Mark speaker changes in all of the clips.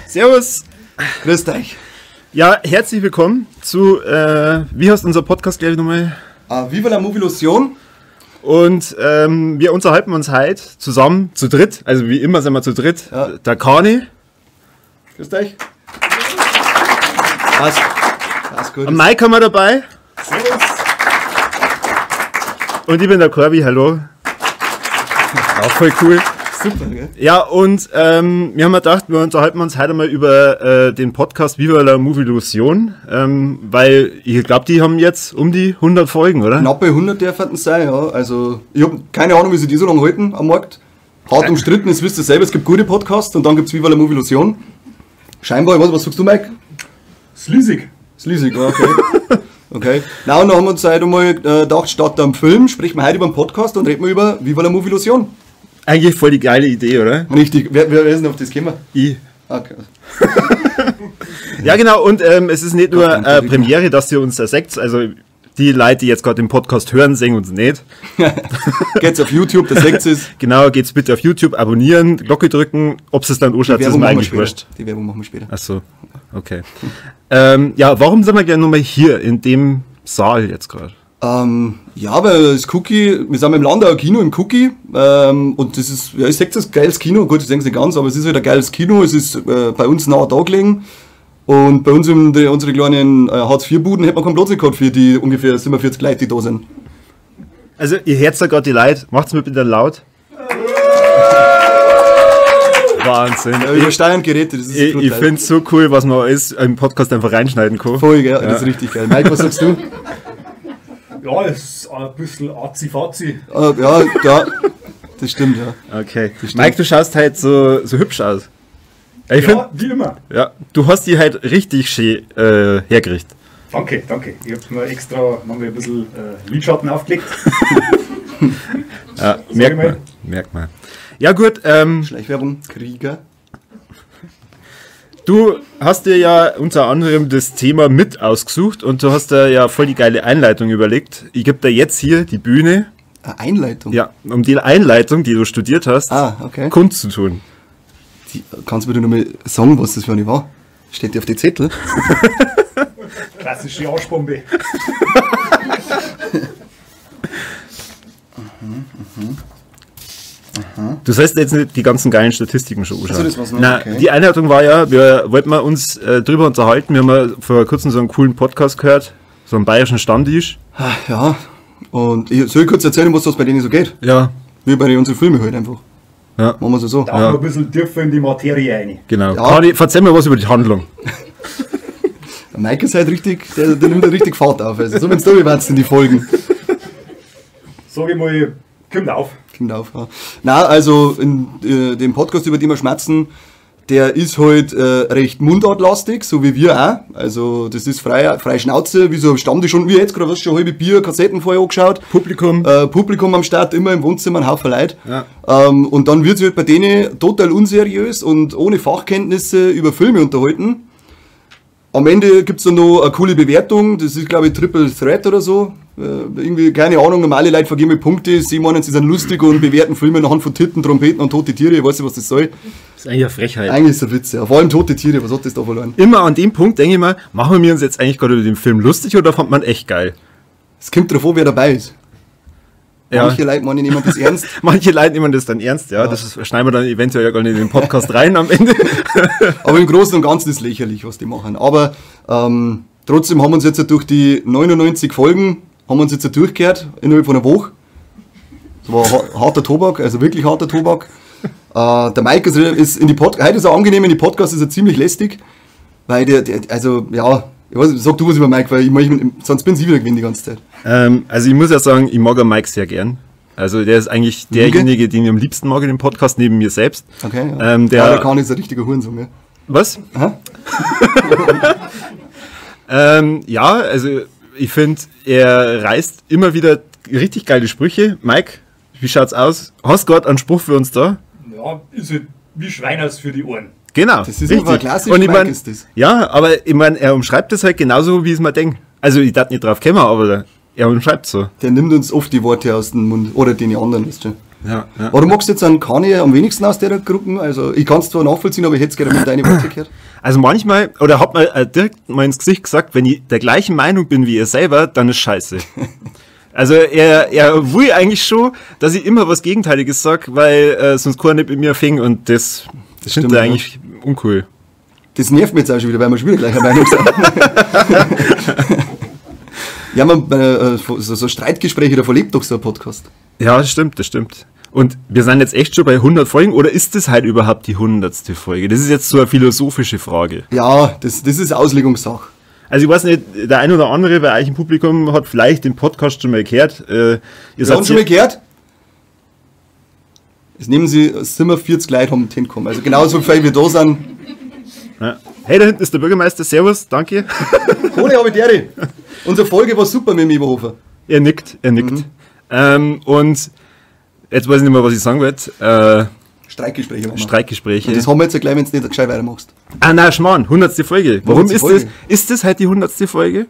Speaker 1: Servus, grüßt euch. Ja, herzlich willkommen zu, wie heißt unser Podcast, glaube ich, nochmal?
Speaker 2: Viva la Movilusion.
Speaker 1: Und wir unterhalten uns heute zusammen, zu dritt, also wie immer sind wir zu dritt. Ja. Der Kani.
Speaker 2: Grüßt euch. Passt gut.
Speaker 1: Und Mike haben wir dabei.
Speaker 3: Servus.
Speaker 1: Und ich bin der Corby, hallo. Auch voll cool.
Speaker 2: Super, gell?
Speaker 1: Ja, und wir haben gedacht, wir unterhalten uns heute mal über den Podcast Viva la Movilusion, weil ich glaube, die haben jetzt um die 100 Folgen, oder?
Speaker 2: Knapp bei 100 dürfen es sein, ja. Also, ich habe keine Ahnung, wie sie die so lange halten am Markt. Hart umstritten, das wisst ihr selber, es gibt gute Podcasts und dann gibt es Viva la Movilusion. Scheinbar, was sagst du, Mike?
Speaker 3: Sleazig.
Speaker 2: Sleazig, okay. Okay. Na, und dann haben wir uns heute einmal gedacht, statt am Film sprechen wir heute über einen Podcast und reden wir über Viva la Movilusion.
Speaker 1: Eigentlich voll die geile Idee, oder?
Speaker 2: Richtig. Wer ist denn auf das gekommen?
Speaker 1: Ich.
Speaker 2: Okay.
Speaker 1: Ja, genau. Und es ist nicht nur Premiere, dass ihr uns erseht. Also die Leute, die jetzt gerade den Podcast hören, sehen uns nicht.
Speaker 2: Geht's auf YouTube, der seht es.
Speaker 1: Genau, geht's bitte auf YouTube, abonnieren, Glocke drücken. Ob es dann anschaut, ist mir eigentlich wurscht.
Speaker 2: Die Werbung machen wir später.
Speaker 1: Ach so, okay. Ja, warum sind wir gerne nochmal hier in dem Saal jetzt gerade?
Speaker 2: Ja, weil das Cookie, wir sind im Landauer Kino im Cookie und das ist, ja, ich sag das, geiles Kino, gut, ich denke es nicht ganz, aber es ist halt ein geiles Kino, es ist bei uns nah da gelegen und bei uns in unsere kleinen Hartz-IV-Buden hätte man keinen Platz gehabt für die ungefähr 47 Leute, die da sind.
Speaker 1: Also ihr hört da gerade die Leute, macht's mir bitte laut. Wahnsinn.
Speaker 2: Ja, übersteuern Geräte, das ist
Speaker 1: Ich finde es so cool, was man alles im Podcast einfach reinschneiden kann.
Speaker 2: Voll, gell, ja. Das ist richtig geil. Mike, was sagst du?
Speaker 3: Ja, es ist ein bisschen Azi-Fazi.
Speaker 2: Ja, das stimmt, ja.
Speaker 1: Okay. Mike, du schaust halt so hübsch aus. Ich
Speaker 3: Ja, wie immer.
Speaker 1: Ja, du hast die halt richtig schön hergerichtet.
Speaker 3: Danke. Ich habe mir extra noch ein bisschen Lidschatten aufgelegt.
Speaker 1: Ja, merkt man. Ja gut,
Speaker 2: Schleichwerbung, Krieger.
Speaker 1: du hast dir ja unter anderem das Thema mit ausgesucht und du hast da ja voll die geile Einleitung überlegt. Ich gebe dir jetzt hier die Bühne.
Speaker 2: Eine Einleitung?
Speaker 1: Ja, um die Einleitung, die du studiert hast,
Speaker 2: okay.
Speaker 1: kundzutun.
Speaker 2: Kannst du mir nochmal sagen, was das für eine war? Steht die auf die Zettel?
Speaker 3: Klassische Arschbombe.
Speaker 1: Du sollst jetzt nicht die ganzen geilen Statistiken schon anschauen.
Speaker 2: Also das war's noch,
Speaker 1: Nein,
Speaker 2: okay.
Speaker 1: Die Einleitung war ja, wir wollten mal uns drüber unterhalten. Wir haben ja vor kurzem so einen coolen Podcast gehört, so einen bayerischen Stammtisch.
Speaker 2: Ja, und soll ich kurz erzählen, was das bei denen so geht?
Speaker 1: Ja.
Speaker 2: Wie bei unseren Filmen halt einfach.
Speaker 1: Ja.
Speaker 2: Machen wir so.
Speaker 3: Da ein bisschen tiefer in die Materie rein.
Speaker 1: Genau.
Speaker 2: Ja.
Speaker 1: Kani, erzähl mir was über die Handlung.
Speaker 2: Der Mike ist halt richtig, der nimmt da richtig Fahrt auf. Also so, wenn es da wie in die Folgen.
Speaker 3: Sag ich mal, kommt auf.
Speaker 2: Kommt auf, ja. Nein, also in dem Podcast, über den wir schmatzen, der ist halt recht mundartlastig, so wie wir auch. Also das ist freie Schnauze, wie so ein Stammtisch schon, wie jetzt gerade, was schon halbe Bier, Kassetten vorher angeschaut. Publikum am Start, immer im Wohnzimmer, ein Haufen Leute. Ja. Und dann wird sich halt bei denen total unseriös und ohne Fachkenntnisse über Filme unterhalten. Am Ende gibt es dann noch eine coole Bewertung, das ist glaube ich Triple Threat oder so. Irgendwie, keine Ahnung, normale Leute vergeben mit Punkte, sie meinen, sie sind lustig und bewerten Filme anhand von Titten, Trompeten und tote Tiere, ich weiß nicht, was das soll.
Speaker 1: Das ist eigentlich eine Frechheit.
Speaker 2: Eigentlich ist das ein Witz, ja. Vor allem tote Tiere, was hat das da verloren?
Speaker 1: Immer an dem Punkt denke ich mal, machen wir uns jetzt eigentlich gerade über den Film lustig oder fand man echt geil?
Speaker 2: Es kommt darauf an, wer dabei ist.
Speaker 1: Ja.
Speaker 2: Manche Leute meinen jemand das ernst.
Speaker 1: Manche Leute nehmen das dann ernst, ja. Das schneiden wir dann eventuell ja gar nicht in den Podcast rein am Ende.
Speaker 2: Aber im Großen und Ganzen ist es lächerlich, was die machen. Aber trotzdem haben wir uns jetzt durch die 99 Folgen haben wir uns jetzt durchgehört, innerhalb von einer Woche. Das war harter Tobak, also wirklich harter Tobak. Der Mike ist in die Podcast, heute ist er angenehm, in die Podcast ist er ziemlich lästig, weil der also ja, ich weiß, sag du was über Mike, weil sonst bin ich wieder gewinnt die ganze Zeit.
Speaker 1: Also ich muss ja sagen, ich mag den Mike sehr gern. Also der ist eigentlich derjenige, den ich am liebsten mag in dem Podcast, neben mir selbst.
Speaker 2: Okay, ja. Der kann ist ein richtiger Hurensohn, ja.
Speaker 1: Was? Ja, also ich finde, er reißt immer wieder richtig geile Sprüche. Mike, wie schaut's aus? Hast du gerade einen Spruch für uns da?
Speaker 3: Ja, ist halt wie Schweiners für die Ohren.
Speaker 1: Genau.
Speaker 2: Das ist aber klassisch,
Speaker 1: und ich
Speaker 2: Mike
Speaker 1: mein,
Speaker 2: ist das.
Speaker 1: Ja, aber ich meine, er umschreibt das halt genauso, wie es mir denkt. Also ich darf nicht drauf kommen, aber er umschreibt so.
Speaker 2: Der nimmt uns oft die Worte aus dem Mund. Oder den anderen, weißt du.
Speaker 1: Ja.
Speaker 2: Warum magst du jetzt an Kanye am wenigsten aus der Gruppe? Also ich kann es zwar nachvollziehen, aber ich hätte es gerne mit deine Worte gehört.
Speaker 1: Also manchmal, oder hat man direkt mal ins Gesicht gesagt, wenn ich der gleichen Meinung bin wie er selber, dann ist scheiße. Also er will eigentlich schon, dass ich immer was Gegenteiliges sage, weil sonst kann er nicht mit mir fing und das stimmt ja eigentlich uncool.
Speaker 2: Das nervt mich jetzt auch schon wieder, weil wir schon wieder gleicher Meinung sind. Ja, so Streitgespräche, da verlebt doch so ein Podcast.
Speaker 1: Ja, das stimmt. Und wir sind jetzt echt schon bei 100 Folgen, oder ist das halt überhaupt die 100. Folge? Das ist jetzt so eine philosophische Frage.
Speaker 2: Ja, das ist Auslegungssache.
Speaker 1: Also ich weiß nicht, der ein oder andere bei euch im Publikum hat vielleicht den Podcast schon mal gehört.
Speaker 2: Ihr habt schon mal gehört? Jetzt nehmen Sie, es sind wir 40 Leute haben hinkommen. Also genauso viel wie wir da sind.
Speaker 1: Ja. Hey, da hinten ist der Bürgermeister. Servus, danke.
Speaker 2: Kohle habe ich dir. Unsere Folge war super mit dem Eberhofer.
Speaker 1: Er nickt. Und jetzt weiß ich nicht mehr, was ich sagen wollte.
Speaker 2: Streikgespräche.
Speaker 1: Streikgespräche.
Speaker 2: Und das haben wir jetzt ja gleich, wenn du nicht gescheit weitermachst.
Speaker 1: Ah, nein, Schmarrn, 100. Folge. Warum
Speaker 2: 100.
Speaker 1: ist
Speaker 2: Folge.
Speaker 1: das? Ist das halt die 100. Folge?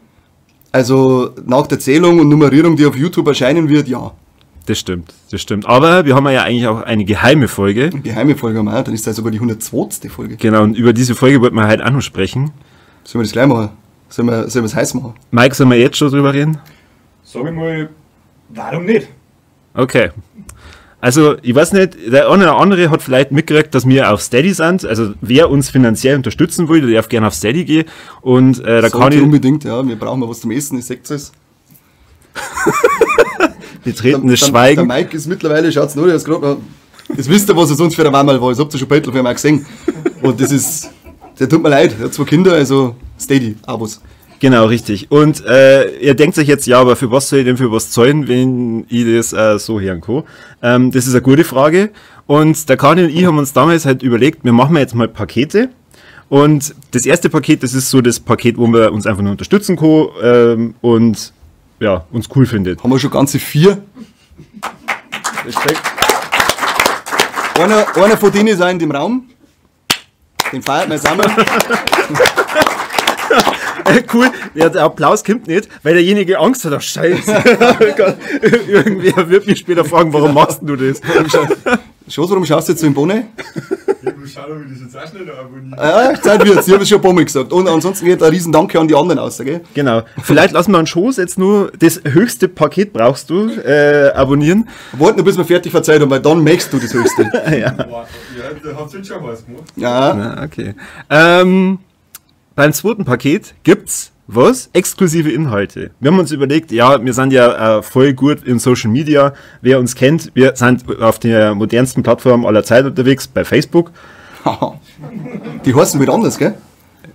Speaker 2: Also nach der Zählung und Nummerierung, die auf YouTube erscheinen wird, ja.
Speaker 1: Das stimmt. Aber wir haben ja eigentlich auch eine geheime Folge.
Speaker 2: Eine geheime Folge haben wir auch, dann ist das sogar die 102. Folge.
Speaker 1: Genau, und über diese Folge wollten wir halt auch noch sprechen.
Speaker 2: Sollen wir das gleich machen? Sollen wir es heiß machen?
Speaker 1: Mike, sollen wir jetzt schon drüber reden?
Speaker 3: Sag ich mal, warum nicht?
Speaker 1: Okay. Also, ich weiß nicht, der eine oder andere hat vielleicht mitgekriegt, dass wir auf Steady sind. Also, wer uns finanziell unterstützen will, der darf gerne auf Steady gehen. Und da kann ich.
Speaker 2: Unbedingt, ja, wir brauchen mal was zum Essen, ich seht es.
Speaker 1: Betretenes Schweigen.
Speaker 2: Der Mike ist mittlerweile, schaut's nur, der ist gerade. Das wisst ihr, was er sonst für ein Wammerl war. Das habt ihr schon bald mal gesehen. Und das ist. Der tut mir leid, er hat 2 Kinder, also Steady, Abos.
Speaker 1: Genau, richtig. Und ihr denkt sich jetzt, ja, aber für was soll ich denn für was zahlen, wenn ich das so hören kann? Das ist eine gute Frage. Und der Kani und ich haben uns damals halt überlegt, wir machen jetzt mal Pakete. Und das erste Paket, das ist so das Paket, wo wir uns einfach nur unterstützen können und ja, uns cool findet.
Speaker 2: Haben wir schon ganze 4. Respekt. Einer von denen ist auch in dem Raum. Den feiert man zusammen.
Speaker 1: Cool, ja, der Applaus kommt nicht, weil derjenige Angst hat, ach scheiße. Irgendwer wird mich später fragen, warum machst du das?
Speaker 2: Schoß, warum schaust du jetzt so im Bonne?
Speaker 3: Ich muss schauen, ob ich das jetzt auch schneller abonniere.
Speaker 2: Ja, Zeit wird's, ich habe es schon ein paar Mal gesagt. Und ansonsten geht ein riesen Danke an die anderen aus, gell?
Speaker 1: Genau. Vielleicht lassen wir einen Schoß jetzt nur, das höchste Paket brauchst du, abonnieren.
Speaker 2: Warten, bis wir fertig verzeiht haben, weil dann merkst du das höchste.
Speaker 3: Ja, da habt ihr schon was gemacht.
Speaker 2: Ja.
Speaker 1: Na, okay. Beim zweiten Paket gibt's was? Exklusive Inhalte. Wir haben uns überlegt, ja, wir sind ja voll gut in Social Media. Wer uns kennt, wir sind auf der modernsten Plattform aller Zeit unterwegs, bei Facebook.
Speaker 2: Die heißen mit anders, gell?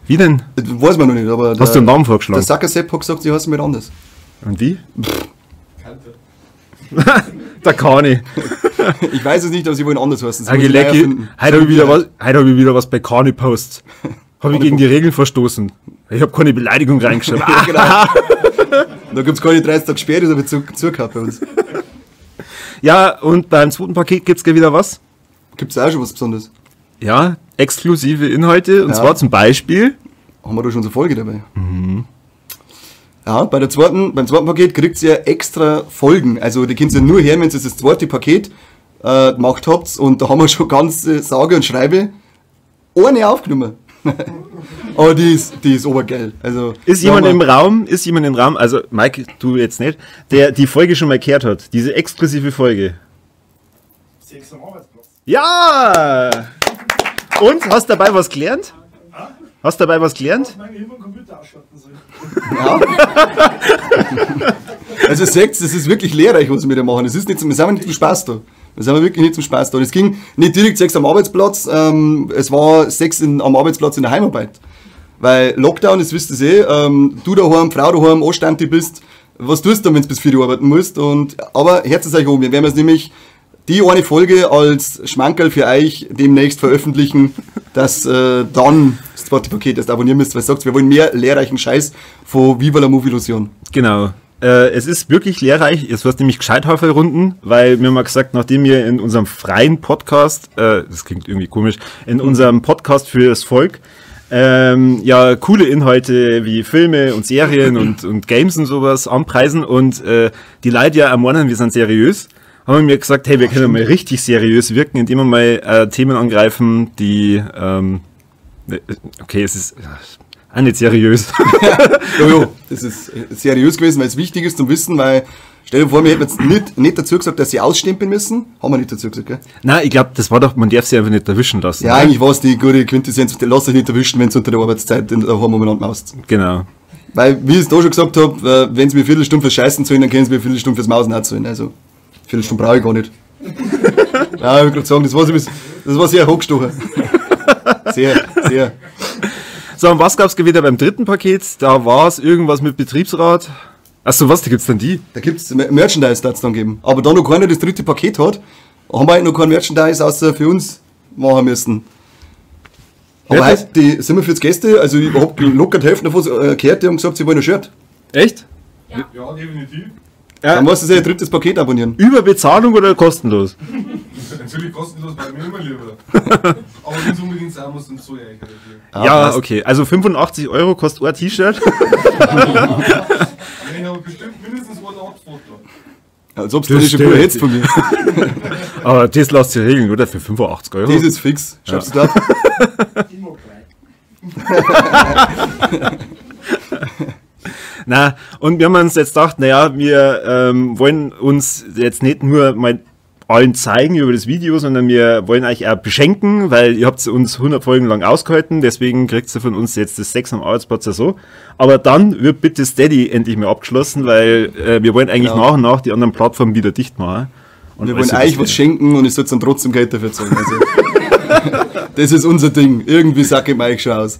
Speaker 1: Wie denn?
Speaker 2: Das weiß man noch nicht, aber.
Speaker 1: Hast du einen Namen
Speaker 2: Der
Speaker 1: vorgeschlagen?
Speaker 2: Sackersepp hat gesagt, die heißen mit anders.
Speaker 1: Und wie? Da kann ich.
Speaker 2: Ich weiß es nicht, aber sie wollen anders heißen. Sie
Speaker 1: Heute
Speaker 2: wollen
Speaker 1: habe
Speaker 2: neu erfinden.
Speaker 1: ich wieder was bei Kani Post. Habe ich gegen die Regeln verstoßen. Ich habe keine Beleidigung reingeschrieben.
Speaker 2: Ja, genau. Da gibt es keine 30 Tage später, das wird zugehört bei uns.
Speaker 1: Ja, und beim zweiten Paket gibt es gleich wieder was?
Speaker 2: Gibt es auch schon was Besonderes?
Speaker 1: Ja, exklusive Inhalte. Und
Speaker 2: Ja.
Speaker 1: zwar zum Beispiel.
Speaker 2: Haben wir da schon so Folge dabei? Ja, beim zweiten Paket kriegt ihr extra Folgen. Also die könnt ihr nur hören, wenn ihr das zweite Paket gemacht habt. Und da haben wir schon ganz sage und schreibe eine aufgenommen. Aber die ist obergeil. Also,
Speaker 1: Ist jemand im Raum, also Mike, du jetzt nicht, der die Folge schon mal gehört hat, diese exklusive Folge.
Speaker 3: 6 am Arbeitsplatz.
Speaker 1: Ja! Und, hast dabei was gelernt? Hast dabei was gelernt?
Speaker 3: Meine Hilfe am Computer ausschalten soll.
Speaker 2: Ja. Also seht, das ist wirklich lehrreich, was wir da machen. Es ist nicht, wir sind nicht zum Spaß da. Wir sind wirklich nicht zum Spaß da. Es ging nicht direkt 6 am Arbeitsplatz, es war 6 am Arbeitsplatz in der Heimarbeit. Weil Lockdown, das wisst ihr du daheim, Frau daheim, Anständig bist, was tust du dann, wenn du bis 4 Uhr arbeiten musst? Aber Herz es euch um, wir werden es nämlich die eine Folge als Schmankerl für euch demnächst veröffentlichen, dass dann das zweite Paket erst abonnieren müsst, weil ihr sagt, wir wollen mehr lehrreichen Scheiß von Viva la Movilusion.
Speaker 1: Genau. Es ist wirklich lehrreich, es wird nämlich Gescheithaferrunden, weil wir haben mal gesagt, nachdem wir in unserem freien Podcast, das klingt irgendwie komisch, in unserem Podcast für das Volk, ja, coole Inhalte wie Filme und Serien und Games und sowas anpreisen und die Leute ja ermahnen, wir sind seriös, haben wir mir gesagt, hey, wir können mal richtig seriös wirken, indem wir mal Themen angreifen, die, okay, es ist auch nicht seriös.
Speaker 2: Jojo, das ist seriös gewesen, weil es wichtig ist zum Wissen, weil, stell dir vor, wir hätten jetzt nicht dazu gesagt, dass sie ausstempeln müssen. Haben wir nicht dazu gesagt, gell?
Speaker 1: Nein, ich glaube, das war doch, man darf sie einfach nicht erwischen lassen.
Speaker 2: Ja, eigentlich war es die gute Quintessenz, lass dich nicht erwischen, wenn du unter der Arbeitszeit daheim umeinander maust.
Speaker 1: Genau.
Speaker 2: Weil, wie ich es da schon gesagt habe, wenn sie mir eine Viertelstunde fürs Scheißen zahlen, dann können sie mir eine Viertelstunde fürs Mausen auch zahlen. Also, eine Viertelstunde brauche ich gar nicht. Ja, ich will gerade sagen, das war sehr hochgestochen. Sehr.
Speaker 1: So, und was gab's wieder beim dritten Paket? Da war es irgendwas mit Betriebsrat. Achso, was, da gibt's dann die?
Speaker 2: Da gibt's Merchandise, da dann geben. Aber da noch keiner das dritte Paket hat, haben wir halt noch kein Merchandise außer für uns machen müssen. Aber
Speaker 1: Ja,
Speaker 2: heute sind wir für die Gäste, also ich hab locker die Hälfte davon gehört, die haben gesagt, sie wollen ein Shirt.
Speaker 1: Echt?
Speaker 3: Ja, definitiv.
Speaker 2: Dann musst du sich ein drittes Paket abonnieren.
Speaker 1: Über Bezahlung oder kostenlos?
Speaker 3: Natürlich kostenlos, bei mir immer lieber. Aber wenn es unbedingt sein muss, dann so ja ich halt
Speaker 1: Ja,
Speaker 2: passt.
Speaker 1: okay. Also 85 Euro kostet ein T-Shirt.
Speaker 3: Ich habe bestimmt mindestens ein Ortfoto.
Speaker 2: Als ob du eine Spur hättest von mir.
Speaker 1: Aber das lasst sich regeln, oder? Für 85 Euro.
Speaker 2: Das ist fix. Schreibst du da?
Speaker 1: Na, und wir haben uns jetzt gedacht, naja, wir wollen uns jetzt nicht nur mal allen zeigen über das Video, sondern wir wollen euch auch beschenken, weil ihr habt uns 100 Folgen lang ausgehalten, deswegen kriegt ihr von uns jetzt das 6 am Arbeitsplatz ja so. Aber dann wird bitte Steady endlich mal abgeschlossen, weil wir wollen eigentlich nach und nach die anderen Plattformen wieder dicht machen. Und
Speaker 2: Wir wollen
Speaker 1: also
Speaker 2: euch was schenken und ich soll dann trotzdem Geld dafür zahlen. Also, das ist unser Ding. Irgendwie sag ich Mike schon aus.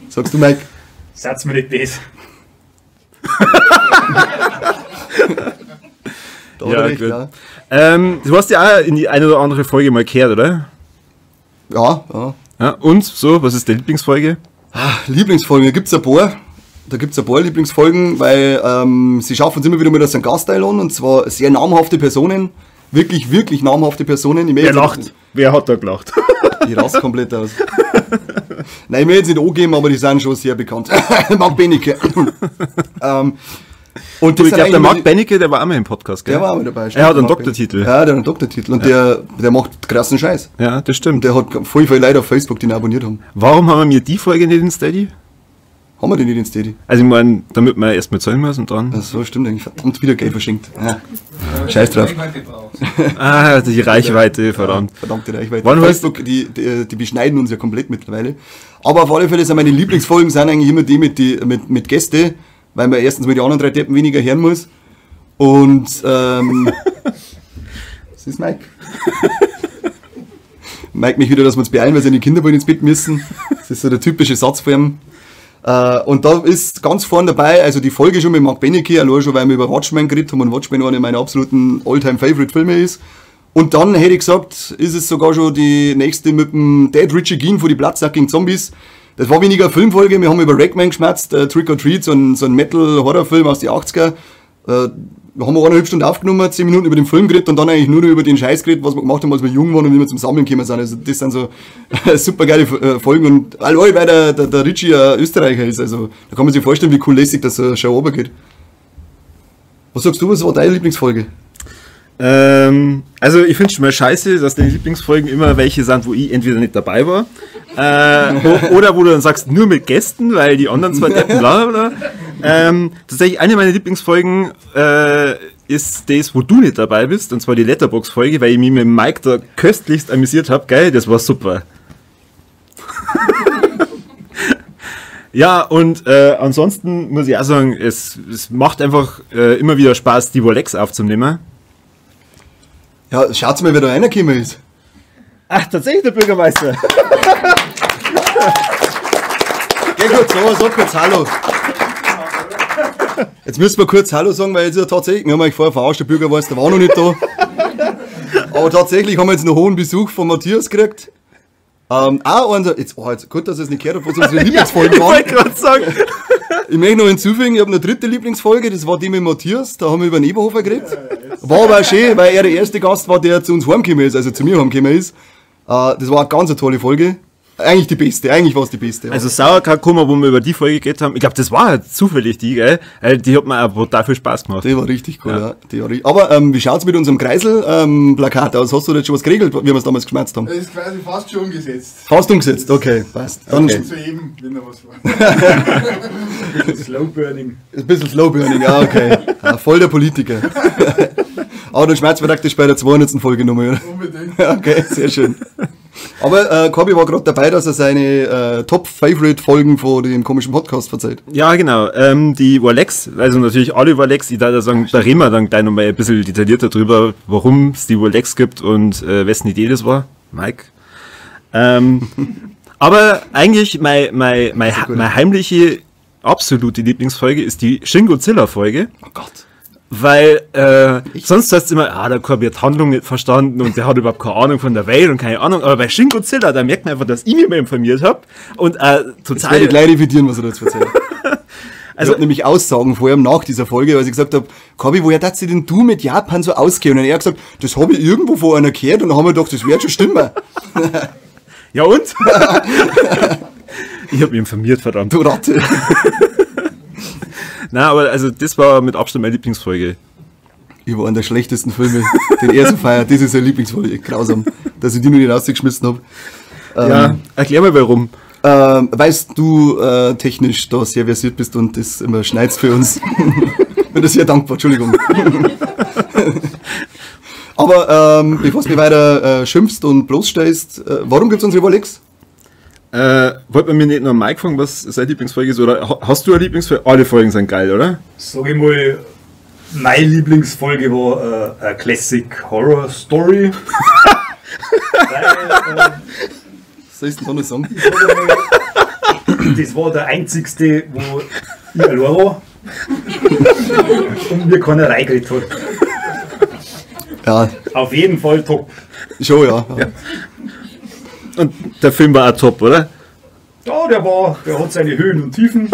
Speaker 2: Sagst du, Mike?
Speaker 3: Satz mir nicht das.
Speaker 2: Da
Speaker 1: Ja,
Speaker 2: hat er recht,
Speaker 1: gut.
Speaker 2: ja.
Speaker 1: Du hast ja auch in die eine oder andere Folge mal gehört, oder?
Speaker 2: Ja.
Speaker 1: Ja, und so, was ist deine Lieblingsfolge?
Speaker 2: Lieblingsfolgen, da gibt's ein paar Lieblingsfolgen, weil sie schaffen es immer wieder mal, dass sie einen Gast einladen, und zwar sehr namhafte Personen, wirklich, wirklich namhafte Personen.
Speaker 1: Wer lacht? Wer hat da gelacht?
Speaker 2: Ich raste komplett aus. Nein, ich will jetzt nicht angeben, aber die sind schon sehr bekannt. Marc Benecke. Und
Speaker 1: Du, ich glaube, der
Speaker 2: eigentlich
Speaker 1: Marc Benecke, der war auch mal im Podcast, gell?
Speaker 2: Der war auch mit dabei.
Speaker 1: Er hat einen
Speaker 2: Marc
Speaker 1: Doktortitel.
Speaker 2: Benecke. Ja, der hat einen Doktortitel. Und der macht krassen Scheiß.
Speaker 1: Ja, das
Speaker 2: Und
Speaker 1: stimmt.
Speaker 2: der hat voll viele Leute auf Facebook, die ihn abonniert haben.
Speaker 1: Warum haben wir die Folge nicht in Steady?
Speaker 2: Haben wir den nicht in Steady?
Speaker 1: Also ich meine, damit man erstmal zahlen muss und dann...
Speaker 2: Das so stimmt eigentlich. Verdammt, wieder Geld verschenkt. Ja. Scheiß drauf.
Speaker 1: Ah, die Reichweite, verdammt.
Speaker 2: Verdammte Reichweite.
Speaker 1: Wann
Speaker 2: Facebook, die beschneiden uns ja komplett mittlerweile. Aber auf alle Fälle sind meine Lieblingsfolgen sind eigentlich immer die mit Gäste, weil man erstens mit den anderen 3 Deppen weniger hören muss. Und das ist Mike. Mike mich wieder, dass wir uns beeilen, weil seine Kinder bald ins Bett müssen. Das ist so der typische Satz von ihm. Und da ist ganz vorne dabei, also die Folge schon mit Marc Benecke, allein schon, weil wir über Watchmen geredet haben und Watchmen einer meiner absoluten All-Time-Favorite-Filme ist. Und dann hätte ich gesagt, ist es sogar schon die nächste mit dem Dead Richie Geen von die Bloodsucking Zombies. Das war weniger eine Filmfolge, wir haben über Ragman geschmerzt, Trick or Treat, so ein Metal-Horror-Film aus den 80er. Wir haben 1,5 Stunden aufgenommen, 10 Minuten über den Film geredet und dann eigentlich nur noch über den Scheiß geredet, was wir gemacht haben, als wir jung waren und wie wir zum Sammeln gekommen sind. Also das sind so super geile Folgen und allein weil der Richie ein Österreicher ist, also da kann man sich vorstellen, wie cool lässig das so schon runtergeht. Was sagst du, was war deine Lieblingsfolge?
Speaker 1: Also ich finde schon mal scheiße, dass deine Lieblingsfolgen immer welche sind, wo ich entweder nicht dabei war, oder wo du dann sagst, nur mit Gästen, weil die anderen zwei Deppen bla bla. Tatsächlich eine meiner Lieblingsfolgen ist das, wo du nicht dabei bist, und zwar die Letterbox-Folge, weil ich mich mit Mike da köstlichst amüsiert habe. Geil, das war super. Ja, und ansonsten muss ich auch sagen, es macht einfach immer wieder Spaß, die Volex aufzunehmen.
Speaker 2: Ja, schaut mal, wer da reingekommen ist.
Speaker 1: Ach, tatsächlich der Bürgermeister.
Speaker 2: Geh kurz so, sag kurz Hallo. Jetzt müssen wir kurz Hallo sagen, weil jetzt ja tatsächlich, wir haben euch vorher verarscht, der Bürgermeister war noch nicht da. Aber tatsächlich haben wir jetzt noch hohen Besuch von Matthias gekriegt. Jetzt gut, dass ihr es nicht gehört habt, was unsere Lieblingsfolgen waren.
Speaker 1: Ich wollte gerade sagen.
Speaker 2: Ich möchte noch hinzufügen, ich habe eine dritte Lieblingsfolge, das war die mit Matthias, da haben wir über den Eberhofer geredet. War aber auch schön, weil er der erste Gast war, der zu uns heimgekommen ist, also zu mir heimgekommen ist. Das war eine ganz tolle Folge. Eigentlich die beste, eigentlich war es die beste.
Speaker 1: Also Sauerkrautkummer, wo wir über die Folge geredet haben, ich glaube, das war halt zufällig die, gell? Die hat mir auch brutal viel Spaß gemacht.
Speaker 2: Die war richtig cool, ja. Aber wie schaut's mit unserem Kreisel-Plakat aus? Hast du da jetzt schon was geregelt, wie wir es damals geschmerzt haben?
Speaker 3: Das ist quasi fast schon umgesetzt.
Speaker 2: Fast umgesetzt, okay, passt. Dann
Speaker 3: Okay. Zu jedem, wenn da was war.
Speaker 4: Slowburning.
Speaker 2: ein bisschen Slowburning, ja, okay. Ja, voll der Politiker. Aber dann schmerzt praktisch bei der 200. Folge nochmal, oder?
Speaker 3: Unbedingt.
Speaker 2: Ja, okay, sehr schön. Aber Corby war gerade dabei, dass er seine Top-Favorite-Folgen von dem komischen Podcast verzeiht.
Speaker 1: Ja, genau. Die Warlex, also natürlich alle Warlex, ich da sagen, da reden wir dann gleich nochmal ein bisschen detaillierter drüber, warum es die Warlex gibt und wessen Idee das war. Mike. Aber eigentlich meine heimliche, absolute Lieblingsfolge ist die Shin Godzilla-Folge.
Speaker 2: Oh Gott.
Speaker 1: Weil sonst heißt es immer, der Corby hat Handlung nicht verstanden und der hat überhaupt keine Ahnung von der Welt und keine Ahnung. Aber bei Shin Godzilla, da merkt man einfach, dass ich mich mal informiert habe. Und
Speaker 2: Jetzt werde ich
Speaker 1: total.
Speaker 2: gleich revidieren, was er jetzt erzählt. Also, ich habe nämlich Aussagen vorher nach dieser Folge, weil ich gesagt habe, Corby, woher darfst du denn du mit Japan so auskennen? Und er hat gesagt, das habe ich irgendwo von einer gehört und dann haben wir gedacht, das wird schon stimmen.
Speaker 1: Ja und? Ich habe mich informiert, verdammt.
Speaker 2: Du Ratte.
Speaker 1: Na, aber also das war mit Abstand meine Lieblingsfolge.
Speaker 2: Ich war einer der schlechtesten Filme, den er so feiert. Das ist seine Lieblingsfolge. Grausam, dass ich die nur nicht rausgeschmissen habe.
Speaker 1: Ja, erklär mal warum.
Speaker 2: Weißt du technisch da sehr versiert bist und das immer schneidest für uns. Bin da sehr dankbar, Entschuldigung. Aber bevor du mich weiter schimpfst und bloßstellst, warum gibt es unsere Warlex?
Speaker 1: Wollte man mir nicht nur Mike fragen, was seine Lieblingsfolge ist? Oder hast du eine Lieblingsfolge? Alle Folgen sind geil, oder?
Speaker 4: Sag ich mal, meine Lieblingsfolge war eine Classic Horror Story. Weil,
Speaker 2: Soll ich denn da noch sagen?
Speaker 4: das war der einzigste, wo ich allein war und mir keiner reingeredet hat.
Speaker 2: Ja,
Speaker 4: Auf jeden Fall top.
Speaker 2: schon, ja.
Speaker 1: Und der Film war auch top, oder?
Speaker 4: Ja, der hat seine Höhen und Tiefen.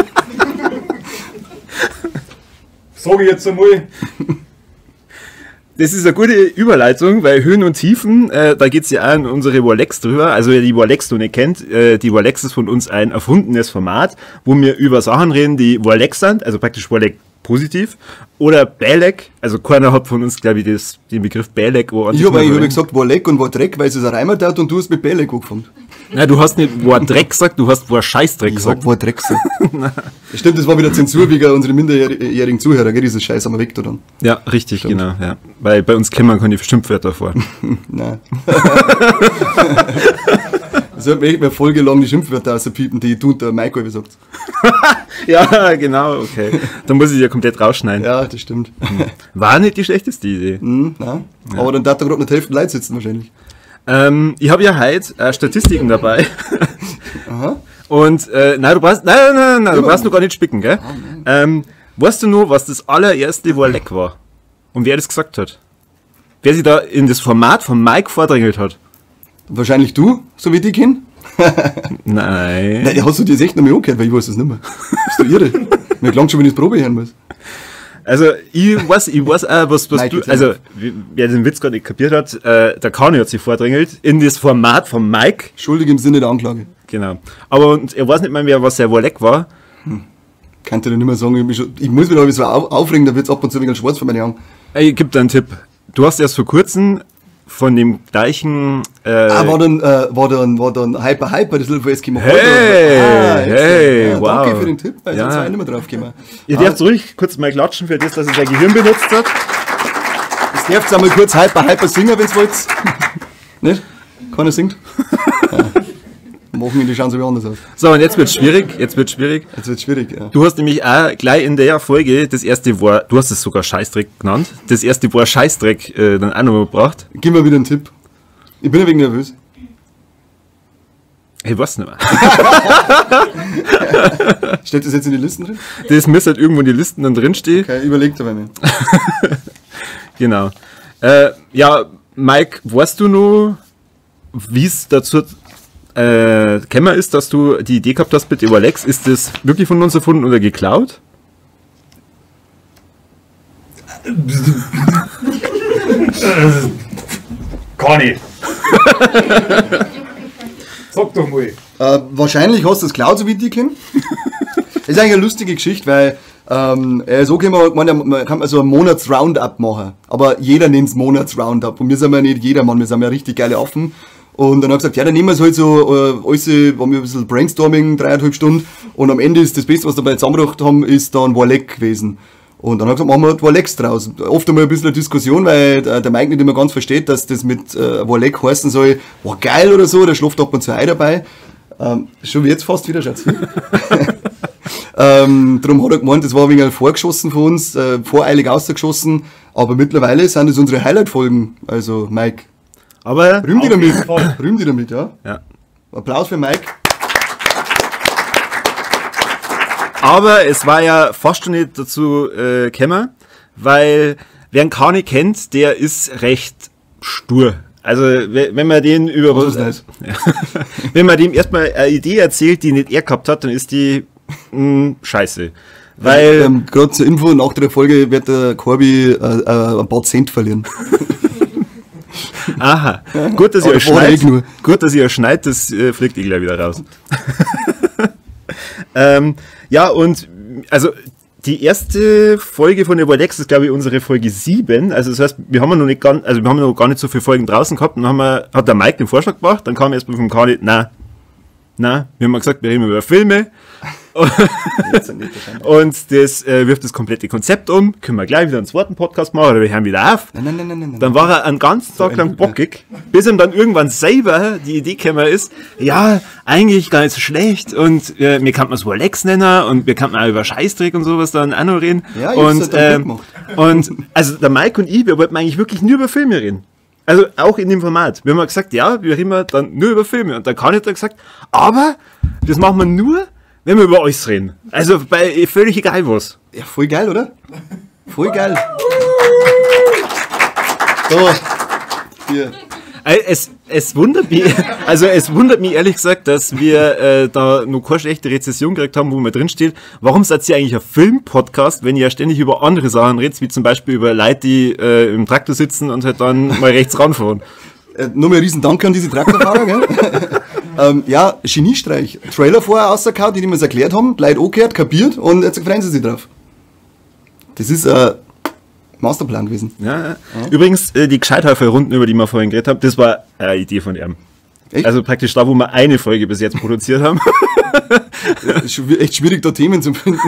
Speaker 4: Sage ich jetzt einmal.
Speaker 1: Das ist eine gute Überleitung, weil Höhen und Tiefen, da geht's ja auch in unsere Warlex drüber. Also wer die Warlex noch nicht kennt, die Warlex ist von uns ein erfundenes Format, wo wir über Sachen reden, die Warlex sind, also praktisch Warlex positiv, oder Bälek, also keiner hat von uns, glaube ich, den Begriff Bälek.
Speaker 2: Ich habe eigentlich gesagt, war Leck und war Dreck, weil es ein Reimer tat und du hast mit Bälek angefangen.
Speaker 1: Nein, du hast nicht War Dreck gesagt, du hast War Scheißdreck
Speaker 2: Ich
Speaker 1: gesagt.
Speaker 2: hab war Dreck gesagt. Stimmt, das war wieder Zensur wegen unsere minderjährigen Zuhörer, gell? Dieses Scheiß haben wir weg da dann.
Speaker 1: Ja, richtig, genau. Ja. Weil bei uns kennen wir keine Schimpfwörter vor.
Speaker 2: Nein. Das hat mir echt mal folgelang die Schimpfwörter auspiepen, die du und der Mike halb sagt.
Speaker 1: Ja, genau, okay. Dann muss ich ja komplett rausschneiden.
Speaker 2: Ja, das stimmt.
Speaker 1: War nicht die schlechteste Idee.
Speaker 2: Nein. Aber dann darf da gerade nicht die Hälfte Leute sitzen wahrscheinlich.
Speaker 1: Ich habe ja heute Statistiken dabei.
Speaker 2: Aha.
Speaker 1: Und nein, du brauchst noch gar nicht spicken, gell? Weißt du nur, was das allererste Warleck war? Und wer das gesagt hat? Wer sich da in das Format von Mike vordrängelt hat?
Speaker 2: Wahrscheinlich du, so wie ich dich kenne.
Speaker 1: Nein.
Speaker 2: Nein, hast du dir das echt noch mal angehört, weil ich weiß das nicht mehr. Bist du irre? Mir klang schon, wenn ich das Probe hören muss.
Speaker 1: Also, ich weiß auch, was
Speaker 2: Mike,
Speaker 1: du,
Speaker 2: jetzt
Speaker 1: also, wer den Witz gerade nicht kapiert hat, der Kani hat sich vordrängelt in das Format von Mike.
Speaker 2: Schuldig im Sinne der Anklage.
Speaker 1: Genau. Aber und er weiß nicht mal mehr, was der Warleck war.
Speaker 2: Kann dir nicht mehr sagen, ich muss mich da so aufregen, da wird es ab und zu ein wenig schwarz von meinen Augen.
Speaker 1: Ich gebe dir einen Tipp. Du hast erst vor kurzem von dem gleichen.
Speaker 2: War dann Hyper, das Little Eskimo.
Speaker 1: Hey, wow.
Speaker 2: Danke für den Tipp, weil
Speaker 1: Ja.
Speaker 2: sonst war ich nicht mehr drauf gekommen.
Speaker 1: Ihr dürft ruhig kurz mal klatschen für das, dass er sein Gehirn benutzt hat.
Speaker 2: Jetzt dürft ihr einmal kurz Hyper singen, wenn ihr wollt. Nicht? Keiner singt? Ja. Machen wir die Chance wie anders aus.
Speaker 1: So, und jetzt wird's schwierig. Jetzt wird's schwierig.
Speaker 2: Jetzt wird schwierig, ja.
Speaker 1: Du hast nämlich auch gleich in der Folge das erste War, du hast es sogar Scheißdreck genannt, das erste War Scheißdreck dann auch noch gebracht.
Speaker 2: Gib mir wieder einen Tipp. Ich bin ein wenig nervös.
Speaker 1: Ich weiß nicht mehr.
Speaker 2: Steht das jetzt in die Listen drin?
Speaker 1: Das müsste halt irgendwo in die Listen dann drinstehen.
Speaker 2: Okay, überlegt aber mir.
Speaker 1: Genau. Ja, Mike, weißt du noch, wie es dazu gekommen ist, dass du die Idee gehabt hast mit Overlex? Ist das wirklich von uns erfunden oder geklaut?
Speaker 4: Gar nicht. Sag doch mal.
Speaker 2: Wahrscheinlich hast du das Cloud, so wie die kennen. Das ist eigentlich eine lustige Geschichte, weil so kann man kann so ein Monats-Roundup machen. Aber jeder nennt es Monats-Roundup. Und wir sind ja nicht jedermann, wir sind ja richtig geile Affen. Und dann haben wir gesagt, ja, dann nehmen wir es halt so, alles, waren wir ein bisschen Brainstorming, 3,5 Stunden. Und am Ende ist das Beste, was wir dabei zusammengebracht haben, ist dann Warleck gewesen. Und dann haben wir gesagt, machen wir Warlecks draus. Oft einmal ein bisschen eine Diskussion, weil der Mike nicht immer ganz versteht, dass das mit Warleck heißen soll, wow, geil oder so, der schläft ab und zu Ei dabei. Schon wie jetzt fast wieder, Schatz. Darum hat er gemeint, das war ein wenig vorgeschossen von uns, voreilig ausgeschossen, aber mittlerweile sind das unsere Highlight-Folgen. Also, Mike,
Speaker 1: Aber
Speaker 2: rühm dich
Speaker 4: Auf jeden
Speaker 2: damit.
Speaker 4: Fall.
Speaker 2: Rühm dich damit, ja.
Speaker 1: ja.
Speaker 2: Applaus für Mike.
Speaker 1: Aber es war ja fast schon nicht dazu gekommen, weil wer einen Kani kennt, der ist recht stur. Also wenn man den über
Speaker 2: Was ist das?
Speaker 1: wenn man dem erstmal eine Idee erzählt, die nicht er gehabt hat, dann ist die scheiße. Weil
Speaker 2: Gerade zur Info, nach der Folge wird der Corby ein paar Cent verlieren.
Speaker 1: aha, gut, dass
Speaker 2: Aber
Speaker 1: ihr
Speaker 2: das war
Speaker 1: schneit.
Speaker 2: nur.
Speaker 1: Gut, dass ihr schneit, das fliegt gleich wieder raus. Ja, und also die erste Folge von Overlex ist, glaube ich, unsere Folge 7. Also das heißt, wir haben noch gar nicht so viele Folgen draußen gehabt. Und dann hat der Mike den Vorschlag gemacht, dann kam erstmal vom Kani, wir haben mal gesagt, wir reden über Filme. Und das wirft das komplette Konzept um. Können wir gleich wieder einen zweiten Podcast machen oder wir hören wieder auf.
Speaker 2: Nein.
Speaker 1: Dann war er einen ganzen Tag lang bockig, bis ihm dann irgendwann selber die Idee gekommen ist, ja, eigentlich gar nicht so schlecht und mir kann man es Warlex nennen und wir kann auch über Scheißdreck und sowas dann auch noch reden.
Speaker 2: Ja, ich hab's
Speaker 1: und,
Speaker 2: halt dann gut gemacht.
Speaker 1: und also der Mike und ich, wir wollten eigentlich wirklich nur über Filme reden. Also auch in dem Format. Wir haben mal gesagt, ja, wir reden dann nur über Filme. Und dann kann ich da gesagt, aber das machen wir nur, wenn wir über alles reden. Also bei völlig egal was.
Speaker 2: Ja, voll geil, oder? Voll geil. So. Hier.
Speaker 1: Es wundert mich, also es wundert mich ehrlich gesagt, dass wir da noch keine schlechte Rezession gekriegt haben, wo mal drin steht, warum seid ihr eigentlich ein Film-Podcast, wenn ihr ja ständig über andere Sachen redet, wie zum Beispiel über Leute, die im Traktor sitzen und halt dann mal rechts ranfahren.
Speaker 2: Nochmal riesen Danke an diese Traktorfahrer, gell? Ja, Geniestreich. Trailer vorher rausgehauen, die mir es erklärt haben, Leute angehört, kapiert und jetzt freuen sie sich drauf. Das ist ein Masterplan gewesen.
Speaker 1: Ja. Übrigens, die Gescheithäufer-Runden, über die wir vorhin geredet haben, das war eine Idee von ihm.
Speaker 2: Echt?
Speaker 1: Also praktisch da, wo wir eine Folge bis jetzt produziert haben.
Speaker 2: Ist schon echt schwierig, da Themen zu finden.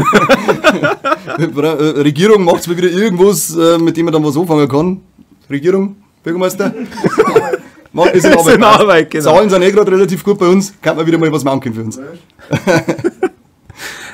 Speaker 2: Regierung macht es mal wieder irgendwas, mit dem man dann was anfangen kann. Regierung, Bürgermeister. Macht das in
Speaker 1: Das ist in
Speaker 2: Arbeit.
Speaker 1: Arbeit, genau.
Speaker 2: Zahlen sind gerade relativ gut bei uns. Kann man wieder mal was machen können für uns.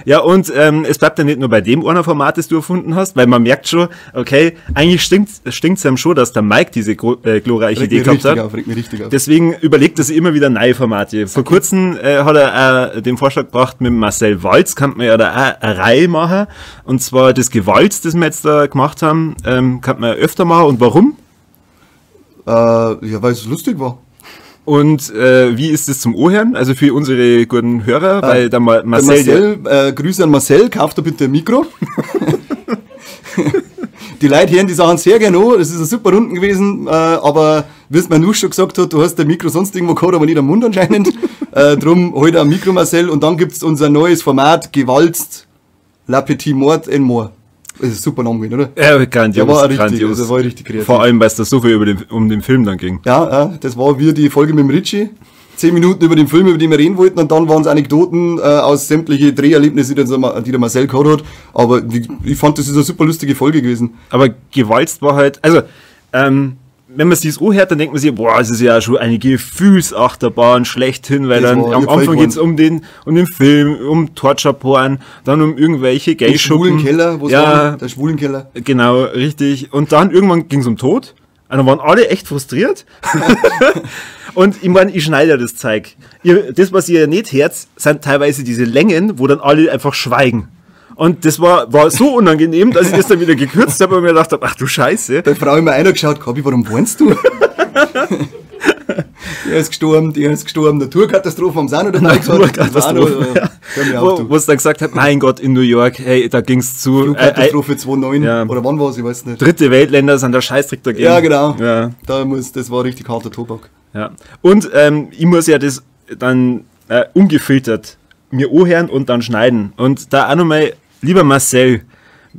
Speaker 1: Ja, und es bleibt ja nicht nur bei dem einer Format, das du erfunden hast, weil man merkt schon, okay, eigentlich stinkt's einem schon, dass der Mike diese glorreiche Idee gehabt hat.
Speaker 2: Regt mich richtig auf.
Speaker 1: Deswegen überlegt er sich immer wieder neue Formate. Vor kurzem hat er auch den Vorschlag gebracht, mit Marcel Walz kann man ja da auch eine Reihe machen. Und zwar das Gewalz, das wir jetzt da gemacht haben, kann man öfter machen. Und warum?
Speaker 2: Ja, weil es lustig war.
Speaker 1: Und wie ist es zum Ohren? Also für unsere guten Hörer, weil der Marcel...
Speaker 2: Grüße an Marcel, kauft da bitte ein Mikro. Die Leute hören die Sachen sehr gerne an, das ist ein super Runden gewesen, aber wie es mein Nuss schon gesagt hat, du hast ein Mikro sonst irgendwo gehabt, aber nicht am Mund anscheinend. Drum halt ein Mikro, Marcel, und dann gibt's unser neues Format, Gewalzt, La Petit Mort en Mort. Das ist ein super Name gewesen, oder?
Speaker 1: Ja, grandios,
Speaker 2: Der war richtig,
Speaker 1: grandios.
Speaker 2: also war richtig kreativ.
Speaker 1: Vor allem, weil es da so viel um den Film dann ging.
Speaker 2: Ja, das war wie die Folge mit dem Ritchie. 10 Minuten über den Film, über den wir reden wollten, und dann waren es Anekdoten aus sämtliche Dreherlebnisse, die der Marcel gehabt hat. Aber ich fand, das ist eine super lustige Folge gewesen.
Speaker 1: Aber gewalzt war halt, also, wenn man sich das anhört, dann denkt man sich, boah, es ist ja schon eine Gefühlsachterbahn schlechthin, weil
Speaker 2: Das
Speaker 1: dann
Speaker 2: war
Speaker 1: am
Speaker 2: voll
Speaker 1: Anfang geht's um den Film, um Torture-Porn, dann um irgendwelche
Speaker 2: Den schwulen
Speaker 1: Gay-Schuppen.
Speaker 2: Keller, wo es
Speaker 1: Ja,
Speaker 2: war, der schwulen Keller.
Speaker 1: genau, richtig. Und dann irgendwann ging's um Tod. Und dann waren alle echt frustriert. Und ich meine, ich schneide ja das Zeug. Das, was ihr nicht hört, sind teilweise diese Längen, wo dann alle einfach schweigen. Und das war so unangenehm, dass ich das dann wieder gekürzt habe und mir gedacht habe, ach du Scheiße.
Speaker 2: Bei Frau immer einer geschaut, Kabi, warum weinst du? Der ist gestorben, Naturkatastrophe haben sie auch noch dabei
Speaker 1: Naturkatastrophe. Wo es dann gesagt hat, mein Gott, in New York, hey, da ging's zu.
Speaker 2: Naturkatastrophe 2009,
Speaker 1: ja.
Speaker 2: Oder wann war es, ich weiß nicht.
Speaker 1: Dritte Weltländer sind der Scheißdreck dagegen.
Speaker 2: Ja, genau.
Speaker 1: Ja.
Speaker 2: Das war richtig harter Tobak.
Speaker 1: Ja. Und ich muss ja das dann ungefiltert mir anhören und dann schneiden. Und da auch nochmal, lieber Marcel,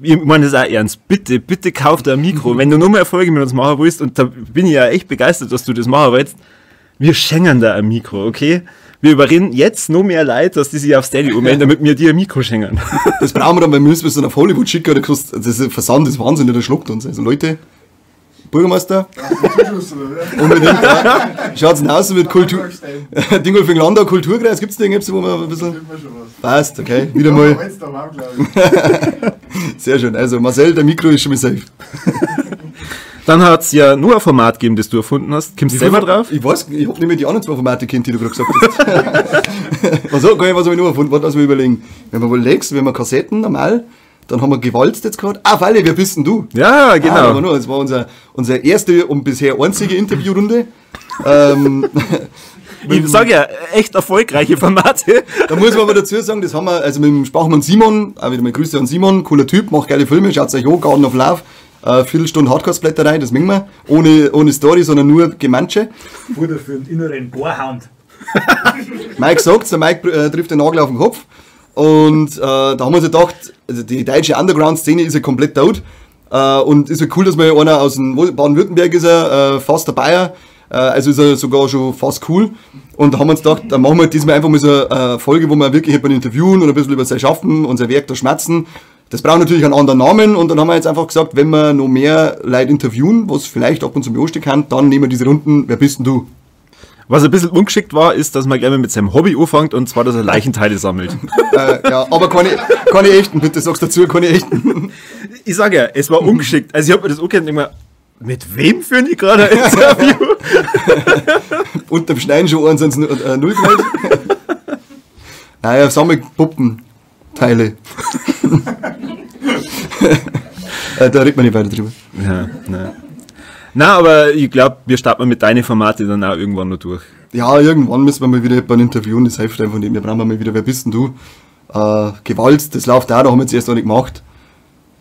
Speaker 1: ich meine das auch ernst, bitte kauf dir ein Mikro. Wenn du noch mehr Erfolge mit uns machen willst, und da bin ich ja echt begeistert, dass du das machen willst, wir schenken da ein Mikro, okay? Wir überreden jetzt noch mehr Leute, dass die sich auf Steady ummelden, damit wir dir ein Mikro schenken.
Speaker 2: Das brauchen wir dann, weil wir müssen es dann auf Hollywood schicken, das Versand ist Wahnsinn, der schluckt uns. Also Leute, Bürgermeister, unbedingt, ja. Schaut's denn aus mit Kultur, Dingolfing Landau Kulturkreis, gibt's da irgendwas, wo man ein bisschen... Passt, okay, wieder mal. Sehr schön, also Marcel, der Mikro ist schon mal safe.
Speaker 1: Dann hat es ja nur ein Format gegeben, das du erfunden hast. Kommst du selber drauf?
Speaker 2: Ich weiß, ich habe nicht mehr die anderen 2 Formate kennt, die du gerade gesagt hast. was habe ich noch erfunden? Warte, lass mich überlegen. Wenn man überlegst, wenn wir Kassetten normal, dann haben wir gewalzt jetzt gerade. Ah, Falle, wer bist denn du?
Speaker 1: Ja, genau.
Speaker 2: Das war unsere erste und bisher einzige Interviewrunde.
Speaker 1: Ich sage ja, echt erfolgreiche Formate.
Speaker 2: Da muss man aber dazu sagen, das haben wir, also mit dem Sprachmann Simon, auch wieder mal Grüße an Simon, cooler Typ, macht geile Filme, schaut euch an, Garden of Love. Viertelstunde Hardcore-Blätterei, das mengen wir. Ohne Story, sondern nur Gemansche.
Speaker 4: Futter für den inneren Bohrhound.
Speaker 2: Mike sagt's, der Mike trifft den Nagel auf den Kopf. Und da haben wir uns gedacht, also die deutsche Underground-Szene ist ja komplett tot. Und ist ja cool, dass mal einer aus dem Baden-Württemberg ist, fast der Bayer. Also ist er sogar schon fast cool. Und da haben wir uns gedacht, dann machen wir diesmal einfach mal so eine Folge, wo wir wirklich jemanden interviewen und ein bisschen über sein Schaffen und sein Werk da schmerzen. Das braucht natürlich einen anderen Namen und dann haben wir jetzt einfach gesagt, wenn wir noch mehr Leute interviewen, was vielleicht ab und zu mal anstehen kann, dann nehmen wir diese Runden, wer bist denn du?
Speaker 1: Was ein bisschen ungeschickt war, ist, dass man gleich mal mit seinem Hobby anfängt und zwar, dass er Leichenteile sammelt.
Speaker 2: Ja, aber keine echten, bitte sagst dazu, keine echten.
Speaker 1: Ich sage ja, es war ungeschickt. Also ich habe mir das angehört und immer, mit wem führen die gerade ein Interview?
Speaker 2: Unterm Schneiden schon 1-0 gemeldet. Naja, sammelt Puppenteile. Da redet man nicht weiter drüber.
Speaker 1: Ja, nein. Na, aber ich glaube, wir starten mit deinen Formaten dann auch irgendwann noch durch.
Speaker 2: Ja, irgendwann müssen wir mal wieder jemanden interviewen, das hilft einfach nicht. Wir brauchen mal wieder, wer bist denn du? Gewalt, das läuft auch, da haben wir jetzt erst noch nicht gemacht.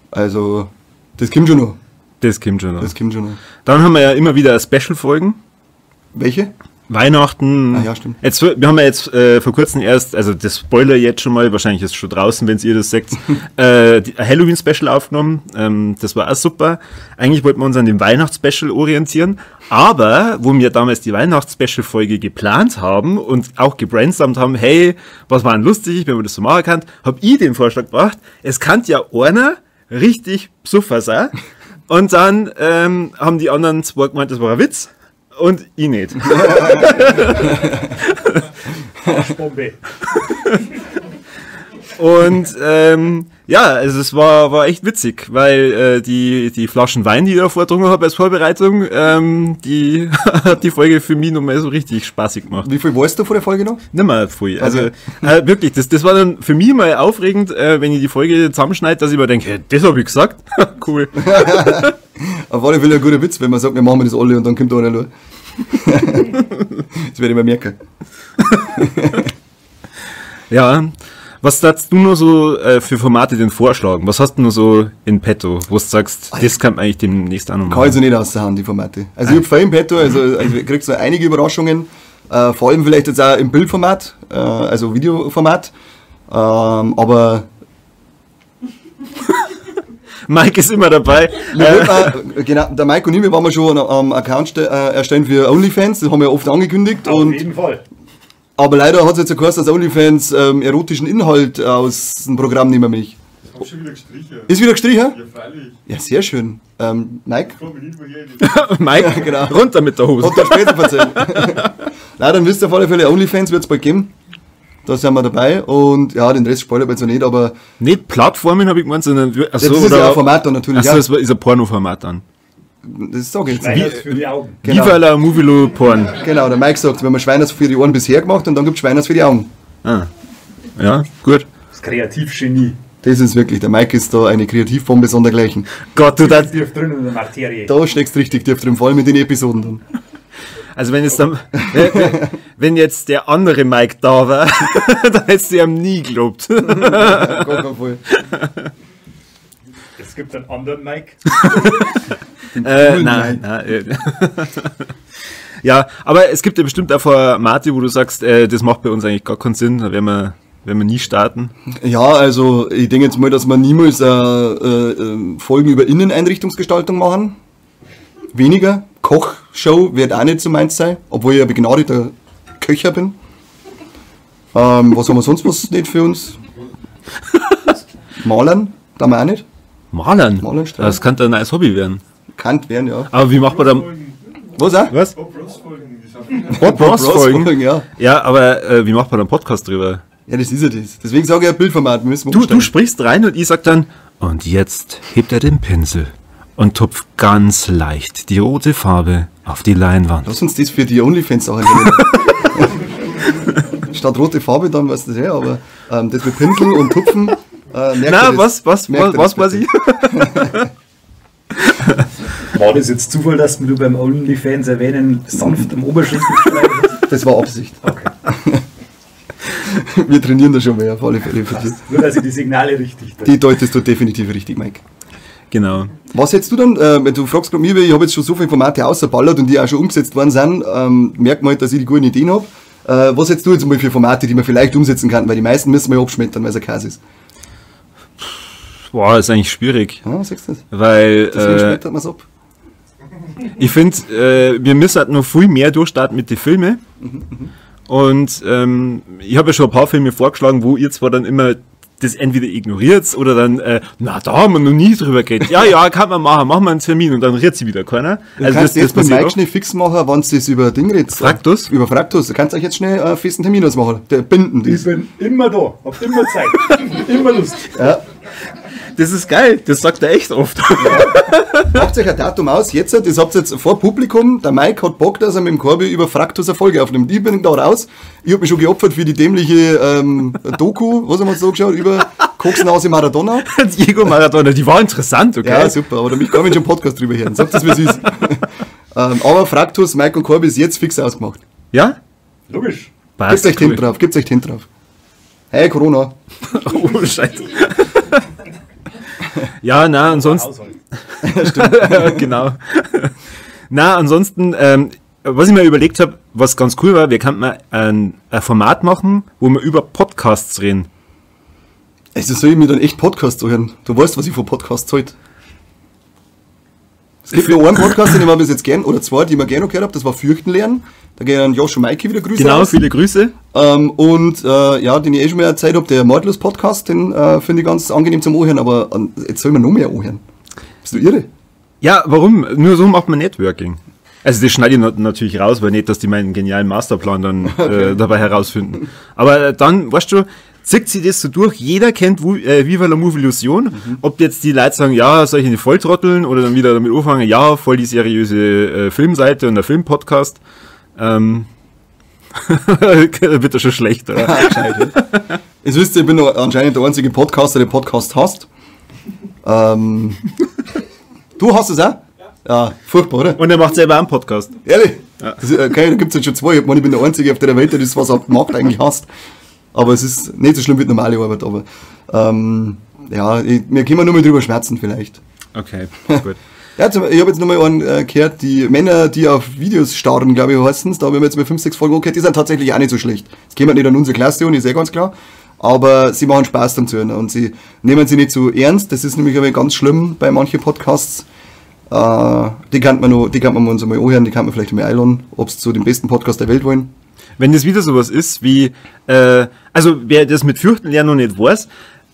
Speaker 2: Also, das kommt schon noch.
Speaker 1: Das kommt schon noch.
Speaker 2: Das kommt schon noch.
Speaker 1: Dann haben wir ja immer wieder Special-Folgen.
Speaker 2: Welche?
Speaker 1: Weihnachten.
Speaker 2: Ah, ja, stimmt.
Speaker 1: Jetzt, wir haben ja jetzt vor kurzem erst, also das Spoiler jetzt schon mal, wahrscheinlich ist es schon draußen, wenn ihr das sagt, ein Halloween-Special aufgenommen. Das war auch super. Eigentlich wollten wir uns an dem Weihnachts-Special orientieren, aber wo wir damals die Weihnachts-Special-Folge geplant haben und auch gebrainstormt haben, hey, was war denn lustig, wenn man das so machen kann, habe ich den Vorschlag gebracht, es kann ja einer richtig Psuffer sein. Und dann haben die anderen zwei gemeint, das war ein Witz. Und ich nicht.
Speaker 4: Arschbombe.
Speaker 1: Und ja, also es war echt witzig, weil die Flaschen Wein, die ich da vorgetrunken habe als Vorbereitung, die hat die Folge für mich nochmal so richtig spaßig gemacht.
Speaker 2: Wie viel weißt du von der Folge noch?
Speaker 1: Nicht mehr viel. Also wirklich, das war dann für mich mal aufregend, wenn ich die Folge zusammenschneide, dass ich mir denke, hey, das habe ich gesagt. Cool.
Speaker 2: Auf alle Fälle ein guter Witz, wenn man sagt, wir machen das alle und dann kommt da einer nur. Das werde ich mir merken.
Speaker 1: Ja, was darfst du nur so für Formate denn vorschlagen? Was hast du nur so in petto, wo du sagst, das kann man eigentlich demnächst auch noch machen?
Speaker 2: Kann ich so nicht aus der Hand, die Formate. Also ich habe viel in petto, also ich krieg so einige Überraschungen, vor allem vielleicht jetzt auch im Bildformat, also Videoformat, aber...
Speaker 1: Mike ist immer dabei.
Speaker 2: Genau, der Mike und ich, wir waren ja schon am Account erstellen für OnlyFans, das haben wir ja oft angekündigt.
Speaker 4: Auf jeden Fall.
Speaker 2: Aber leider hat es jetzt geheißen, dass OnlyFans erotischen Inhalt aus dem Programm nehmen mich.
Speaker 3: Das hab ich schon wieder gestrichen.
Speaker 2: Ist wieder gestrichen?
Speaker 3: Ja, freilich.
Speaker 2: Ja, sehr schön. Mike?
Speaker 3: Ich frage mich nicht, woher das
Speaker 1: Mike,
Speaker 2: Genau.
Speaker 1: runter mit der Hose.
Speaker 2: Und dann später erzählen. Nein, dann wisst ihr auf alle Fälle, OnlyFans wird es bald geben. Da sind wir dabei und ja, den Rest spoilert man jetzt noch nicht, aber...
Speaker 1: Nicht Plattformen, habe ich gemeint, sondern...
Speaker 2: Das ist ja ein Format dann natürlich
Speaker 1: Achso, das ist ein Porno-Format dann.
Speaker 2: Das sage ich jetzt.
Speaker 4: Schweiners für die Augen.
Speaker 2: Genau.
Speaker 1: Viva la Movilo Porn.
Speaker 2: Genau, der Mike sagt, wir haben Schweiners für die Ohren bisher gemacht und dann gibt es Schweiners für die Augen.
Speaker 1: Ah. Ja, gut.
Speaker 4: Das Kreativgenie.
Speaker 2: Das ist wirklich, der Mike ist da eine Kreativbombe sondergleichen.
Speaker 1: Gott, du das.
Speaker 4: Tief drin in der Materie.
Speaker 2: Da steckst du richtig tief drin, vor allem in den Episoden dann.
Speaker 1: Also wenn jetzt dann, wenn jetzt der andere Mike da war, dann hättest du ihm nie gelobt.
Speaker 2: Auf gar keinen Fall.
Speaker 4: Es gibt einen anderen Mike.
Speaker 1: Nein. Ja, aber es gibt ja bestimmt auch Formate, wo du sagst, das macht bei uns eigentlich gar keinen Sinn, da werden wir nie starten.
Speaker 2: Ja, also ich denke jetzt mal, dass wir niemals Folgen über Inneneinrichtungsgestaltung machen. Weniger. Kochshow wird auch nicht so meins sein, obwohl ich ein begnadeter Köcher bin. Was haben wir sonst was nicht für uns? Malern, da wir auch nicht.
Speaker 1: Malern?
Speaker 2: Malernstrahl.
Speaker 1: Das könnte ein neues Hobby werden.
Speaker 2: Kannt werden, ja.
Speaker 1: Aber wie macht man dann...
Speaker 2: Was auch?
Speaker 1: Was?
Speaker 3: Bob Ross Folgen geschaffen.
Speaker 1: Bob Ross Folgen?
Speaker 2: Ja.
Speaker 1: Ja, aber wie macht man dann einen Podcast drüber?
Speaker 2: Ja, das ist ja das. Deswegen sage ich ein Bildformat, wir müssen
Speaker 1: Du
Speaker 2: umsteigen.
Speaker 1: sprichst rein und ich sag dann, und jetzt hebt er den Pinsel und tupft ganz leicht die rote Farbe auf die Leinwand.
Speaker 2: Lass uns das für die OnlyFans-Sachen nehmen. Statt rote Farbe, dann weißt du das ja, aber das mit Pinseln und Tupfen, merkt
Speaker 1: Na,
Speaker 2: ihr das.
Speaker 1: was
Speaker 2: Merkt ihr
Speaker 1: weiß
Speaker 2: das
Speaker 1: ich?
Speaker 4: War das jetzt Zufall, dass du beim OnlyFans erwähnen, sanft am Oberschenkel streichen?
Speaker 2: Das war Absicht.
Speaker 4: Okay.
Speaker 2: Wir trainieren da schon mehr, auf alle Fälle für dich.
Speaker 4: Nur, dass ich die Signale richtig
Speaker 2: Die deutest du definitiv richtig, Mike.
Speaker 1: Genau.
Speaker 2: Was hättest du dann, wenn du fragst gerade mich, weil ich habe jetzt schon so viele Formate ausgeballert und die auch schon umgesetzt worden sind, merkt man halt, dass ich die guten Ideen habe. Was hättest du jetzt mal für Formate, die man vielleicht umsetzen kann? Weil die meisten müssen wir ja abschmettern, weil es ein Käse ist.
Speaker 1: Boah, ist eigentlich schwierig.
Speaker 2: Ja, sagst du das?
Speaker 1: Weil
Speaker 2: Deswegen schmettert man es ab.
Speaker 1: ich finde, wir müssen halt noch viel mehr durchstarten mit den Filmen. Und ich habe ja schon ein paar Filme vorgeschlagen, wo ihr zwar dann immer das entweder ignoriert oder dann, na, da haben wir noch nie drüber geredet. Ja, kann man machen wir einen Termin und dann redet sie wieder keiner.
Speaker 2: Du kannst jetzt mit Mike schnell fix machen, wenn du das über Ding redest.
Speaker 1: Fraktus?
Speaker 2: Über Fraktus. Du kannst euch jetzt schnell einen festen Termin ausmachen. Der binden
Speaker 4: Ich
Speaker 2: das.
Speaker 4: bin immer da, hab immer Zeit, immer Lust.
Speaker 2: Ja.
Speaker 1: Das ist geil, das sagt er echt oft.
Speaker 2: Macht euch ein Datum aus, jetzt, das habt ihr jetzt vor Publikum, der Mike hat Bock, dass er mit dem Korbi über Fraktus eine Folge aufnimmt. Ich bin da raus, ich hab mich schon geopfert für die dämliche Doku, was haben wir uns so geschaut, über Koksnase Maradona.
Speaker 1: Diego Maradona, die war interessant, okay?
Speaker 2: Ja, super, aber da kann man schon einen Podcast drüber hören, sagt das, wie es ist. Aber Fraktus, Mike und Korbi ist jetzt fix ausgemacht.
Speaker 1: Ja?
Speaker 4: Logisch.
Speaker 1: Passt,
Speaker 2: Gebt euch Tint drauf, gebt euch Tint drauf. Hey, Corona.
Speaker 1: Oh, Scheiße. Ja, na, ansonsten...
Speaker 4: Haushalt.
Speaker 1: Genau. Na, ansonsten, was ich mir überlegt habe, was ganz cool war, wir könnten mal ein Format machen, wo wir über Podcasts reden.
Speaker 2: Also soll ich mir dann echt Podcasts hören? Du weißt, was ich von Podcasts halte. Es gibt nur einen Podcast, den ich mir bis jetzt gern, oder zwei, die ich mir gerne gehört habe, das war Fürchten lernen. Da gehen an Josh und Maike wieder Grüße
Speaker 1: Genau,
Speaker 2: aus.
Speaker 1: viele Grüße.
Speaker 2: Ja, den ich schon mal erzählt habe, der Mordlos-Podcast, den finde ich ganz angenehm zum Anhören, aber jetzt soll man noch mehr anhören. Bist du irre?
Speaker 1: Ja, warum? Nur so macht man Networking. Also das schneide ich natürlich raus, weil nicht, dass die meinen genialen Masterplan dann dabei herausfinden. Aber dann, weißt du, zieht sie das so durch, jeder kennt Viva la Movie Illusion, ob jetzt die Leute sagen, ja, soll ich ihn voll trotteln oder dann wieder damit anfangen, ja, voll die seriöse Filmseite und der Filmpodcast. Wird das schon schlecht, oder?
Speaker 2: Gescheit, ja. Jetzt wisst ihr, ich bin noch anscheinend der einzige Podcaster, der Podcast hasst. Du hast es auch? Ja, furchtbar, oder?
Speaker 1: Und er macht selber einen Podcast.
Speaker 2: Ehrlich? Das, okay, da gibt es jetzt schon zwei. Ich meine, ich bin der Einzige auf der Welt, der das, was er macht, eigentlich hasst. Aber es ist nicht so schlimm wie die normale Arbeit. Aber ja, wir können nur mal drüber schmerzen vielleicht.
Speaker 1: Okay, gut.
Speaker 2: Ja, ich habe jetzt nochmal einen gehört, die Männer, die auf Videos starren, glaube ich, heißen es. Da haben wir jetzt mal 5, 6 Folgen angehört, die sind tatsächlich auch nicht so schlecht. Das käme nicht an unsere Klasse und ist eh ganz klar. Aber sie machen Spaß dann zu hören und sie nehmen sie nicht so ernst. Das ist nämlich aber ganz schlimm bei manchen Podcasts. Die kann man uns einmal anhören, die kann man vielleicht mal einladen, ob sie zu dem besten Podcast der Welt wollen.
Speaker 1: Wenn das wieder sowas ist wie, also wer das mit Fürchtenlernen noch nicht weiß,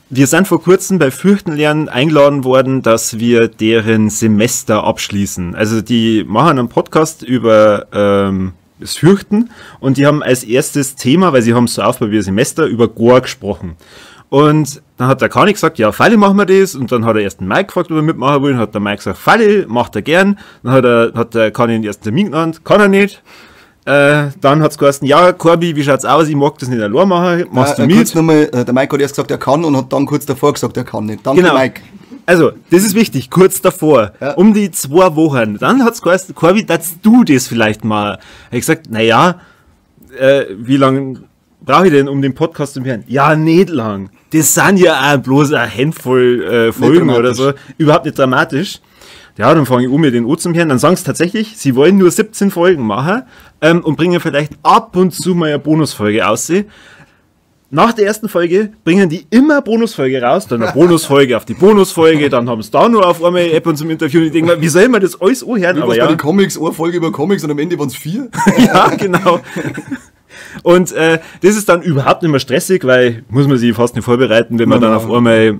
Speaker 1: wir sind vor kurzem bei Fürchtenlernen eingeladen worden, dass wir deren Semester abschließen. Also die machen einen Podcast über das Fürchten und die haben als erstes Thema, weil sie haben es so aufgebaut wie ein Semester, über Gore gesprochen. Und dann hat der Kani gesagt, ja, Falle machen wir das. Und dann hat er erst den Mike gefragt, ob er mitmachen will. Und hat der Mike gesagt, Falle, macht er gern. Dann hat der Kani den ersten Termin genannt, kann er nicht. Dann hat es geheißen, ja, Corby, wie schaut's aus? Ich mag das nicht allein machen. Machst du mit?
Speaker 2: Nochmal, der Mike hat erst gesagt, er kann und hat dann kurz davor gesagt, er kann nicht. Danke,
Speaker 1: Genau.
Speaker 2: Mike.
Speaker 1: Also, das ist wichtig, kurz davor, um die 2 Wochen. Dann hat es geheißen, Corby, darfst du das vielleicht mal? Hab ich gesagt, naja, wie lange brauche ich denn, um den Podcast zu hören? Ja, nicht lang. Das sind ja auch bloß eine Handvoll Folgen oder so. Überhaupt nicht dramatisch. Ja, dann fange ich mit den O zum Hören. Dann sagen sie tatsächlich, sie wollen nur 17 Folgen machen und bringen vielleicht ab und zu mal eine Bonusfolge aus. Nach der ersten Folge bringen die immer eine Bonusfolge raus, dann eine Bonusfolge auf die Bonusfolge, dann haben sie da nur auf einmal App und zum Interview. Und ich denke mir, wie soll man das alles anhören?
Speaker 2: Aber bei den Comics, eine Folge über Comics und am Ende waren es 4.
Speaker 1: Ja, genau. Und das ist dann überhaupt nicht mehr stressig, weil muss man sich fast nicht vorbereiten, wenn man dann auf einmal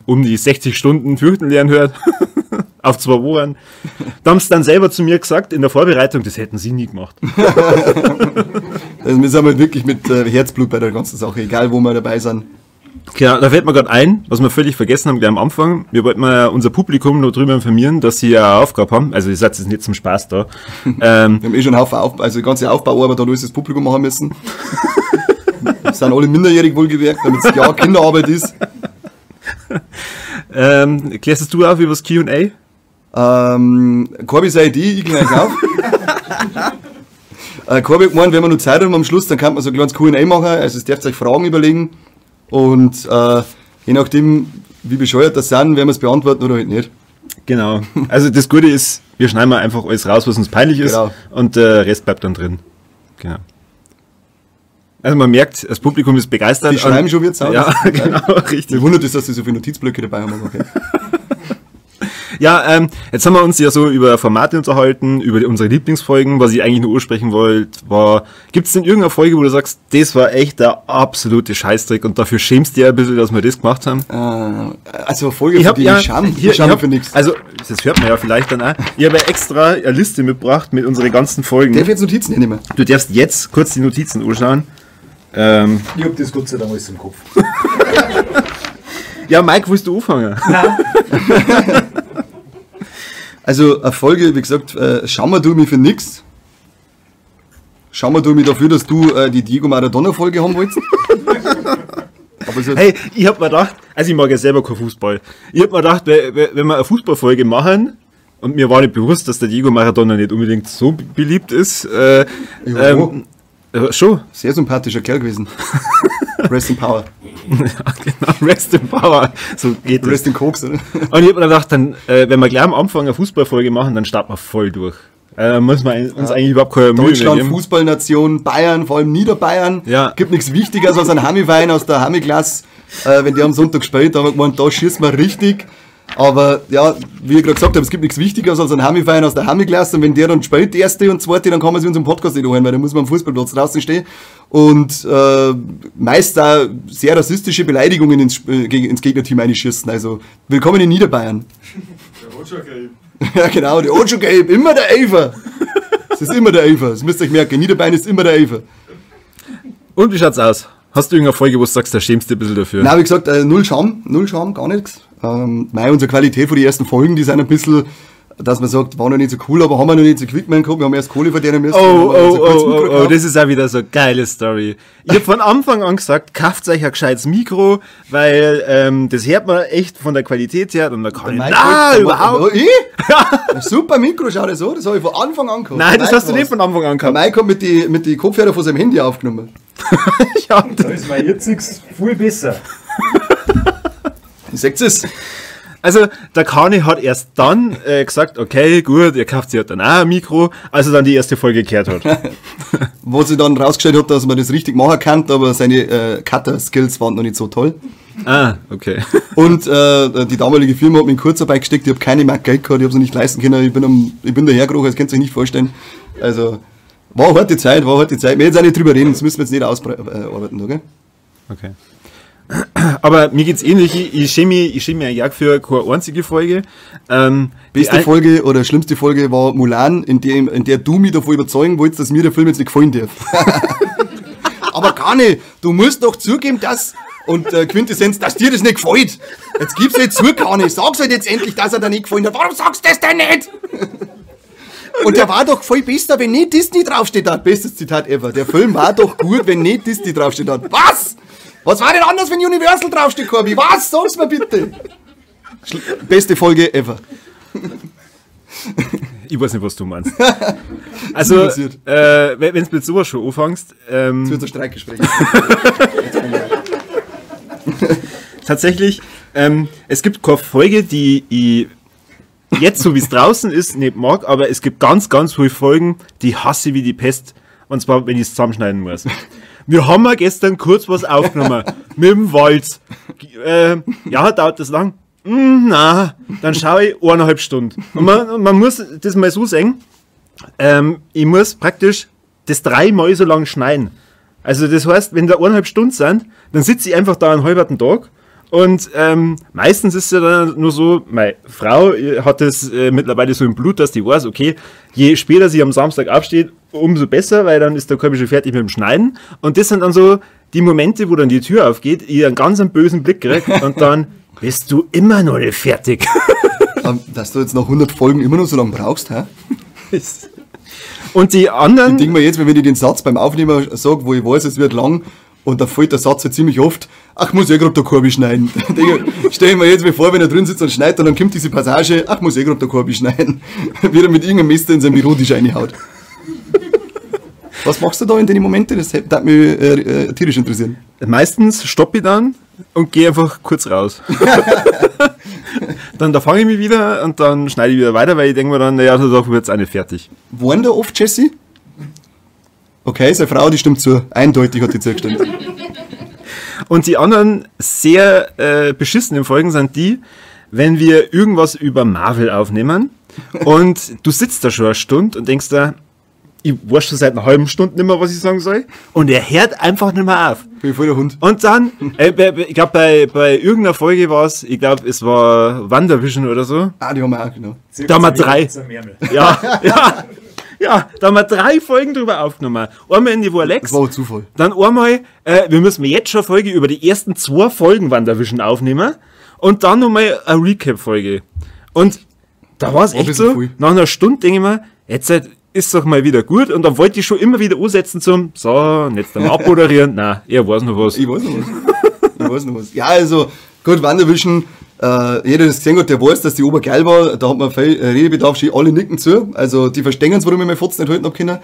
Speaker 1: um die 60 Stunden Fürchten lernen hört. Auf 2 Wochen. Da haben sie dann selber zu mir gesagt, in der Vorbereitung, das hätten sie nie gemacht.
Speaker 2: Also wir sind halt wirklich mit Herzblut bei der ganzen Sache, egal wo wir dabei sind.
Speaker 1: Genau, da fällt mir gerade ein, was wir völlig vergessen haben gleich am Anfang. Wir wollten mal unser Publikum noch drüber informieren, dass sie ja eine Aufgabe haben. Also ich sage jetzt nicht zum Spaß da.
Speaker 2: Wir haben schon einen Haufen also die ganze Aufbauarbeit da durch das Publikum machen müssen. Wir sind alle minderjährig wohlgemerkt, damit es ja Kinderarbeit ist.
Speaker 1: Klärst du auf über das Q&A?
Speaker 2: Corby sei die, ich gleich auf. Corby hat gemeint, wenn wir noch Zeit haben am Schluss, dann kann man so ein kleines Q&A machen, also es dürft euch Fragen überlegen und je nachdem, wie bescheuert das sind, werden wir es beantworten oder halt nicht.
Speaker 1: Genau, also das Gute ist, wir schneiden mal einfach alles raus, was uns peinlich ist und der Rest bleibt dann drin. Genau. Also man merkt, das Publikum ist begeistert.
Speaker 2: Die schreiben schon wieder zusammen.
Speaker 1: Ja, genau, richtig.
Speaker 2: Mir wundert es, dass sie so viele Notizblöcke dabei haben. Okay.
Speaker 1: Ja, jetzt haben wir uns ja so über Formate unterhalten, über unsere Lieblingsfolgen. Was ich eigentlich nur ansprechen wollte, war, gibt es denn irgendeine Folge, wo du sagst, das war echt der absolute Scheißdreck und dafür schämst du ja ein bisschen, dass wir das gemacht haben?
Speaker 2: Also eine Folge, für die ich schäme für nichts.
Speaker 1: Also, das hört man ja vielleicht dann auch. Ich habe ja extra eine Liste mitgebracht mit unseren ganzen Folgen.
Speaker 2: Darf ich jetzt Notizen nehmen?
Speaker 1: Du darfst jetzt kurz die Notizen anschauen.
Speaker 4: Ich hab das Gott sei Dank alles im Kopf.
Speaker 1: Ja, Mike, willst du anfangen?
Speaker 4: Nein.
Speaker 2: Also eine Folge, wie gesagt, schauen wir mich für nix. Schauen wir mich dafür, dass du die Diego Maradona-Folge haben wolltest. Aber so
Speaker 1: hey, ich hab mir gedacht, also ich mag ja selber keinen Fußball. Ich hab mir gedacht, wenn wir eine Fußballfolge machen, und mir war nicht bewusst, dass der Diego Maradona nicht unbedingt so beliebt ist, schon.
Speaker 2: Sehr sympathischer Kerl gewesen. Rest in Power.
Speaker 1: Ja, genau, Rest in Power. So geht
Speaker 2: Rest
Speaker 1: das.
Speaker 2: in Koks, oder?
Speaker 1: Und ich hab mir gedacht, dann, wenn wir gleich am Anfang eine Fußballfolge machen, dann starten wir voll durch. Muss man uns eigentlich überhaupt keine Mühe
Speaker 2: Deutschland,
Speaker 1: mehr geben.
Speaker 2: Fußballnation, Bayern, vor allem Niederbayern.
Speaker 1: Ja.
Speaker 2: Gibt nichts Wichtigeres als ein Hami-Wein aus der Hami-Klasse. Wenn der am Sonntag spielt, da haben wir gemeint, da schießen wir richtig. Aber ja, wie ich gerade gesagt habe, es gibt nichts Wichtigeres als ein Hami-Verein aus der Hami-Klasse. Und wenn der dann spielt, die erste und zweite, dann kann man sich unseren Podcast nicht holen, weil dann muss man am Fußballplatz draußen stehen. Und meist auch sehr rassistische Beleidigungen ins Gegnerteam einschießen. Also, willkommen in Niederbayern.
Speaker 3: Der Roger-Gelb.
Speaker 2: Ja genau, der Ocho-Gelb, immer der Elfer. Es ist immer der Elfer, das müsst ihr euch merken. Niederbayern ist immer der Elfer.
Speaker 1: Und wie schaut's aus? Hast du irgendeine Folge, wo du sagst, da schämst du dich ein bisschen dafür?
Speaker 2: Nein, wie gesagt, null Scham, gar nichts. Unsere Qualität von den ersten Folgen, die sind ein bisschen, dass man sagt, war noch nicht so cool, aber haben wir noch nicht so Quickman gehabt, wir haben erst Kohle verdienen müssen.
Speaker 1: Oh, das ist auch wieder so eine geile Story. Ich habe von Anfang an gesagt, kauft euch ein gescheites Mikro, weil das hört man echt von der Qualität her und da kann ich, überhaupt
Speaker 2: nicht. Super Mikro, schau dir so, das habe ich von Anfang an gehabt.
Speaker 1: Nein, das hast du nicht von Anfang an
Speaker 2: gehabt. Mike hat mit die Kopfhörer von seinem Handy aufgenommen.
Speaker 1: Ja,
Speaker 4: da ist mein jetziges viel besser.
Speaker 2: Seht es?
Speaker 1: Also, der Kani hat erst dann gesagt, okay, gut, ihr kauft sich halt dann auch ein Mikro, als er dann die erste Folge gehört hat.
Speaker 2: Wo sie dann rausgestellt hat, dass man das richtig machen kann, aber seine Cutter-Skills waren noch nicht so toll.
Speaker 1: Ah, okay.
Speaker 2: Und die damalige Firma hat mich in Kurzarbeit gesteckt, ich habe keine Mark Geld gehabt, ich habe sie nicht leisten können, ich bin dahergerochen, das könnt ihr euch nicht vorstellen. Also, war eine harte Zeit. Wir jetzt auch nicht drüber reden, das müssen wir jetzt nicht ausarbeiten, okay?
Speaker 1: Okay. Aber mir geht's ähnlich, ich schäme mich eigentlich auch für keine einzige Folge.
Speaker 2: Beste Folge oder schlimmste Folge war Mulan, in der du mich davon überzeugen wolltest, dass mir der Film jetzt nicht gefallen darf. Aber gar nicht, du musst doch zugeben, dass... Und Quintessenz, dass dir das nicht gefällt. Jetzt gib's jetzt zu, Kani. Sag's halt jetzt endlich, dass er dir nicht gefallen hat. Warum sagst du das denn nicht? Und der war doch voll besser, wenn nicht Disney draufsteht hat. Bestes Zitat ever. Der Film war doch gut, wenn nicht Disney draufsteht hat. Was? Was war denn anders, wenn Universal draufsteht, Corby? Was? Sag's mir bitte. Beste Folge ever.
Speaker 1: Ich weiß nicht, was du meinst. Also, wenn du mit sowas schon anfängst...
Speaker 2: Jetzt wird ein Streikgespräch.
Speaker 1: Tatsächlich, es gibt keine Folge, die ich jetzt, so wie es draußen ist, nicht mag, aber es gibt ganz, ganz viele Folgen, die hasse ich wie die Pest. Und zwar, wenn ich es zusammenschneiden muss. Wir haben ja gestern kurz was aufgenommen. Mit dem Walz. Ja, dauert das lang? Na, dann schaue ich 1,5 Stunden. Und man muss das mal so sehen, ich muss praktisch das 3-mal so lang schneiden. Also das heißt, wenn da 1,5 Stunden sind, dann sitze ich einfach da einen halben Tag. Und meistens ist es ja dann nur so, meine Frau hat es mittlerweile so im Blut, dass die weiß, okay, je später sie am Samstag aufsteht, umso besser, weil dann ist der Körper schon fertig mit dem Schneiden. Und das sind dann so die Momente, wo dann die Tür aufgeht, ich einen ganz bösen Blick kriege und dann bist du immer noch nicht fertig.
Speaker 2: Dass du jetzt nach 100 Folgen immer noch so lange brauchst, hä?
Speaker 1: Und die anderen...
Speaker 2: Ich denke mir jetzt, wenn ich den Satz beim Aufnehmen sage, wo ich weiß, es wird lang, und da fällt der Satz halt ziemlich oft, ach, muss gerade der Korbi schneiden. Stell ich mir jetzt mal vor, wenn er drin sitzt und schneidet, und dann kommt diese Passage, ach, muss gerade der Korbi schneiden. Wie er mit irgendeinem Messer in sein Bürotisch reinhaut. Was machst du da in den Momenten? Das würde mich tierisch interessieren.
Speaker 1: Meistens stoppe ich dann und gehe einfach kurz raus. Dann da fange ich mich wieder und dann schneide ich wieder weiter, weil ich denke mir dann, naja, da wird es auch nicht fertig.
Speaker 2: Waren da oft, Jesse? Okay, seine Frau, die stimmt zu. Eindeutig hat die zugestimmt.
Speaker 1: Und die anderen sehr beschissenen Folgen sind die, wenn wir irgendwas über Marvel aufnehmen und du sitzt da schon eine Stunde und denkst da, ich weiß schon seit einer halben Stunde nicht mehr, was ich sagen soll. Und er hört einfach nicht mehr auf.
Speaker 2: Bin voll der Hund.
Speaker 1: Und dann, ich glaube, bei irgendeiner Folge war es, ich glaube, es war WandaVision oder so.
Speaker 2: Ah, die haben wir auch, genau.
Speaker 1: Da haben wir 3. Ja, da haben wir 3 Folgen drüber aufgenommen. Einmal in die Alex.
Speaker 2: Das war auch Zufall.
Speaker 1: Dann einmal, wir müssen jetzt schon eine Folge über die ersten 2 Folgen WandaVision aufnehmen. Und dann nochmal eine Recap-Folge. Und da war es echt so, viel. Nach einer Stunde denke ich mir, jetzt ist doch mal wieder gut. Und dann wollte ich schon immer wieder ansetzen zum, so, und jetzt dann abmoderieren. Nein, er weiß noch was.
Speaker 2: Ich weiß noch was. Ja, also, gut, WandaVision, jeder, der das gesehen hat, der weiß, dass die Obergeil war. Da hat man viel Redebedarf, schon alle nicken zu. Also, die verstehen es, warum ich meine Fotz nicht halten habe können.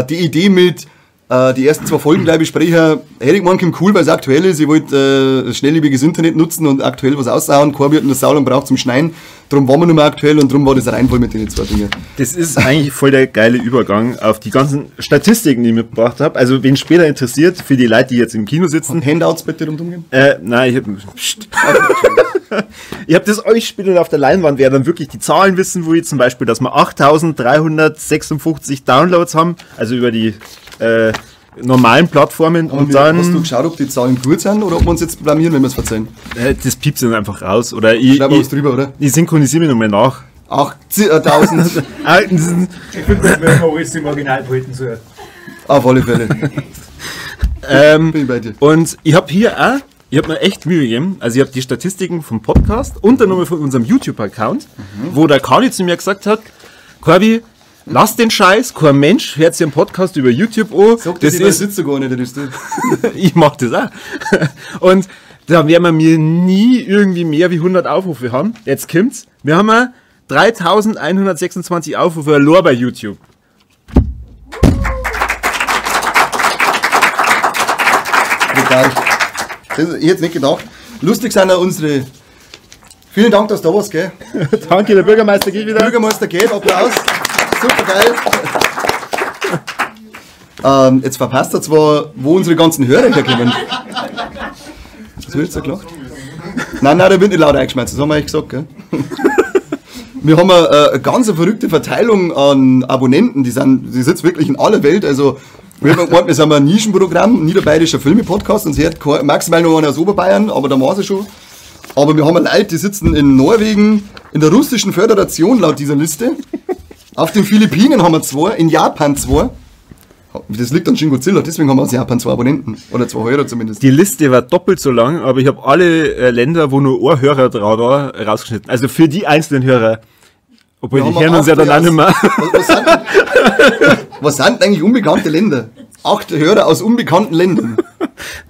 Speaker 2: Die Idee mit, die ersten 2 Folgen gleich besprechen, hätte ich gemeint, cool, weil es aktuell ist. Ich wollte schnelllebiges Internet nutzen und aktuell was aussauen. Corby hat eine Sau lang braucht zum Schneiden. Darum waren wir nicht mehr aktuell und darum war das Reihenvoll mit den 2 Dingen.
Speaker 1: Das ist eigentlich voll der geile Übergang auf die ganzen Statistiken, die ich mitgebracht habe. Also, wen später interessiert, für die Leute, die jetzt im Kino sitzen.
Speaker 2: Handouts bitte rumgehen?
Speaker 1: Nein, ich habe das euch später auf der Leinwand, wer dann wirklich die Zahlen wissen will, zum Beispiel, dass wir 8.356 Downloads haben, also über die normalen Plattformen.
Speaker 2: Und dann hast du geschaut, ob die Zahlen gut sind oder ob wir uns jetzt blamieren, wenn wir es verzeihen?
Speaker 1: Das piepst dann einfach raus. Oder ich
Speaker 2: drüber, oder?
Speaker 1: Ich synchronisiere mich nochmal nach.
Speaker 2: 8.000.
Speaker 4: Ich finde, das werden wir alles im Original behalten sollen.
Speaker 2: Auf alle Fälle. Bin ich bei dir.
Speaker 1: Und ich habe hier auch, ich habe mir echt Mühe gegeben, also ich habe die Statistiken vom Podcast und dann nochmal von unserem YouTube-Account, wo der Kani zu mir gesagt hat, Corby, lass den Scheiß, kein Mensch hört sich einen Podcast über YouTube an.
Speaker 2: Sag das ist sitzt gar nicht, das ist du.
Speaker 1: Ich mach das auch. Und da werden wir nie irgendwie mehr wie 100 Aufrufe haben. Jetzt kommt's. Wir haben 3.126 Aufrufe nur bei YouTube.
Speaker 2: Das ich jetzt nicht gedacht. Lustig sind auch unsere... Vielen Dank, dass du da warst, gell?
Speaker 1: Danke, der Bürgermeister geht wieder.
Speaker 2: Der Bürgermeister geht, Applaus. Super geil. Jetzt verpasst er zwar, wo unsere ganzen Hörer herkommen. Was willst du gelacht? Nein, der wird nicht laut eingeschmeißt, das haben wir euch gesagt, gell? Wir haben eine ganz verrückte Verteilung an Abonnenten, die sitzen wirklich in aller Welt, also wir haben gemeint, wir sind ein Nischenprogramm, ein niederbayerischer Filme-Podcast, und sie hat maximal noch einer aus Oberbayern, aber da war sie schon. Aber wir haben Leute, die sitzen in Norwegen, in der russischen Föderation laut dieser Liste. Auf den Philippinen haben wir 2, in Japan 2. Das liegt an Shin Godzilla, deswegen haben wir aus Japan 2 Abonnenten. Oder 2 Hörer zumindest.
Speaker 1: Die Liste war doppelt so lang, aber ich habe alle Länder, wo nur ein Hörer drauf war, rausgeschnitten. Also für die einzelnen Hörer. Obwohl, die hören uns ja dann auch nicht mehr.
Speaker 2: Was sind eigentlich unbekannte Länder? 8 Hörer aus unbekannten Ländern.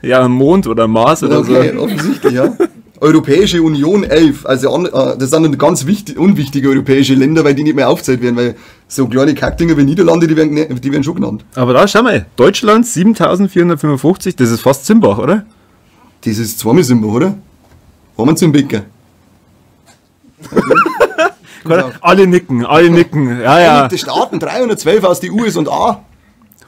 Speaker 1: Ja, Mond oder Mars oder
Speaker 2: Okay,
Speaker 1: so.
Speaker 2: offensichtlich, ja. Europäische Union 11. Also das sind dann ganz unwichtige europäische Länder, weil die nicht mehr aufgezählt werden, weil so kleine Kackdinger wie Niederlande, die werden schon genannt.
Speaker 1: Aber da, schau mal, Deutschland 7455, das ist fast Zimbach, oder?
Speaker 2: Das ist zweimal Simba, oder? Haben wir zum Bäcker.
Speaker 1: Alle nicken, ja, ja.
Speaker 2: Vereinigte Staaten 312 aus die USA.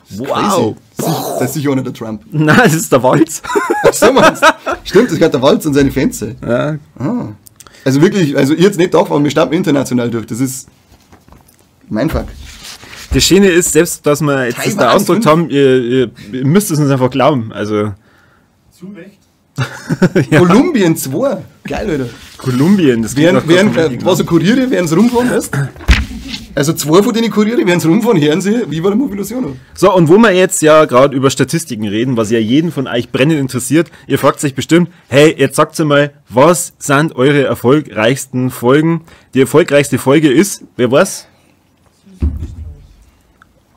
Speaker 1: Wow.
Speaker 2: Das ist sicher auch nicht der Trump.
Speaker 1: Nein, das ist der Walz.
Speaker 2: Ach so, meinst du? Stimmt, das gehört der Walz und seine Fans sein.
Speaker 1: Ja.
Speaker 2: Also wirklich, also ihr jetzt nicht davon, wir starten international durch. Das ist mein Fuck.
Speaker 1: Das Schöne ist, selbst, dass wir jetzt das da ausgedrückt haben, ihr müsst es uns einfach glauben. Also,
Speaker 3: Zu Recht.
Speaker 1: ja.
Speaker 2: Kolumbien 2. Geil, Alter.
Speaker 1: Kolumbien, das geht noch
Speaker 2: Was so Kuriere, werden sie rumfahren, weißt? Also 2 von denen Kuriere, werden sie rumfahren, hören sie, wie war der Mobilisation?
Speaker 1: So, und wo wir jetzt ja gerade über Statistiken reden, was ja jeden von euch brennend interessiert, ihr fragt sich bestimmt, hey, jetzt sagt mal, was sind eure erfolgreichsten Folgen? Die erfolgreichste Folge ist, wer war's?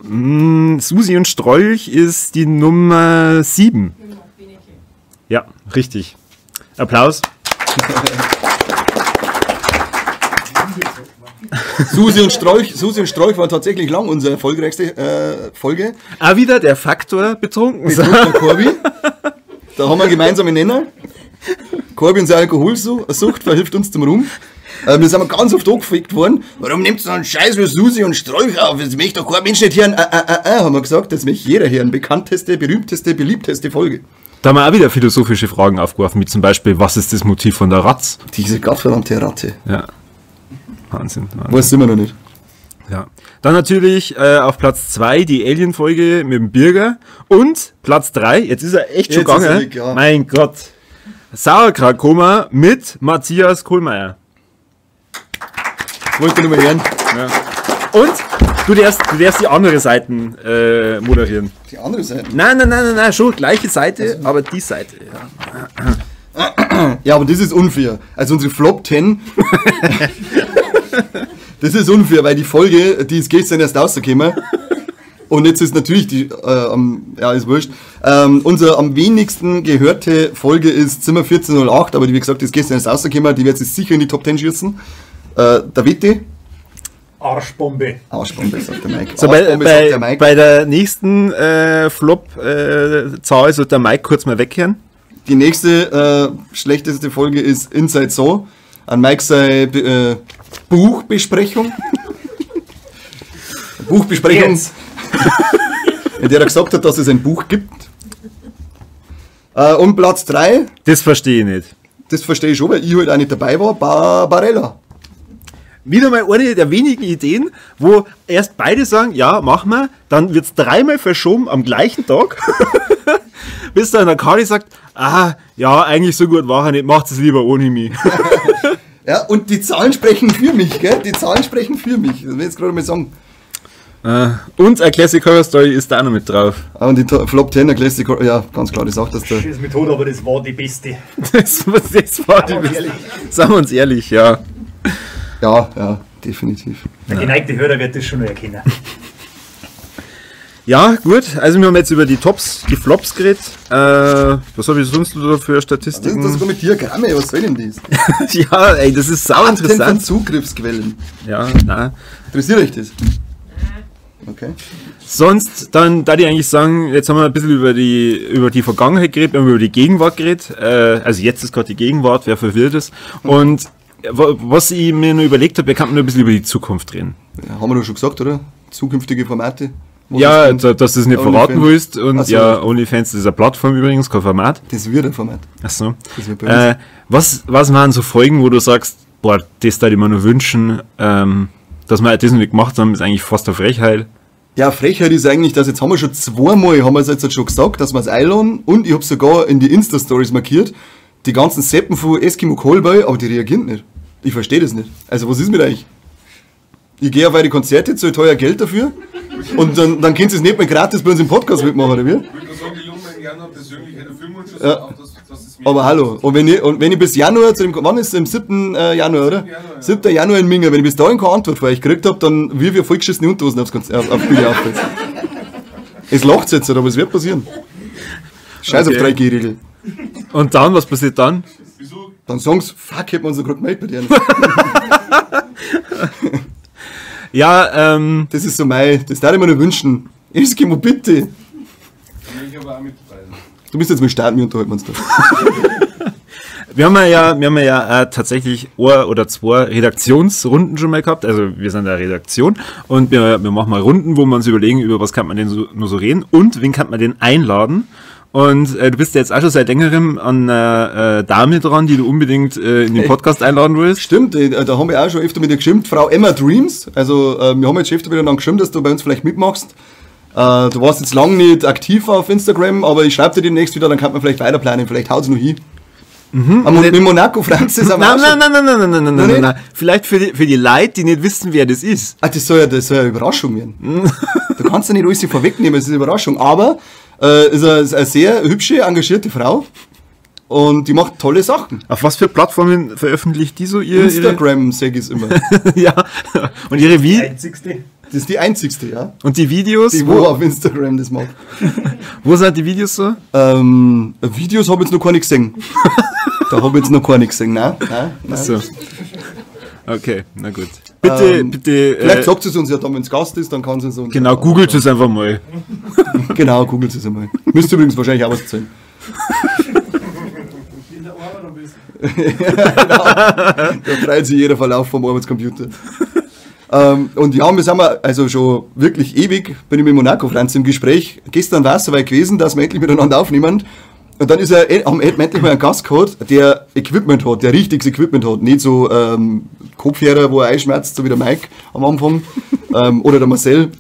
Speaker 1: Susi und Strolch ist die Nummer 7. Ja, richtig. Applaus.
Speaker 2: Susi und Strolch war tatsächlich lang unsere erfolgreichste Folge.
Speaker 1: Auch wieder der Faktor betrunken.
Speaker 2: Betrunken von Corby. Da haben wir einen gemeinsamen Nenner. Corby und seine Alkoholsucht verhilft uns zum Ruhm. Wir sind ganz oft angefickt worden. Warum nimmt ihr so einen Scheiß wie Susi und Strolch auf? Das möchte doch kein Mensch nicht hören. Haben wir gesagt, das möchte jeder hören. Bekannteste, berühmteste, beliebteste Folge.
Speaker 1: Da haben wir auch wieder philosophische Fragen aufgeworfen, wie zum Beispiel, was ist das Motiv von der Ratz?
Speaker 2: Diese gottverdammte Ratte.
Speaker 1: Ja. Wahnsinn.
Speaker 2: Weiß sind wir noch nicht.
Speaker 1: Ja. Dann natürlich auf Platz 2 die Alien-Folge mit dem Birger. Und Platz 3, jetzt ist er echt schon
Speaker 2: Jetzt ist er
Speaker 1: gegangen.
Speaker 2: weg, ja.
Speaker 1: Mein Gott. Sauerkrautkoma mit Matthias Kohlmeier.
Speaker 2: Wollte ich nicht mehr hören.
Speaker 1: Und du darfst die andere Seiten moderieren.
Speaker 2: Die andere Seite.
Speaker 1: Nein, schon gleiche Seite, aber die Seite. Ja.
Speaker 2: Ja, aber das ist unfair. Also unsere Flop 10. Das ist unfair, weil die Folge, die ist gestern erst rausgekommen. Und jetzt ist natürlich ist wurscht. Unsere am wenigsten gehörte Folge ist Zimmer 1408, aber die, wie gesagt, die ist gestern erst rausgekommen. Die wird sich sicher in die Top 10 schießen. Der Witte.
Speaker 4: Arschbombe.
Speaker 2: Arschbombe, sagt der Mike.
Speaker 1: So,
Speaker 2: Arschbombe, sagt der Mike.
Speaker 1: bei der nächsten Flop-Zahl sollte der Mike kurz mal weghören.
Speaker 2: Die nächste schlechteste Folge ist Inside So. An Mike sei Buchbesprechung. Buchbesprechung,
Speaker 4: Jetzt.
Speaker 2: in der er gesagt hat, dass es ein Buch gibt. Und Platz 3,
Speaker 1: Das verstehe ich nicht.
Speaker 2: das verstehe ich schon, weil ich halt auch nicht dabei war, Barella.
Speaker 1: Wieder mal eine der wenigen Ideen, wo erst beide sagen, ja, mach mal, dann wird es dreimal verschoben am gleichen Tag, bis dann der Kali sagt, ja, eigentlich so gut war er nicht, macht es lieber ohne mich.
Speaker 2: Ja, und die Zahlen sprechen für mich, gell? Die Zahlen sprechen für mich. Das will ich jetzt gerade mal sagen.
Speaker 1: Und eine Classic Horror Story ist da auch noch mit drauf.
Speaker 2: Und die Flop 10 der Classic, ja, ganz klar, das sagt, dass der.
Speaker 4: Das ist Methode, aber das war die beste.
Speaker 1: Das war
Speaker 4: Sagen wir ehrlich.
Speaker 1: Sagen wir uns ehrlich, ja.
Speaker 2: Ja, definitiv.
Speaker 4: Der geneigte Hörer wird das schon noch erkennen.
Speaker 1: Ja, gut, also wir haben jetzt über die Tops, die Flops geredet. Was habe ich sonst noch für
Speaker 2: Das
Speaker 1: Statistiken?
Speaker 2: ist sogar mit Diagramme, was soll denn das?
Speaker 1: Ja, ey, das ist sau
Speaker 2: Arten von
Speaker 1: interessant.
Speaker 2: Zugriffsquellen.
Speaker 1: Ja, nein.
Speaker 2: Interessiert euch das? Okay.
Speaker 1: Sonst, dann da die eigentlich sagen, jetzt haben wir ein bisschen über die Vergangenheit geredet, wir haben über die Gegenwart geredet. Also jetzt ist gerade die Gegenwart, wer verwirrt ist. Und was ich mir nur überlegt habe, wir könnten nur ein bisschen über die Zukunft reden.
Speaker 2: Ja, haben wir doch schon gesagt, oder? Zukünftige Formate. Was
Speaker 1: Ja,
Speaker 2: ist denn?
Speaker 1: dass du es nicht verraten
Speaker 2: OnlyFans.
Speaker 1: willst. Und
Speaker 2: Ach so.
Speaker 1: ja, OnlyFans ist eine Plattform übrigens, kein Format.
Speaker 2: Das wird ein Format.
Speaker 1: Achso.
Speaker 2: Das wird bei uns.
Speaker 1: Was waren so Folgen, wo du sagst, boah, das würde ich mir nur wünschen, dass wir das nicht gemacht haben, ist eigentlich fast eine Frechheit.
Speaker 2: Ja, Frechheit ist eigentlich, dass jetzt haben wir schon zweimal, haben wir es jetzt schon gesagt, dass wir es einladen und ich habe sogar in die Insta-Stories markiert, die ganzen Seppen von Eskimo Callboy, aber die reagieren nicht. Ich verstehe das nicht. Also was ist mit euch? Ich gehe auf eure Konzerte, zahle teuer Geld dafür Und dann könnt ihr es nicht mehr gratis bei uns im Podcast mitmachen, oder wie?
Speaker 3: Ich würde nur sagen, die Jungen gerne persönlich hätte Filmwunsch,
Speaker 2: Ja.
Speaker 3: auch dass es mir.
Speaker 2: Aber hallo, und wenn ich bis Januar zu dem, wann ist es? Am 7. Januar, oder?
Speaker 3: 7. Januar, ja.
Speaker 2: 7. Januar in Minga, wenn ich bis dahin keine Antwort von euch gekriegt habe, dann wirf ich vollgeschissene Unterhosen auf Bühne auf. Es lacht jetzt, aber es wird passieren. Scheiß
Speaker 1: Okay.
Speaker 2: auf 3G-Regel.
Speaker 1: Und dann, was passiert dann?
Speaker 3: Wieso?
Speaker 2: Dann sagen sie, fuck, hätten wir uns noch gerade gemeldet bei dir.
Speaker 1: Ja,
Speaker 2: Das ist so das darf ich mir nur wünschen. Eskimo, bitte.
Speaker 3: Dann will ich aber auch mit dabei sein.
Speaker 2: Du bist jetzt mit starten, wir unterhalten uns da.
Speaker 1: wir haben ja tatsächlich ein oder zwei Redaktionsrunden schon mal gehabt. Also wir sind eine Redaktion und wir machen mal Runden, wo wir uns überlegen, über was kann man denn nur so reden und wen kann man denn einladen. Und du bist ja jetzt auch schon seit längerem an einer Dame dran, die du unbedingt in den Podcast einladen willst.
Speaker 2: Stimmt, da haben wir auch schon öfter mit dir geschimpft. Frau Emma Dreams, also wir haben jetzt schon öfter miteinander geschimpft, dass du bei uns vielleicht mitmachst. Du warst jetzt lange nicht aktiv auf Instagram, aber ich schreibe dir demnächst wieder, dann kann man vielleicht weiterplanen, vielleicht haut es noch hin. Mit Monaco Francis am
Speaker 1: Nein. Vielleicht für die Leute, die nicht wissen, wer das ist.
Speaker 2: Das soll ja eine Überraschung werden. Du kannst ja nicht alles vorwegnehmen, es ist eine Überraschung. Aber ist eine sehr hübsche, engagierte Frau und die macht tolle Sachen.
Speaker 1: Auf was für Plattformen veröffentlicht die so ihre...
Speaker 2: Instagram, sag ich es immer.
Speaker 1: Ja. Und ihre
Speaker 4: Einzigste.
Speaker 2: Das ist die einzigste, ja.
Speaker 1: Und die Videos?
Speaker 2: Die, wo auf Instagram das macht.
Speaker 1: Wo sind die Videos so?
Speaker 2: Videos habe ich jetzt noch gar nicht gesehen. Da habe ich jetzt noch gar nicht gesehen. Nein.
Speaker 1: So. Okay, na gut. Bitte.
Speaker 2: Vielleicht sagt es uns ja dann, wenn es Gast ist, dann kann sie es uns.
Speaker 1: Genau, googelt es einfach mal.
Speaker 2: Genau, googelt es einmal. Müsste übrigens wahrscheinlich auch was zahlen.
Speaker 3: In der Arbeit am besten.
Speaker 2: Da freut sich jeder Verlauf vom Arbeitscomputer. Und ja, wir sind also schon wirklich ewig, bin ich mit Monaco Franz im Gespräch. Gestern war es soweit gewesen, dass wir endlich miteinander aufnehmen. Und dann haben wir endlich mal einen Gast gehabt, der Equipment hat, der richtiges Equipment hat. Nicht so Kopfhörer, wo er einschmerzt, so wie der Mike am Anfang oder der Marcel,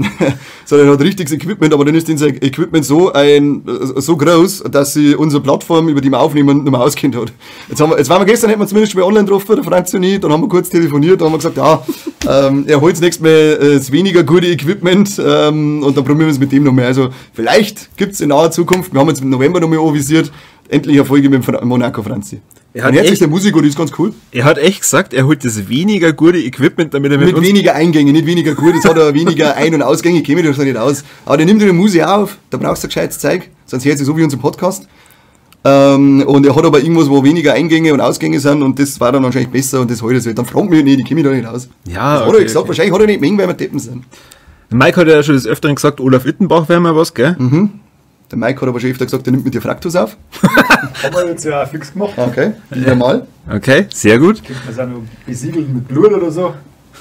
Speaker 2: sondern er hat richtiges Equipment, aber dann ist unser Equipment so groß, dass sie unsere Plattform, über die wir aufnehmen, nicht mehr auskennt hat. Jetzt waren wir gestern, hätten wir zumindest schon mal online drauf, der Franz und ich, dann haben wir kurz telefoniert, dann haben wir gesagt, ja, er holt das nächste Mal das weniger gute Equipment und dann probieren wir es mit dem noch mehr. Also vielleicht gibt es in naher Zukunft, wir haben jetzt im November noch mal avisiert, endlich eine Folge mit Monaco Franzi.
Speaker 1: Er hat
Speaker 2: Ein herzlicher
Speaker 1: echt-
Speaker 2: Musiker, die ist ganz cool.
Speaker 1: Er hat echt gesagt, er holt das weniger gute Equipment, damit er mit
Speaker 2: Mit
Speaker 1: uns...
Speaker 2: weniger Eingänge, nicht weniger gut, es hat aber weniger Ein- und Ausgänge, käme ich doch nicht aus. Aber der nimmt die Musik auf, da brauchst du ein gescheites Zeug, sonst hört sich so wie unser Podcast. Und er hat aber irgendwas, wo weniger Eingänge und Ausgänge sind und das war dann wahrscheinlich besser und das heute so. Dann fragt mich nicht, ich kenne mich da nicht aus.
Speaker 1: Ja,
Speaker 2: das hat er
Speaker 1: okay,
Speaker 2: gesagt,
Speaker 1: okay.
Speaker 2: wahrscheinlich hat er nicht mengen, weil wir Deppen sind.
Speaker 1: Mike hat ja schon des Öfteren gesagt, Olaf Ittenbach wäre mal was, gell?
Speaker 2: Der Mike hat aber schon öfter gesagt, er nimmt mit dir Fraktus auf.
Speaker 4: Haben wir jetzt ja auch fix gemacht.
Speaker 2: Okay, wieder mal.
Speaker 1: Okay, sehr gut.
Speaker 4: Könnte man es auch noch besiegeln mit Blut oder so.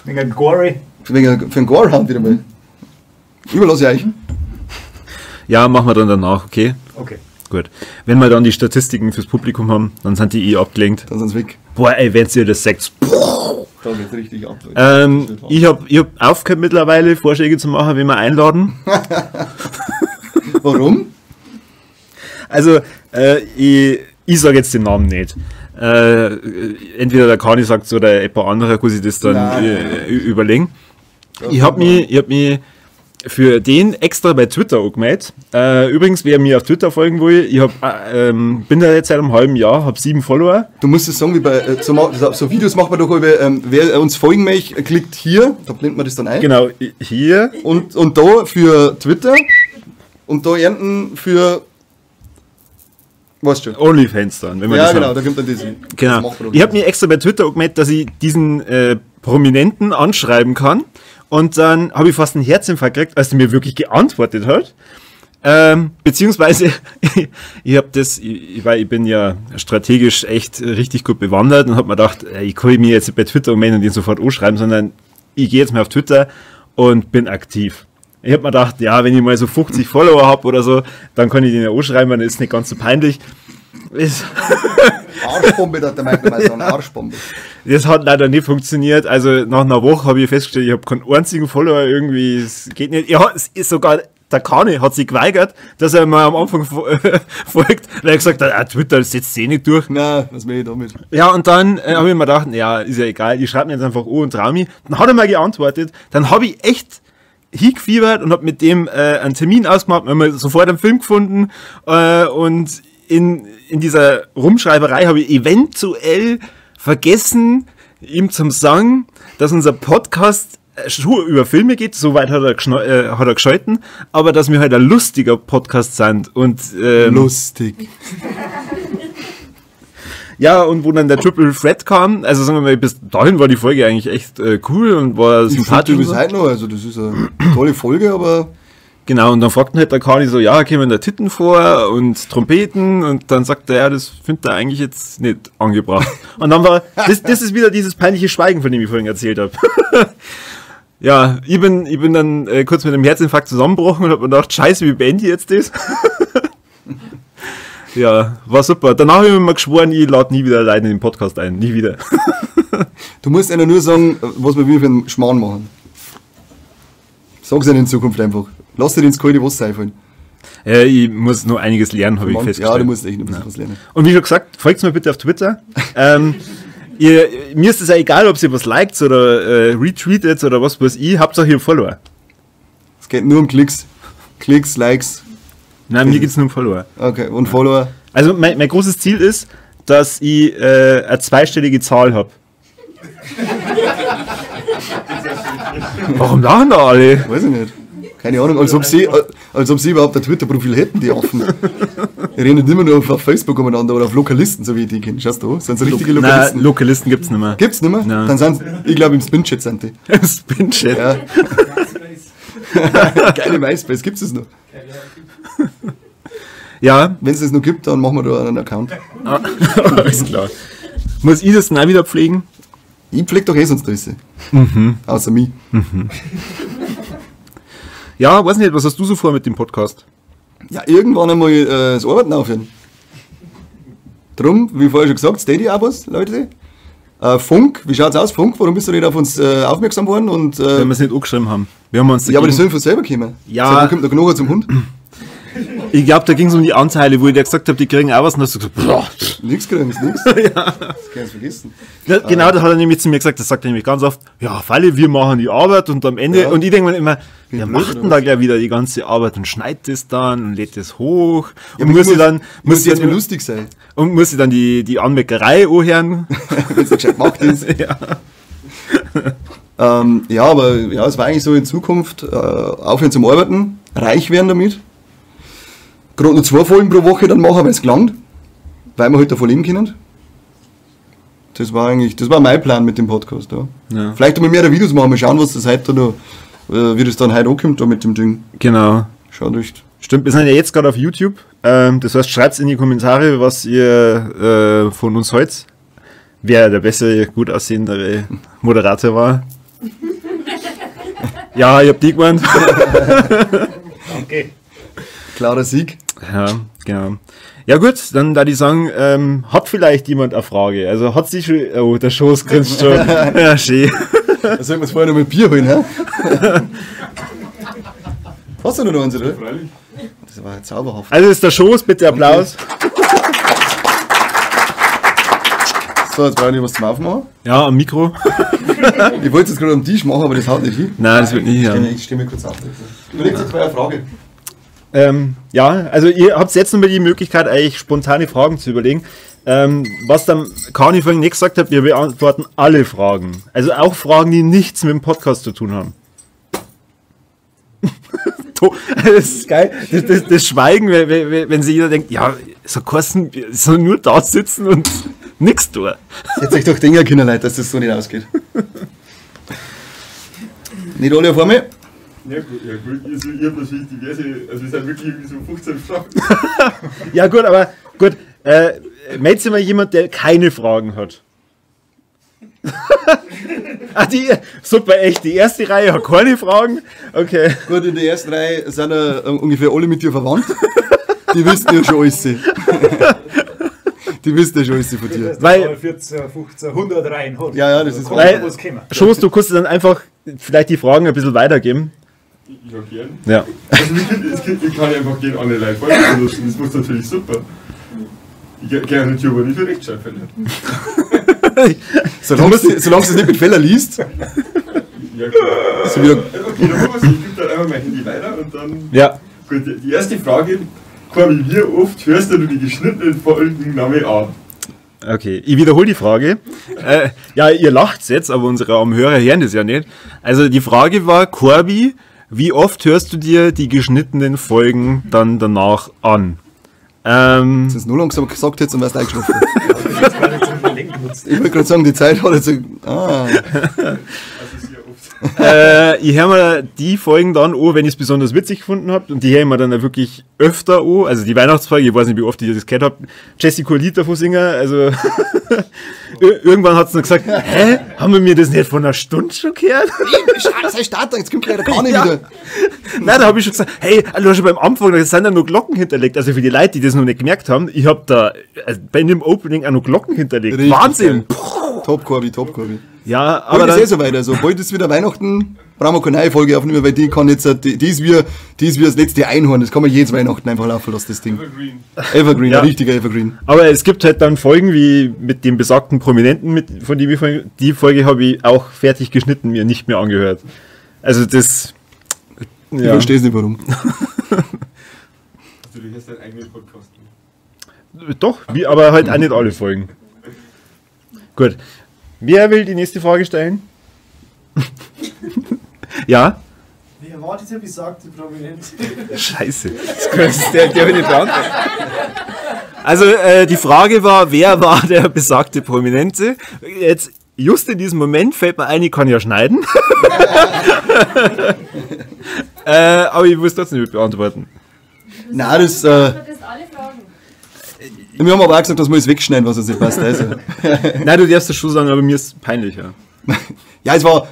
Speaker 4: Wegen einem Gory.
Speaker 2: Für einen Gorehand wieder mal. Überlasse ich euch.
Speaker 1: Ja, machen wir dann danach, okay?
Speaker 4: Okay.
Speaker 1: Gut. Wenn wir dann die Statistiken fürs Publikum haben, dann sind die abgelenkt.
Speaker 2: Dann sind sie weg.
Speaker 1: Boah, ey, wenn ihr das sagt.
Speaker 2: Da geht's richtig ab.
Speaker 1: Ich hab aufgehört mittlerweile, Vorschläge zu machen, wen wir einladen.
Speaker 2: Warum?
Speaker 1: Also, ich sage jetzt den Namen nicht. Entweder der Kani sagt oder jemand anderer, kann sich das dann
Speaker 2: Nein.
Speaker 1: überlegen. Ich hab mich für den extra bei Twitter angemeldet. Übrigens, wer mir auf Twitter folgen will, ich bin da jetzt seit einem halben Jahr, habe 7 Follower.
Speaker 2: Du musst es sagen, wie bei so Videos macht man doch über, wer uns folgen möchte, klickt hier, da blendet man das dann ein.
Speaker 1: Genau, hier.
Speaker 2: Und da für Twitter und da ernten für, weißt du schon.
Speaker 1: OnlyFans dann, wenn man
Speaker 2: Ja,
Speaker 1: das
Speaker 2: genau,
Speaker 1: haben.
Speaker 2: da kommt dann das. Das
Speaker 1: Genau.
Speaker 2: macht man doch.
Speaker 1: Ich habe mir extra bei Twitter angemeldet, dass ich diesen Prominenten anschreiben kann. Und dann habe ich fast einen Herzinfarkt gekriegt, als er mir wirklich geantwortet hat. Beziehungsweise, ich bin ja strategisch echt richtig gut bewandert und habe mir gedacht, ich kann mich jetzt bei Twitter anmelden und den sofort anschreiben, sondern ich gehe jetzt mal auf Twitter und bin aktiv. Ich habe mir gedacht, ja, wenn ich mal so 50 Follower habe oder so, dann kann ich den ja anschreiben, dann ist es nicht ganz so peinlich.
Speaker 2: Arschbombe, da hat der Mike mal sagen, Arschbombe.
Speaker 1: Das hat leider nicht funktioniert. Also nach einer Woche habe ich festgestellt, ich habe keinen einzigen Follower irgendwie. Es geht nicht. Ja, es ist sogar der Kane hat sich geweigert, dass er mal am Anfang folgt, weil er gesagt hat, Twitter setzt sich nicht durch.
Speaker 2: Nein, was will ich damit?
Speaker 1: Ja, und dann habe ich mir gedacht, ja, ist ja egal, ich schreibe mir jetzt einfach an und trau mich. Dann hat er mal geantwortet. Dann habe ich echt hingefiebert und habe mit dem einen Termin ausgemacht, wir haben sofort einen Film gefunden und in dieser Rumschreiberei habe ich eventuell vergessen, ihm zum sagen, dass unser Podcast schon über Filme geht, soweit hat er geschalten, aber dass wir halt ein lustiger Podcast sind und
Speaker 2: Lustig.
Speaker 1: ja, und wo dann der Triple Threat kam, also sagen wir mal, bis dahin war die Folge eigentlich echt cool und war
Speaker 2: Ich
Speaker 1: sympathisch.
Speaker 2: finde bis heute noch, also das ist eine tolle Folge, aber
Speaker 1: Genau, und dann fragten halt der Kani so, ja, kämen da Titten vor und Trompeten und dann sagt er, ja, das findet er eigentlich jetzt nicht angebracht. Und dann war, das ist wieder dieses peinliche Schweigen, von dem ich vorhin erzählt habe. Ja, ich bin dann kurz mit einem Herzinfarkt zusammengebrochen und hab mir gedacht, scheiße, wie beende ich jetzt das? Ja, war super. Danach habe ich mir mal geschworen, ich lade nie wieder alleine in den Podcast ein, nie wieder.
Speaker 2: du musst einer nur sagen, was wir für einen Schmarrn machen. Sag's ihnen in Zukunft einfach. Lass dir ins kalte Wasser einfallen.
Speaker 1: Ich muss noch einiges lernen, habe ich festgestellt.
Speaker 2: Ja, du musst echt noch ein bisschen was lernen.
Speaker 1: Und wie schon gesagt, folgt mir bitte auf Twitter. Mir ist es ja egal, ob ihr was liked oder retweetet oder was weiß ich, Hauptsache ihr Follower.
Speaker 2: Es geht nur um Klicks. Klicks, Likes.
Speaker 1: Nein, mir geht es nur um Follower.
Speaker 2: Okay, und Follower.
Speaker 1: Also mein großes Ziel ist, dass ich eine zweistellige Zahl habe. Warum lachen da alle?
Speaker 2: Weiß ich nicht. Keine Ahnung, als ob sie überhaupt ein Twitter-Profil hätten, die Affen. Die reden immer nur auf Facebook umeinander oder auf Lokalisten, so wie ich die kenne. Schaust du? Sind so richtige Lokalisten?
Speaker 1: Nein, Lokalisten gibt's nicht mehr.
Speaker 2: Gibt's nicht mehr?
Speaker 1: Nein.
Speaker 2: Dann sind ich glaube im Spin-Chat sind die.
Speaker 1: Spin-Chat.
Speaker 2: Ja. Geile MySpace, gibt's das noch?
Speaker 1: Ja,
Speaker 2: Wenn es das noch gibt, dann machen wir da einen Account.
Speaker 1: alles klar. Muss ich das dann auch wieder pflegen?
Speaker 2: Ich pflege doch sonst alles. Außer mich.
Speaker 1: Ja, weiß nicht, was hast du so vor mit dem Podcast?
Speaker 2: Ja, irgendwann einmal das Arbeiten aufhören. Drum, wie vorher schon gesagt, Steady Abos, Leute. Funk, wie schaut's aus, Funk? Warum bist du nicht auf uns aufmerksam worden? Und,
Speaker 1: Wenn wir es nicht angeschrieben haben. Wir haben uns
Speaker 2: ja, aber das
Speaker 1: dagegen-
Speaker 2: sollen von selber kommen.
Speaker 1: Ja.
Speaker 2: Dann kommt der Knochen zum Hund.
Speaker 1: Ich glaube, da ging es um die Anteile, wo ich dir gesagt habe, die kriegen auch was. Und dann hast du gesagt, boah.
Speaker 2: Nix kriegen, ist nix. Das kannst du vergessen.
Speaker 1: Ja, genau, das hat er nämlich zu mir gesagt, das sagt er nämlich ganz oft, ja, Falle, wir machen die Arbeit und am Ende,
Speaker 2: Ja.
Speaker 1: und ich denke mir immer, wer
Speaker 2: blöd,
Speaker 1: macht
Speaker 2: oder
Speaker 1: denn da gleich wieder die ganze Arbeit und schneidet das dann und lädt das hoch
Speaker 2: Ja,
Speaker 1: und
Speaker 2: aber
Speaker 1: muss
Speaker 2: jetzt mal
Speaker 1: dann
Speaker 2: lustig sein,
Speaker 1: und muss sie dann die Anmeckerei anhören.
Speaker 2: wenn es nicht gescheit gemacht ist.
Speaker 1: Ja.
Speaker 2: Ja, aber ja, es war eigentlich so in Zukunft, aufhören zum Arbeiten, reich werden damit. Gerade nur 2 Folgen pro Woche dann machen, weil es gelangt. Weil wir halt davon leben können. Das war mein Plan mit dem Podcast. Ja.
Speaker 1: Ja.
Speaker 2: Vielleicht einmal mehr Videos machen, mal schauen, was das heute noch, wie das dann heute ankommt da mit dem Ding.
Speaker 1: Genau.
Speaker 2: Schaut euch.
Speaker 1: Stimmt, wir sind ja jetzt gerade auf YouTube. Das heißt, schreibt in die Kommentare, was ihr von uns haltet. Wer der bessere, gut aussehendere Moderator war. Ja, ich hab die gewonnen.
Speaker 4: Okay.
Speaker 2: Klarer Sieg.
Speaker 1: Ja, genau. Ja gut, dann da die sagen, hat vielleicht jemand eine Frage? Also hat sie schon... Oh, der Schoß grinst schon. Ja, schön.
Speaker 2: Da sollten wir uns vorher noch mal Bier holen, hä? Hast du noch eins, oder?
Speaker 3: Freilich.
Speaker 2: Das war zauberhaft.
Speaker 1: Also ist der Schoß, bitte Applaus.
Speaker 2: So, jetzt brauche ich was zum Aufmachen.
Speaker 1: Ja, am Mikro.
Speaker 2: Ich wollte es gerade am Tisch machen, aber das haut nicht hin.
Speaker 1: Nein, das wird nicht hier.
Speaker 2: Ich stimme kurz auf. Überlegt euch mal eine Frage.
Speaker 1: Ja, also ihr habt jetzt nochmal die Möglichkeit, eigentlich spontane Fragen zu überlegen. Was dann Kani vorhin nicht gesagt hat, wir beantworten alle Fragen. Also auch Fragen, die nichts mit dem Podcast zu tun haben. Das ist geil. Das Schweigen, wenn sich jeder denkt, ja, so kosten, soll nur da sitzen und nichts tun.
Speaker 2: Jetzt euch doch Dinger, Kinderleute, dass das so nicht ausgeht. Nicht alle auf einmal?
Speaker 3: Ja gut, ich hab natürlich diverse, also wir sind wirklich irgendwie so 15 Fragen.
Speaker 1: Ja gut, aber gut, meldet sich mal jemand, der keine Fragen hat. Super, echt, die erste Reihe hat keine Fragen. Okay.
Speaker 2: Gut, in der ersten Reihe sind ungefähr alle mit dir verwandt. Die wissen ja schon alles. Die wissen ja schon alles von dir.
Speaker 1: Weil-
Speaker 4: 14, 15, 100 Reihen hat.
Speaker 2: Ja, das ist
Speaker 1: Weil-
Speaker 4: was kommen.
Speaker 1: Schoß, du kannst dann einfach vielleicht die Fragen ein bisschen weitergeben.
Speaker 3: Ja, gern.
Speaker 1: Ja.
Speaker 3: Also ich kann einfach gehen andere Leute folgen lassen, das muss natürlich super. Ich gerne natürlich aber nicht für Rechtschreibfälle.
Speaker 2: Solange du es nicht mit Feller liest.
Speaker 3: Ja, klar.
Speaker 2: So wieder,
Speaker 3: Okay, dann machen wir's. Ich gebe dann einfach mein Handy weiter und dann.
Speaker 1: Ja.
Speaker 3: Gut, die erste Frage: Corby, wie oft hörst du die geschnittenen Folgen Name an?
Speaker 1: Okay, ich wiederhole die Frage. Ja, ihr lacht jetzt, aber unsere armen Hörer hören das ja nicht. Also die Frage war, Corby, wie oft hörst du dir die geschnittenen Folgen dann danach an?
Speaker 2: das ist nur langsam gesagt jetzt und wärst eingeschlafen. Ich wollte gerade sagen, die Zeit hat jetzt.
Speaker 3: Also sehr oft.
Speaker 1: Ich höre mir die Folgen dann an, wenn ich es besonders witzig gefunden habe. Und die höre ich mir dann auch wirklich öfter an. Also die Weihnachtsfolge, ich weiß nicht, wie oft ihr das gehört habt. Jessica Lieder von Singer, also irgendwann hat sie dann gesagt, hä, haben wir mir das nicht vor einer Stunde schon gehört?
Speaker 2: Schade, sei Start, jetzt kommt gleich der Kahn
Speaker 1: Ja.
Speaker 2: wieder.
Speaker 1: Nein, da habe ich schon gesagt, hey, also schon beim Anfang, da sind ja noch Glocken hinterlegt. Also für die Leute, die das noch nicht gemerkt haben, ich habe da bei dem Opening auch noch Glocken hinterlegt.
Speaker 2: Richtig
Speaker 1: Wahnsinn!
Speaker 2: geil. Top Corby, Top Corby.
Speaker 1: Ja,
Speaker 2: Aber
Speaker 1: aber
Speaker 2: das
Speaker 1: dann,
Speaker 2: ist so weiter. Also, bald ist wieder Weihnachten, brauchen wir keine neue Folge aufnehmen, weil die kann jetzt, die ist wie das letzte Einhorn. Das kann man jedes Weihnachten einfach laufen lassen, das Ding.
Speaker 3: Evergreen.
Speaker 2: Evergreen,
Speaker 1: Ja.
Speaker 2: ein richtiger Evergreen.
Speaker 1: aber es gibt halt dann Folgen wie mit dem besagten Prominenten, von dem ich vorhin, die Folge habe ich auch fertig geschnitten, mir nicht mehr angehört. Also das,
Speaker 2: Ich
Speaker 1: ja,
Speaker 2: verstehe es nicht, warum.
Speaker 3: Also, du hörst deinen eigenen Podcast.
Speaker 1: doch, aber halt auch nicht alle Folgen. Gut, wer will die nächste Frage stellen? Ja?
Speaker 5: Wer war dieser besagte Prominent?
Speaker 1: Scheiße. Das ist der will nicht beantworten. Also, die Frage war, wer war der besagte Prominente? Jetzt, just in diesem Moment fällt mir ein, ich kann ja schneiden. Aber ich muss trotzdem nicht beantworten.
Speaker 2: Nein, das,
Speaker 6: Du hattest alle Fragen.
Speaker 2: wir haben aber auch gesagt, dass wir es wegschneiden, was uns nicht passt. Also.
Speaker 1: Nein, du darfst das schon sagen, aber mir ist peinlich, ja.
Speaker 2: Ja, es war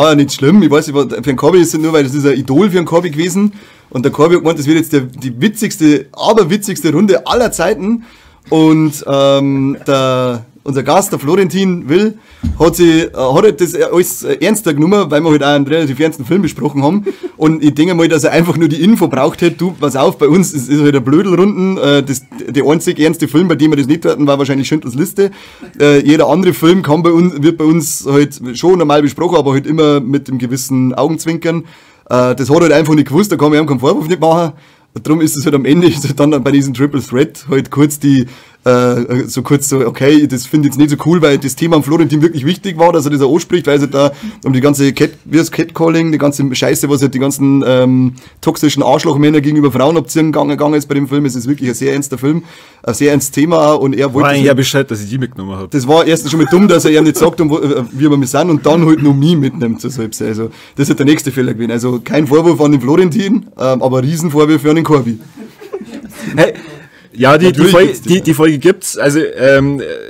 Speaker 2: ja nicht schlimm. Ich weiß, für einen Corby ist es nur, weil das ist ein Idol für einen Corby gewesen. Und der Corby hat gemeint, das wird jetzt die witzigste, aber witzigste Runde aller Zeiten. Und unser Gast, der Florentin Will, hat das alles ernster genommen, weil wir halt auch einen relativ ernsten Film besprochen haben. Und ich denke mal, dass er einfach nur die Info braucht hätte, du, pass auf, bei uns ist halt eine Blödelrunden. Der einzig ernste Film, bei dem wir das nicht hatten, war wahrscheinlich Schindlers Liste. Jeder andere Film wird bei uns halt schon normal besprochen, aber halt immer mit einem gewissen Augenzwinkern. Das hat halt einfach nicht gewusst, da kann man ihm keinen Vorwurf nicht machen. Darum ist es halt am Ende ist halt dann bei diesem Triple Threat halt kurz okay, das finde ich jetzt nicht so cool, weil das Thema am Florentin wirklich wichtig war, dass er das auch anspricht, weil es halt da um die ganze Catcalling, die ganze Scheiße, was halt die ganzen toxischen Arschlochmänner gegenüber Frauen gegangen ist bei dem Film. Es ist wirklich ein sehr ernster Film, ein sehr ernstes Thema auch, und er
Speaker 1: War
Speaker 2: wollte...
Speaker 1: eigentlich ja Bescheid, dass ich die mitgenommen habe.
Speaker 2: Das war erstens schon mal dumm, dass er ihm nicht sagt, wie wir sind, und dann halt noch mich mitnimmt zur Selbst. Also, das ist der nächste Fehler gewesen. Also, kein Vorwurf an den Florentin, aber Riesenvorwurf an den Corby.
Speaker 1: Hey, ja, die
Speaker 2: Natürlich
Speaker 1: Folge,
Speaker 2: gibt's die.
Speaker 1: die Folge gibt's. Also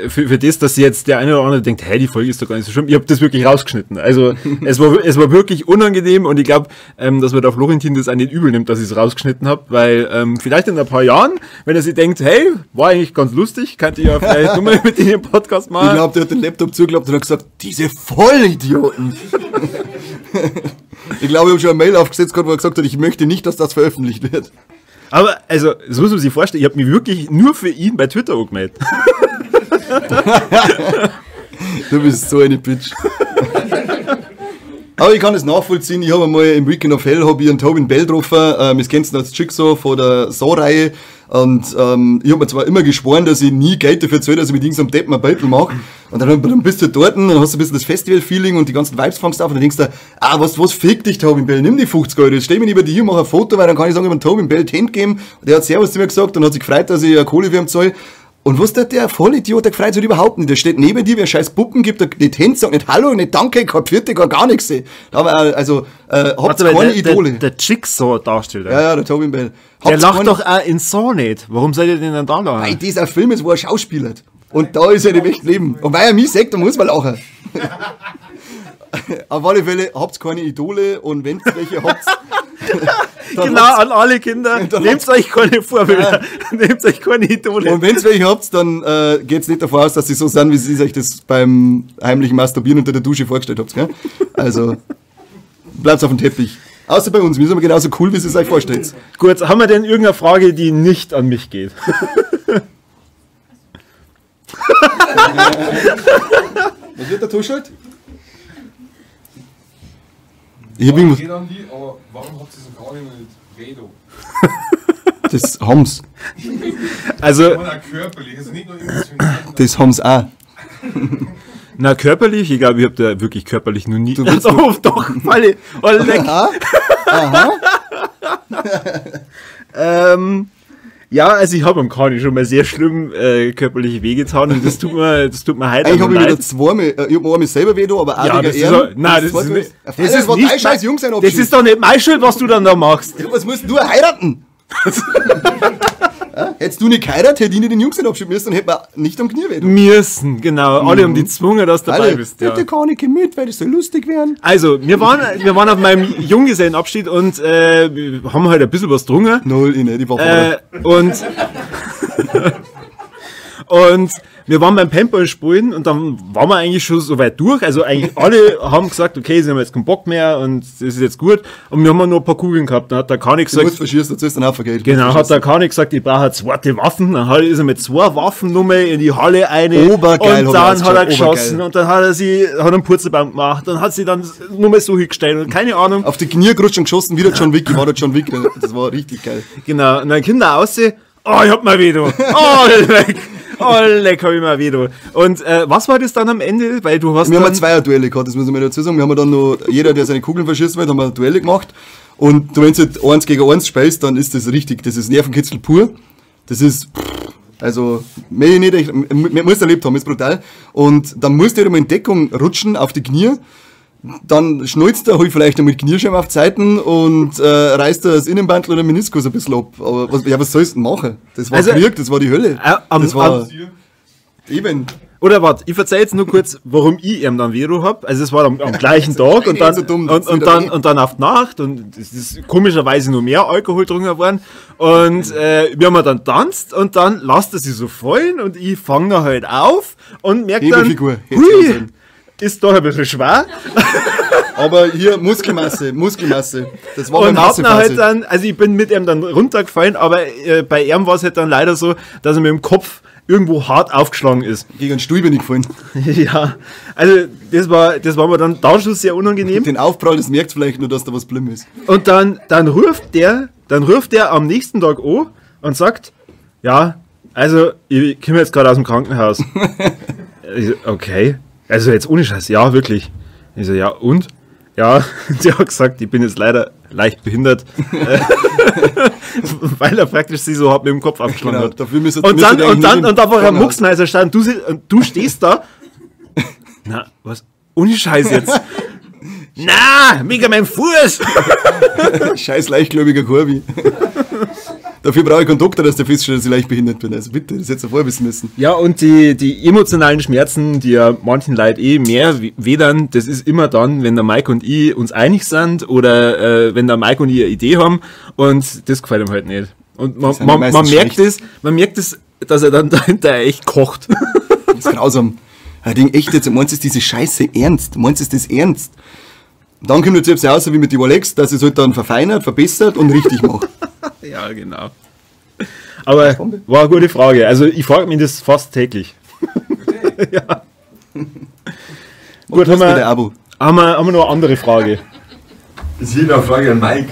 Speaker 1: für das, dass jetzt der eine oder andere denkt, hey, die Folge ist doch gar nicht so schlimm. Ich habe das wirklich rausgeschnitten. Also es war wirklich unangenehm, und ich glaube, dass man der Florentin das auch nicht übel nimmt, dass ich es rausgeschnitten habe, weil vielleicht in ein paar Jahren, wenn er sich denkt, hey, war eigentlich ganz lustig, könnte ich ja vielleicht nochmal mit in den Podcast
Speaker 2: Ich
Speaker 1: machen.
Speaker 2: glaube, der hat den Laptop zugeklappt und hat gesagt, diese Vollidioten. Ich glaube, ich habe schon eine Mail aufgesetzt gehabt, wo er gesagt hat, ich möchte nicht, dass das veröffentlicht wird.
Speaker 1: Aber also, so muss man sich vorstellen, ich habe mich wirklich nur für ihn bei Twitter angemeldet.
Speaker 2: Du bist so eine Bitch. Aber ich kann es nachvollziehen. Ich habe einmal im Weekend of Hell einen Tobin Bell getroffen. Das kennst du als Jigsaw von der Saw-Reihe. Und ich habe mir zwar immer geschworen, dass ich nie Geld dafür zahle, dass ich mit irgendeinem Deppen ein Battle mache. Und dann bist du dort, und dann hast du ein bisschen das Festival-Feeling und die ganzen Vibes fangst auf, und dann denkst du, was fick dich, Tobin Bell, nimm die 50 Euro, jetzt stell mich neben dir, mach ein Foto, weil dann kann ich sagen, ich habe Tobin Bell die Hand geben. Und der hat Servus zu mir gesagt und hat sich gefreut, dass ich Kohle für ihn zahle. Und was der Vollidiot, der freut sich überhaupt nicht. Der steht neben dir, wer scheiß Puppen gibt, der nicht Hände, sagt nicht Hallo, nicht Danke, kein Vierte, gar nichts. Da haben wir, also, habt keine Idole.
Speaker 1: Der Jigsaw-Darsteller.
Speaker 2: Ja, der Tobin Bell.
Speaker 1: Der
Speaker 2: Habt's
Speaker 1: lacht
Speaker 2: keine-
Speaker 1: doch auch in Saw nicht. Warum seid ihr denn dann da lachen?
Speaker 2: Weil das ein Film ist, wo er schauspielert. Und da ist er im echten Leben. Und weil er mich sagt, dann muss man lachen. Auf alle Fälle, habt keine Idole, und wenn ihr welche habt, dann
Speaker 1: Genau, an alle Kinder.
Speaker 2: Dann
Speaker 1: Nehmt euch keine Vorbilder. Nehmt euch keine Idole.
Speaker 2: und wenn ihr welche habt, dann geht's nicht davon aus, dass sie so sind, wie sie euch das beim heimlichen Masturbieren unter der Dusche vorgestellt habt. Gell? Also, bleibt auf dem Teppich. Außer bei uns, wir sind aber genauso cool, wie ihr es euch vorstellt.
Speaker 1: Gut, haben wir denn irgendeine Frage, die nicht an mich geht?
Speaker 2: Was wird der Tuschelt? Ich hab irgendwas,
Speaker 3: Geht an die, aber warum habt ihr so gar nicht mit Vedo?
Speaker 2: das haben's.
Speaker 1: Also,
Speaker 3: Ich meine auch körperlich, also nicht nur emotional.
Speaker 2: Das haben's auch.
Speaker 1: na, körperlich, ich glaube, ich habe da wirklich körperlich noch nie.
Speaker 2: Du willst
Speaker 1: oh, doch, Falle. Oh, leck.
Speaker 2: Aha.
Speaker 1: Ja, also ich habe am Kani schon mal sehr schlimm körperlich wehgetan und das tut mir heute
Speaker 2: Eigentlich
Speaker 1: auch
Speaker 2: habe ich wieder
Speaker 1: leid.
Speaker 2: zweimal, ich hab einmal selber weh, aber auch
Speaker 1: Ja,
Speaker 2: wegen
Speaker 1: das ist
Speaker 2: Ehren.
Speaker 1: doch, nein, das ist nicht, das ist
Speaker 2: war
Speaker 1: nicht
Speaker 2: dein scheiß Jungs
Speaker 1: das ist doch nicht mein Schuld, was du dann da machst.
Speaker 2: Was musst du heiraten? Ja? Hättest du nicht geheiratet, hätte ich nicht den Jungs abschieben müssen, dann hätte man nicht am Knie weh.
Speaker 1: Müssen, genau. Alle haben die gezwungen, dass du dabei bist. Ja.
Speaker 2: Bitte kann ich mit, weil das so lustig werden.
Speaker 1: Also, wir waren auf meinem Junggesellenabschied und wir haben halt ein bisschen was getrunken.
Speaker 2: Null, ich nicht, ich war vorher.
Speaker 1: Und wir waren beim Paintball spielen und dann waren wir eigentlich schon so weit durch. Also eigentlich alle haben gesagt, okay, sie haben jetzt keinen Bock mehr und das ist jetzt gut. Und wir haben nur ein paar Kugeln gehabt. Dann hat der Kani
Speaker 2: Du musst
Speaker 1: gesagt,
Speaker 2: verschießen, dazu ist dann Haufen Geld.
Speaker 1: genau, hat der Kani gesagt, ich brauche eine zweite Waffen. Dann ist er mit 2 Waffen nochmal in die Halle eine.
Speaker 2: Obergeil,
Speaker 1: und dann hat er geschossen und dann hat er einen Purzelbaum gemacht. Dann hat sie dann nochmal so hingestellt und keine Ahnung.
Speaker 2: Auf die Knie gerutscht und geschossen, wieder John Wick, ich war der John Wick, das war richtig geil.
Speaker 1: Genau, und dann Kinder aussehen, oh, ich hab mal weh, du. Oh, leck, hab ich mal weh, du. Und was war das dann am Ende? Weil du hast
Speaker 2: Wir haben
Speaker 1: dann,
Speaker 2: ein Zweierduelle gehabt, das muss ich mal dazu sagen. Wir haben dann noch, jeder, der seine Kugeln verschießen will, haben wir Duelle gemacht. Und du, wenn du jetzt 1 gegen 1 spielst, dann ist das richtig, das ist Nervenkitzel pur. Das ist, also, mehr nicht, man muss erlebt haben, ist brutal. Und dann musst du wieder mal in Deckung rutschen auf die Knie. Dann schnulzt er halt vielleicht noch mit Kniescheiben auf die Seiten und reißt er das Innenbandel oder Meniskus ein bisschen ab. Aber was sollst du denn machen? Das war
Speaker 1: Also,
Speaker 2: Krieg, das war die Hölle. Das war eben.
Speaker 1: oder warte, ich erzähl jetzt nur kurz, warum ich ihm dann Vero hab. Also es war am gleichen Tag und dann,
Speaker 2: so dumm,
Speaker 1: und dann auf die Nacht und es ist komischerweise noch mehr Alkohol getrunken worden. Und wir haben dann tanzt und dann lasst er sich so fallen und ich fange da halt auf und merke dann,
Speaker 2: Hebefigur, hätte
Speaker 1: hui,
Speaker 2: sein sollen.
Speaker 1: ist doch ein bisschen schwer.
Speaker 2: Aber hier Muskelmasse. Das war
Speaker 1: Und
Speaker 2: eine
Speaker 1: hab ihn halt
Speaker 2: Massephase.
Speaker 1: dann, also ich bin mit ihm dann runtergefallen, aber bei ihm war es halt dann leider so, dass er mit dem Kopf irgendwo hart aufgeschlagen ist.
Speaker 2: Gegen einen Stuhl bin ich gefallen.
Speaker 1: Ja, also das war mir dann da schon sehr unangenehm.
Speaker 2: Den Aufprall, das merkt vielleicht nur, dass da was blimm ist.
Speaker 1: Und dann ruft der am nächsten Tag an und sagt, ja, also ich komme jetzt gerade aus dem Krankenhaus. Ich so, okay, also jetzt ohne Scheiß, ja, wirklich. Ich so, ja, und? Ja, der hat gesagt, ich bin jetzt leider leicht behindert, weil er praktisch sie so mit dem Kopf abgeschlagen
Speaker 2: Genau,
Speaker 1: hat.
Speaker 2: dafür müsst
Speaker 1: Und dann war er
Speaker 2: Mucks.
Speaker 1: Mucksmeister stand und du stehst da. Na, was? Ohne Scheiß jetzt. Na, mega mein Fuß.
Speaker 2: Scheiß leichtgläubiger Korbi. Dafür brauche ich keinen Doktor, dass der feststellt, dass ich leicht behindert bin. Also bitte, das hättest du vorher wissen müssen.
Speaker 1: Ja, und die emotionalen Schmerzen, die ja manchen Leuten mehr wedern, das ist immer dann, wenn der Mike und ich uns einig sind oder wenn der Mike und ich eine Idee haben und das gefällt ihm halt nicht. Und man
Speaker 2: sind meistens
Speaker 1: merkt es, dass er dann dahinter echt kocht.
Speaker 2: Das ist grausam. Ich denke echt jetzt, meinst du diese Scheiße ernst? Meinst du das ernst? Dann kommt jetzt selbst raus, wie mit dem Alex, dass es halt dann verfeinert, verbessert und richtig macht.
Speaker 1: Ja, genau. Aber war eine gute Frage. Also ich frage mich das fast täglich. Ja. Gut, haben wir noch eine andere Frage.
Speaker 3: Es ist wieder eine Frage an Mike.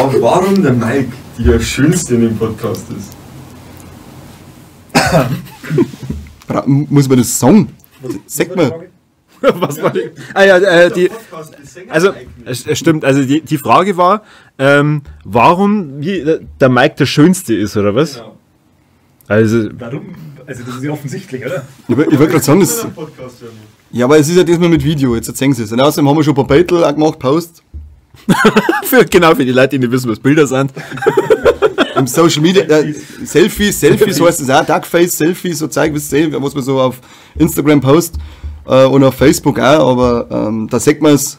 Speaker 3: Und zwar, warum der Mike der Schönste in dem Podcast ist.
Speaker 2: Muss man das sagen? Sag mal.
Speaker 1: Was war die? Ah ja, also es stimmt, also die Frage war, warum der Mike der Schönste ist, oder was?
Speaker 3: Genau.
Speaker 1: Also,
Speaker 4: Warum? Also das ist ja offensichtlich, oder?
Speaker 2: Ich wollte gerade sagen, das,
Speaker 3: Podcast ja nicht.
Speaker 2: ja, aber es ist ja diesmal mit Video, jetzt erzählen sie es. Und außerdem haben wir schon ein paar Battle auch gemacht, Post.
Speaker 1: für die Leute, die nicht wissen, was Bilder sind.
Speaker 2: Im Social Media, Selfies heißt es auch, Duckface, Selfies, so zeigen, was man so auf Instagram post und auf Facebook auch, aber da sagt man es,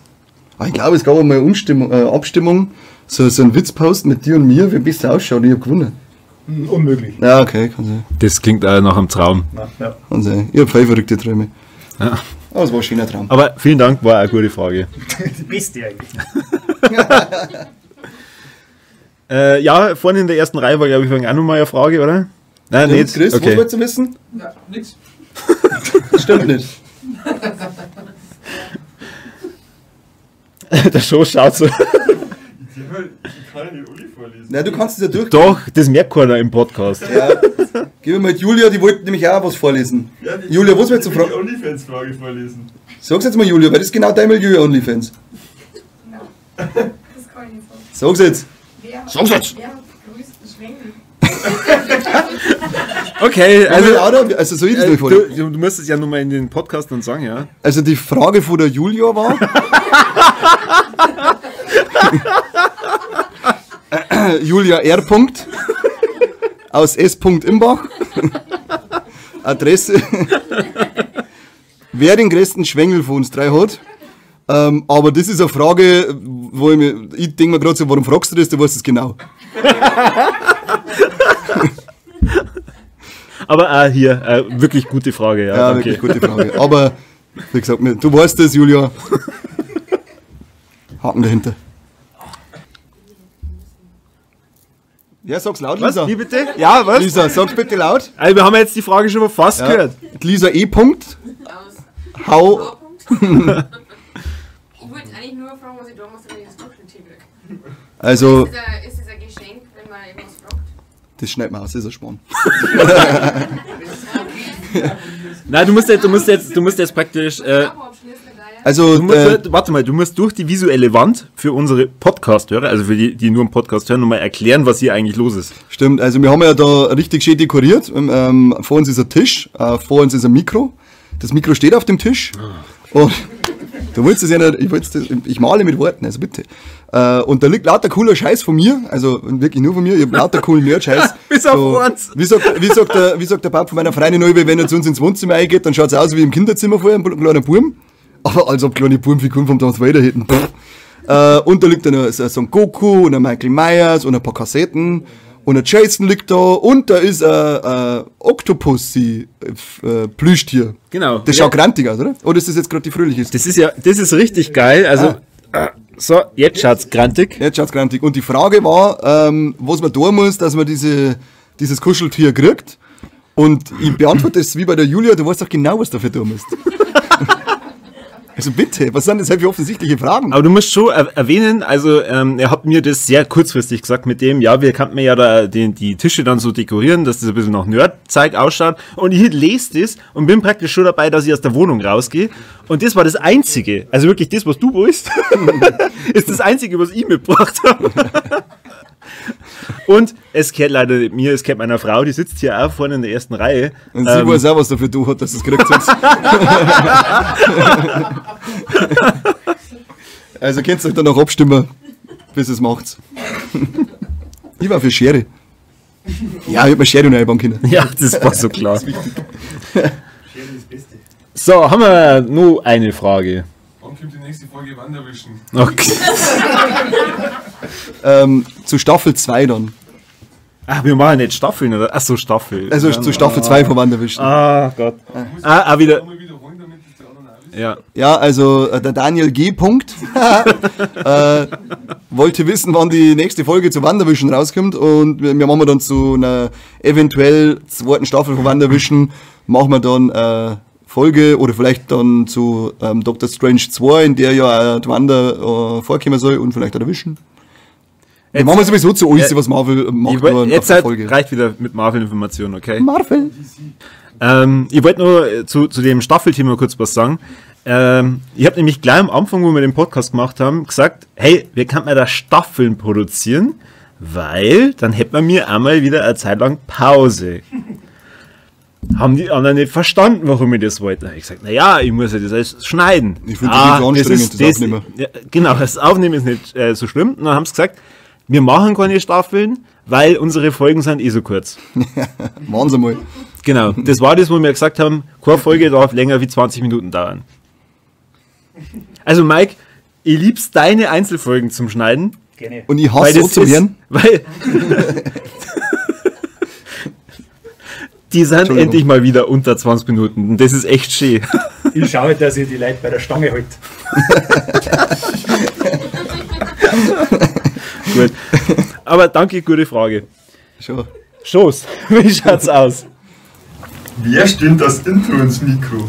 Speaker 2: ich glaube, es gab einmal eine Abstimmung, so ein Witzpost mit dir und mir, wie besser ausschaut, und ich habe gewonnen.
Speaker 4: Unmöglich.
Speaker 2: Ja, okay, kann sein.
Speaker 1: Das klingt auch nach einem Traum.
Speaker 4: Na, ja.
Speaker 2: Kann sein. Ich habe voll verrückte Träume.
Speaker 1: Ja.
Speaker 2: Aber es war ein schöner Traum.
Speaker 1: Aber vielen Dank, war eine gute Frage.
Speaker 4: Die beste eigentlich.
Speaker 1: Ja, vorne in der ersten Reihe war, glaube ich, auch nochmal eine Frage, oder? Nein, nicht.
Speaker 2: Chris, was
Speaker 1: Okay.
Speaker 2: wolltest du wissen?
Speaker 5: Ja, nix.
Speaker 2: Das stimmt nicht.
Speaker 1: Der Show schaut so.
Speaker 3: Ich kann ja nicht alle vorlesen.
Speaker 2: Na, du kannst es ja durch.
Speaker 1: Doch, das merkt keiner im Podcast.
Speaker 2: Ja. Gib mir mal Julia, die wollte nämlich auch was vorlesen.
Speaker 3: Ja,
Speaker 2: Julia, was willst du
Speaker 3: die
Speaker 2: fragen?
Speaker 3: OnlyFans-Frage vorlesen.
Speaker 2: Sag's jetzt mal, Julia, weil das ist genau dein Milieu, OnlyFans.
Speaker 6: Das kann ich nicht sagen.
Speaker 2: Sag's jetzt.
Speaker 6: Sag's jetzt! Wer hat die größten Schwengel?
Speaker 1: Okay,
Speaker 2: Also soll ich das durchfahren?
Speaker 1: du musst es ja nochmal in den Podcast dann sagen, ja?
Speaker 2: Also die Frage von der Julia war... Julia R. aus S. Imbach. Adresse. Wer den größten Schwengel von uns drei hat. Aber das ist eine Frage, wo ich denke mir gerade so, warum fragst du das? Du weißt es genau.
Speaker 1: Aber auch hier, wirklich gute Frage, ja.
Speaker 2: Ja,
Speaker 1: danke.
Speaker 2: wirklich gute Frage. Aber, wie gesagt, du weißt es, Julia. Haken dahinter. Ja, sag's laut,
Speaker 1: Was?
Speaker 2: Lisa.
Speaker 1: Wie bitte? Ja, was?
Speaker 2: Lisa, sag's bitte laut.
Speaker 1: Also wir haben jetzt die Frage schon mal fast gehört.
Speaker 2: Lisa E.
Speaker 6: Aus.
Speaker 2: Hau.
Speaker 6: Ich wollte eigentlich nur fragen, was ich damals in das Kuscheltier kriege.
Speaker 2: Also,
Speaker 6: Ist es ein Geschenk, wenn man irgendwas fragt?
Speaker 2: das schneiden wir aus, das ist ein Spann.
Speaker 1: Nein, du musst jetzt praktisch,
Speaker 2: Also,
Speaker 1: warte mal, du musst durch die visuelle Wand für unsere Podcast-Hörer, also für die nur einen Podcast hören, nochmal erklären, was hier eigentlich los ist.
Speaker 2: stimmt, also wir haben ja da richtig schön dekoriert. Vor uns ist ein Tisch, vor uns ist ein Mikro. Das Mikro steht auf dem Tisch. Und du willst es ja nicht, ich male mit Worten, also bitte. Und da liegt lauter cooler Scheiß von mir, also wirklich nur von mir, ich hab lauter coolen Nerd-Scheiß.
Speaker 1: Bis auf uns.
Speaker 2: Wie sagt der Papa von meiner Freundin Neue, wenn er zu uns ins Wohnzimmer eingeht, dann schaut es aus wie im Kinderzimmer vorher, ein kleiner Burm. Aber als ob kleine Burmfiguren vom Darth Vader hätten. Und da liegt dann so ein Goku und ein Michael Myers und ein paar Kassetten. Und ein Jason liegt da und da ist ein Octopussy-Plüschtier.
Speaker 1: Genau.
Speaker 2: Das schaut grantig aus, oder? Oder ist das jetzt gerade die fröhliche?
Speaker 1: Das ist richtig geil, also, so, jetzt schaut's grantig.
Speaker 2: Jetzt schaut's grantig. Und die Frage war, was man tun muss, dass man dieses Kuscheltier kriegt. Und ich beantworte es wie bei der Julia, du weißt doch genau, was dafür tun musst. Also bitte, was sind das halt für offensichtliche Fragen?
Speaker 1: Aber du musst schon erwähnen, also er hat mir das sehr kurzfristig gesagt mit dem, ja, wir könnten ja da die Tische dann so dekorieren, dass das ein bisschen nach Nerd-Zeug ausschaut. Und ich lese das und bin praktisch schon dabei, dass ich aus der Wohnung rausgehe. Und das war das Einzige, also wirklich das, was du willst, ist das Einzige, was ich mitgebracht habe. Und es gehört leider nicht mir, es gehört meiner Frau, die sitzt hier auch vorne in der ersten Reihe.
Speaker 2: Und sie weiß auch, was dafür du hast, dass du es gekriegt hast. Also könnt ihr euch dann noch abstimmen, bis es macht's. Ich war für Schere. Ja, ich hab mir Schere und einbauen können.
Speaker 1: Ja, das war so klar. So, haben wir noch eine Frage.
Speaker 3: Wann kommt die nächste Folge Wanderwischen?
Speaker 1: Okay.
Speaker 2: Zu Staffel 2 dann.
Speaker 1: Ach, wir machen nicht Staffeln, oder? Ach so, Staffel.
Speaker 2: Also zu Staffel 2 von Wanderwischen.
Speaker 1: Ah, Gott. Wieder.
Speaker 3: Mal wiederholen, damit das der andere auch wissen.
Speaker 1: Ja.
Speaker 2: Ja, also der Daniel G. Wollte wissen, wann die nächste Folge zu Wanderwischen rauskommt und wir machen dann zu einer eventuell zweiten Staffel von Wanderwischen, machen wir dann Folge oder vielleicht dann zu Doctor Strange 2, in der ja die Wanda vorkommen soll und vielleicht auch der Wischen. Wir machen sowieso zu alles, was Marvel macht.
Speaker 1: Jetzt halt reicht wieder mit Marvel-Informationen, okay?
Speaker 2: Marvel.
Speaker 1: Ich wollte nur zu dem Staffelthema kurz was sagen. Ich habe nämlich gleich am Anfang, wo wir den Podcast gemacht haben, gesagt, hey, wir könnten da Staffeln produzieren, weil dann hätten wir mir einmal wieder eine Zeit lang Pause. Haben die anderen nicht verstanden, warum ich das wollte. Ich gesagt, naja, ich muss ja das alles schneiden.
Speaker 2: Ich finde das nicht so anstrengend, das Aufnehmen.
Speaker 1: Ja, genau, das Aufnehmen ist nicht so schlimm. Und dann haben sie gesagt, wir machen keine Staffeln, weil unsere Folgen sind eh so kurz.
Speaker 2: Machen Sie mal.
Speaker 1: Genau, das war das, wo wir gesagt haben, keine Folge darf länger wie 20 Minuten dauern. Also Mike, ich lieb's deine Einzelfolgen zum Schneiden.
Speaker 4: Gerne.
Speaker 2: Und ich hasse so zum Hören.
Speaker 1: Weil die sind endlich mal wieder unter 20 Minuten. Und das ist echt schön.
Speaker 4: Ich schaue, dass ihr die Leute bei der Stange halte.
Speaker 1: Gut. Aber danke, gute Frage.
Speaker 2: Schon.
Speaker 1: Schoß, wie schaut's aus?
Speaker 3: Wer stimmt das Intro ins Mikro?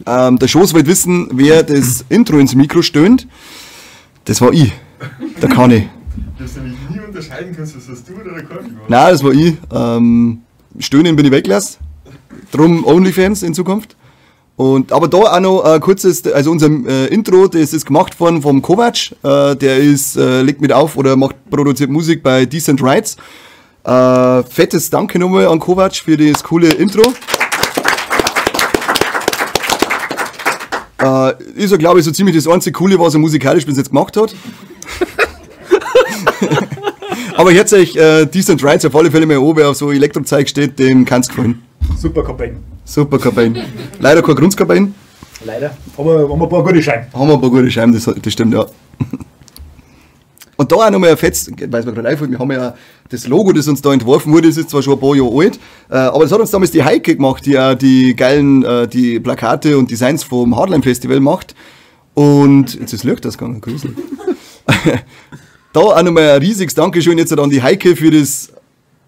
Speaker 2: Der Schoß wollte wissen, wer das Intro ins Mikro stöhnt. Das war ich. Der Kani.
Speaker 3: Du hast nämlich nie unterscheiden kannst, was das du oder der Kani war.
Speaker 2: Nein, das war ich. Stöhnen bin ich weggelassen. Drum OnlyFans in Zukunft. Aber da auch noch ein kurzes, also unser Intro, das ist gemacht worden vom Kovac. Der legt mit auf oder produziert Musik bei Decent Rights. Fettes Danke nochmal an Kovac für das coole Intro. Ist ja, glaube ich, so ziemlich das einzige Coole, was er musikalisch bis jetzt gemacht hat. Aber jetzt euch Decent Rights auf alle Fälle mal an, wer auf so Elektrozeug steht, dem kann's gefallen.
Speaker 4: Super Campaign.
Speaker 2: Super Campaign. Leider kein Grunz-Campaign.
Speaker 4: Leider. Aber haben wir ein paar gute Scheiben.
Speaker 2: Haben wir ein paar gute Scheiben, das stimmt, ja. Und da auch nochmal ein Fetz, weiß man gerade einfällt, wir haben ja das Logo, das uns da entworfen wurde, das ist zwar schon ein paar Jahre alt, aber das hat uns damals die Heike gemacht, die auch die geilen die Plakate und Designs vom Hardline Festival macht. Und jetzt ist Licht ausgegangen, gruselig. Da auch nochmal ein riesiges Dankeschön jetzt an die Heike für das,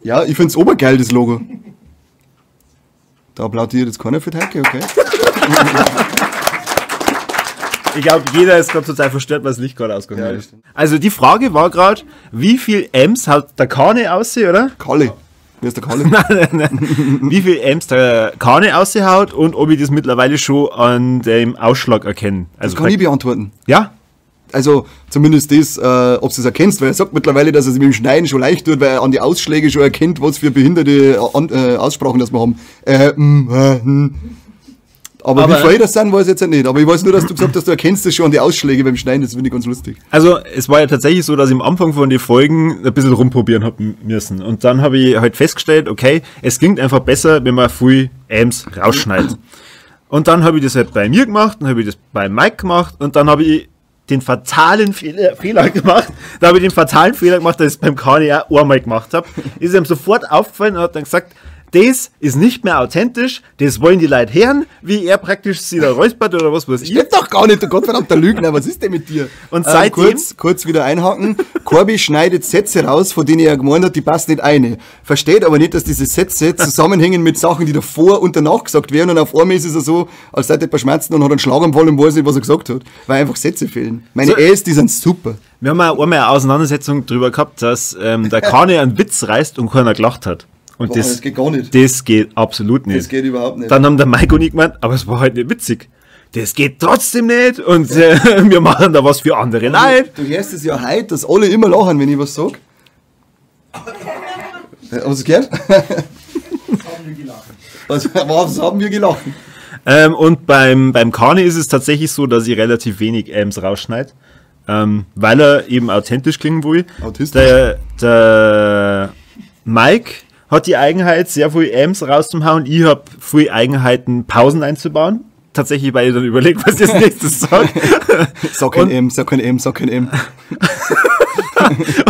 Speaker 2: ja, ich finde es obergeil, das Logo. Da applaudiert jetzt keiner für die Heike, okay?
Speaker 1: Ich glaube, jeder ist gerade total verstört, weil das Licht gerade ausgegangen
Speaker 2: Ja,
Speaker 1: ist. Also die Frage war gerade, wie viel Amps hat der Kane aussehen, oder?
Speaker 2: Kalle. Wer ist der Kalle?
Speaker 1: Nein. Wie viel Amps der Kane aussehaut und ob ich das mittlerweile schon an dem Ausschlag erkenne. Also
Speaker 2: Das kann ich beantworten.
Speaker 1: ja?
Speaker 2: Also zumindest das, ob du es erkennst, weil er sagt mittlerweile, dass er sich mit dem Schneiden schon leicht tut, weil er an die Ausschläge schon erkennt, was für behinderte Aussprachen das wir haben. Aber wie viel das sind, weiß ich jetzt nicht. Aber ich weiß nur, dass du gesagt hast, du erkennst das schon an die Ausschläge beim Schneiden, das finde ich ganz lustig.
Speaker 1: Also es war ja tatsächlich so, dass ich am Anfang von den Folgen ein bisschen rumprobieren habe müssen. Und dann habe ich halt festgestellt, okay, es klingt einfach besser, wenn man viel Amps rausschneidet. Und dann habe ich das halt bei mir gemacht, dann habe ich das bei Mike gemacht und dann habe ich den fatalen Fehler gemacht. Da habe ich den fatalen Fehler gemacht, dass ich es beim Kani auch einmal gemacht habe. Ist ihm sofort aufgefallen und hat dann gesagt, das ist nicht mehr authentisch, das wollen die Leute hören, wie er praktisch sie da räuspert oder was weiß ich.
Speaker 2: Stimmt doch gar nicht, du gottverdammter Lügner, was ist denn mit dir?
Speaker 1: Und seitdem...
Speaker 2: Kurz wieder einhaken, Corby schneidet Sätze raus, von denen er gemeint hat, die passen nicht eine. Versteht aber nicht, dass diese Sätze zusammenhängen mit Sachen, die davor und danach gesagt werden und auf einmal ist es so, als sei der schmerzen und hat einen Schlaganfall und weiß nicht, was er gesagt hat, weil einfach Sätze fehlen. Meine
Speaker 1: So-
Speaker 2: Äs, die sind super.
Speaker 1: Wir haben auch einmal eine Auseinandersetzung drüber gehabt, dass der Kani einen Witz reißt und keiner gelacht hat. Und
Speaker 2: Boah, das geht gar nicht.
Speaker 1: Das geht absolut nicht.
Speaker 2: Das geht überhaupt nicht.
Speaker 1: Dann haben der Mike und ich gemeint, aber es war halt nicht witzig. Das geht trotzdem nicht und wir machen da was für andere Leute.
Speaker 2: Du hörst es ja heute, dass alle immer lachen, wenn ich was sag. Hast du es gehört? Was haben wir gelacht?
Speaker 1: Und beim Kani ist es tatsächlich so, dass ich relativ wenig Amps rausschneide, weil er eben authentisch klingen will.
Speaker 2: Autistisch.
Speaker 1: Der Mike hat die Eigenheit, sehr viel Amps rauszuhauen. Ich habe viel Eigenheiten, Pausen einzubauen. Tatsächlich, weil ich dann überlege, was ich als nächstes sage.
Speaker 2: Sag kein M, sag kein M, sag kein M.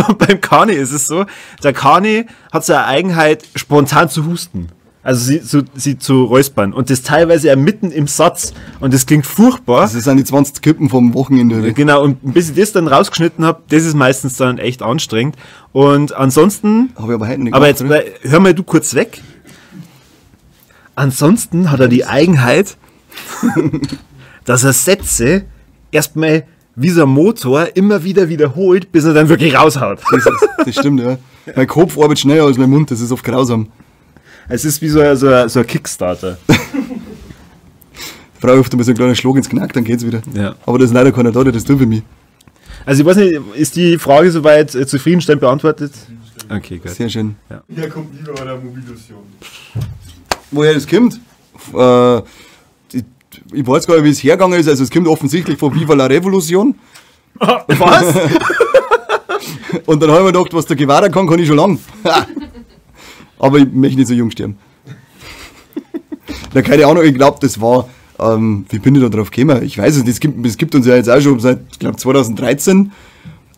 Speaker 1: Und beim Kani ist es so, der Kani hat so eine Eigenheit, spontan zu husten. Also sie zu räuspern. Und das teilweise ja mitten im Satz. Und das klingt furchtbar.
Speaker 2: Das sind die 20 Kippen vom Wochenende.
Speaker 1: Genau, und bis ich das dann rausgeschnitten habe, das ist meistens dann echt anstrengend. Und ansonsten...
Speaker 2: Habe ich aber heute nicht
Speaker 1: Aber
Speaker 2: gemacht,
Speaker 1: jetzt hör mal du kurz weg. Ansonsten hat er die Eigenheit, dass er Sätze erstmal wie so ein Motor immer wieder wiederholt, bis er dann wirklich raushaut.
Speaker 2: Das stimmt, ja. Mein Kopf arbeitet schneller als mein Mund, das ist oft grausam.
Speaker 1: Es ist wie so ein Kickstarter.
Speaker 2: Ich brauche oft einmal so einen kleinen Schlag ins Knack, dann geht's wieder.
Speaker 1: Ja.
Speaker 2: Aber da ist leider keiner da, der das tut für mich.
Speaker 1: Also ich weiß nicht, ist die Frage soweit zufriedenstellend beantwortet? Okay, gut.
Speaker 2: Sehr schön.
Speaker 3: Hier kommt lieber bei der Mobilation.
Speaker 2: Woher das kommt? Ich weiß gar nicht, wie es hergegangen ist. Also es kommt offensichtlich von Viva la Revolution.
Speaker 1: Was?
Speaker 2: Und dann habe ich mir gedacht, was der Guevara kann ich schon lang. Aber ich möchte nicht so jung sterben. Na, keine Ahnung, ich glaube, das war, wie bin ich da drauf gekommen? Ich weiß es nicht, es gibt uns ja jetzt auch schon seit, ich glaube, 2013.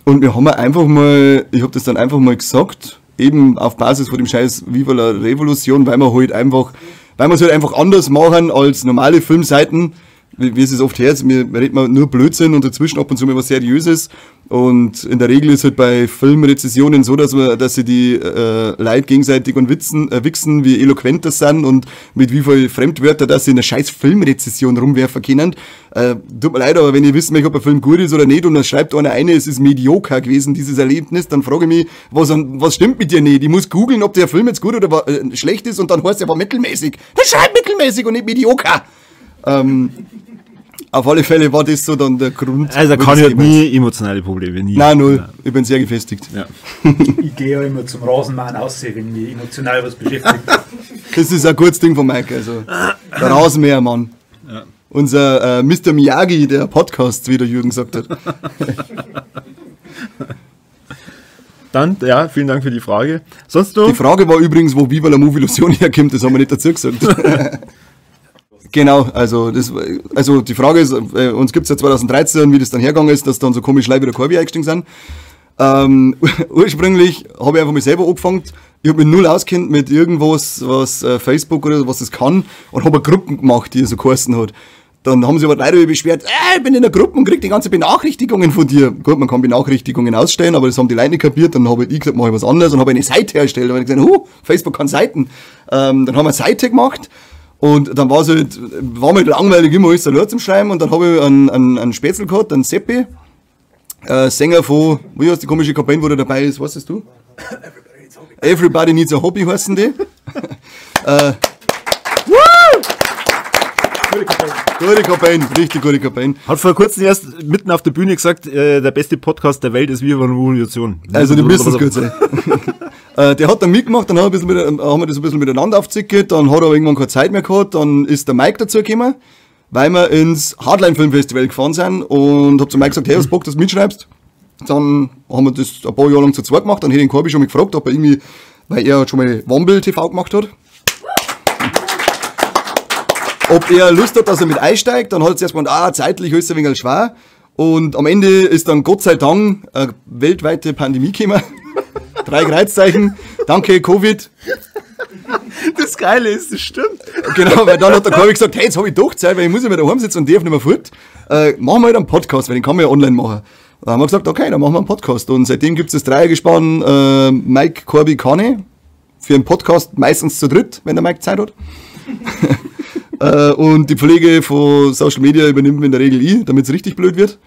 Speaker 2: Und wir haben einfach mal, ich habe das dann einfach mal gesagt, eben auf Basis von dem Scheiß Viva la Revolution, weil wir es halt einfach anders machen als normale Filmseiten. wie es oft hört, wir reden mal nur Blödsinn und dazwischen ab und zu mal was Seriöses. Und in der Regel ist halt bei Filmrezessionen so, dass sie die Leute gegenseitig und wichsen, wie eloquent das sind und mit wie viel Fremdwörter, dass sie in einer scheiß Filmrezession rumwerfen können. Tut mir leid, aber wenn ihr wissen möchtet, ob ein Film gut ist oder nicht und dann schreibt einer eine, es ist medioker gewesen, dieses Erlebnis, dann frage ich mich, was stimmt mit dir nicht? Ich muss googeln, ob der Film jetzt gut oder schlecht ist und dann heißt er aber mittelmäßig. Dann schreibt mittelmäßig und nicht medioker. Auf alle Fälle war das so dann der Grund.
Speaker 1: Also kann ich nie emotionale Probleme, nie.
Speaker 2: Nein, null. Ich bin sehr gefestigt.
Speaker 1: Ja.
Speaker 4: Ich gehe ja immer zum Rasenmähen aussehen, wenn mich emotional was beschäftigt.
Speaker 2: Das ist ein gutes Ding von Mike. Also, der Rasenmähermann.
Speaker 1: Ja.
Speaker 2: Unser Mr. Miyagi der Podcasts, wie der Jürgen gesagt hat.
Speaker 1: Dann, ja, vielen Dank für die Frage. Sonst noch?
Speaker 2: Die Frage war übrigens, wo Viva la Move Illusion herkommt, das haben wir nicht dazu gesagt. Genau, also die Frage ist, uns gibt es ja 2013, wie das dann hergegangen ist, dass dann so komisch Leute wie der Corby eingestiegen sind. Ursprünglich habe ich einfach mich selber angefangen, ich habe mich null auskennt mit irgendwas, was Facebook oder was das kann und habe eine Gruppe gemacht, die so geheißen hat. Dann haben sie aber leider beschwert, ich bin in der Gruppe und krieg die ganze Benachrichtigungen von dir. Gut, man kann Benachrichtigungen ausstellen, aber das haben die Leute nicht kapiert. Dann habe ich gesagt, mache ich was anderes und habe eine Seite erstellt. Und dann habe ich gesagt, Facebook kann Seiten. Dann haben wir eine Seite gemacht. Und dann war mir halt langweilig, immer alles Salat zum Schreiben. Und dann habe ich einen Spätzl gehabt, einen Seppi, Sänger von, wie heißt die komische Kampagne, wo der dabei ist, weißt du? Everybody Needs a Hobby heißen die. Gute Kampagne, richtig gute Kampagne.
Speaker 1: Hat vor kurzem erst mitten auf der Bühne gesagt, der beste Podcast der Welt ist Viva la Revolution.
Speaker 2: Also die müssen es gut sein. Der hat dann mitgemacht, dann haben wir das ein bisschen miteinander aufgezickelt, dann hat er irgendwann keine Zeit mehr gehabt, dann ist der Mike dazugekommen, weil wir ins Hardline Film Festival gefahren sind und hab zu Mike gesagt, hey, was Bock, dass du mitschreibst? Dann haben wir das ein paar Jahre lang zu zweit gemacht, dann hätte ich den Corby schon mal gefragt, ob er irgendwie, weil er schon mal Womble TV gemacht hat, ob er Lust hat, dass er mit einsteigt. Dann hat er zuerst gesagt, zeitlich ist es ein wenig schwer. Und am Ende ist dann Gott sei Dank eine weltweite Pandemie gekommen. 3 Kreuzzeichen. Danke, Covid.
Speaker 1: Das Geile ist, das stimmt.
Speaker 2: Genau, weil dann hat der Corby gesagt, hey, jetzt habe ich doch Zeit, weil ich muss ja wieder daheim sitzen und darf nicht mehr fort. Machen wir halt einen Podcast, weil den kann man ja online machen. Dann haben wir gesagt, okay, dann machen wir einen Podcast. Und seitdem gibt es das Dreiergespann Mike, Corby, Kane. Für einen Podcast meistens zu dritt, wenn der Mike Zeit hat. Und die Pflege von Social Media übernimmt in der Regel ich, damit es richtig blöd wird.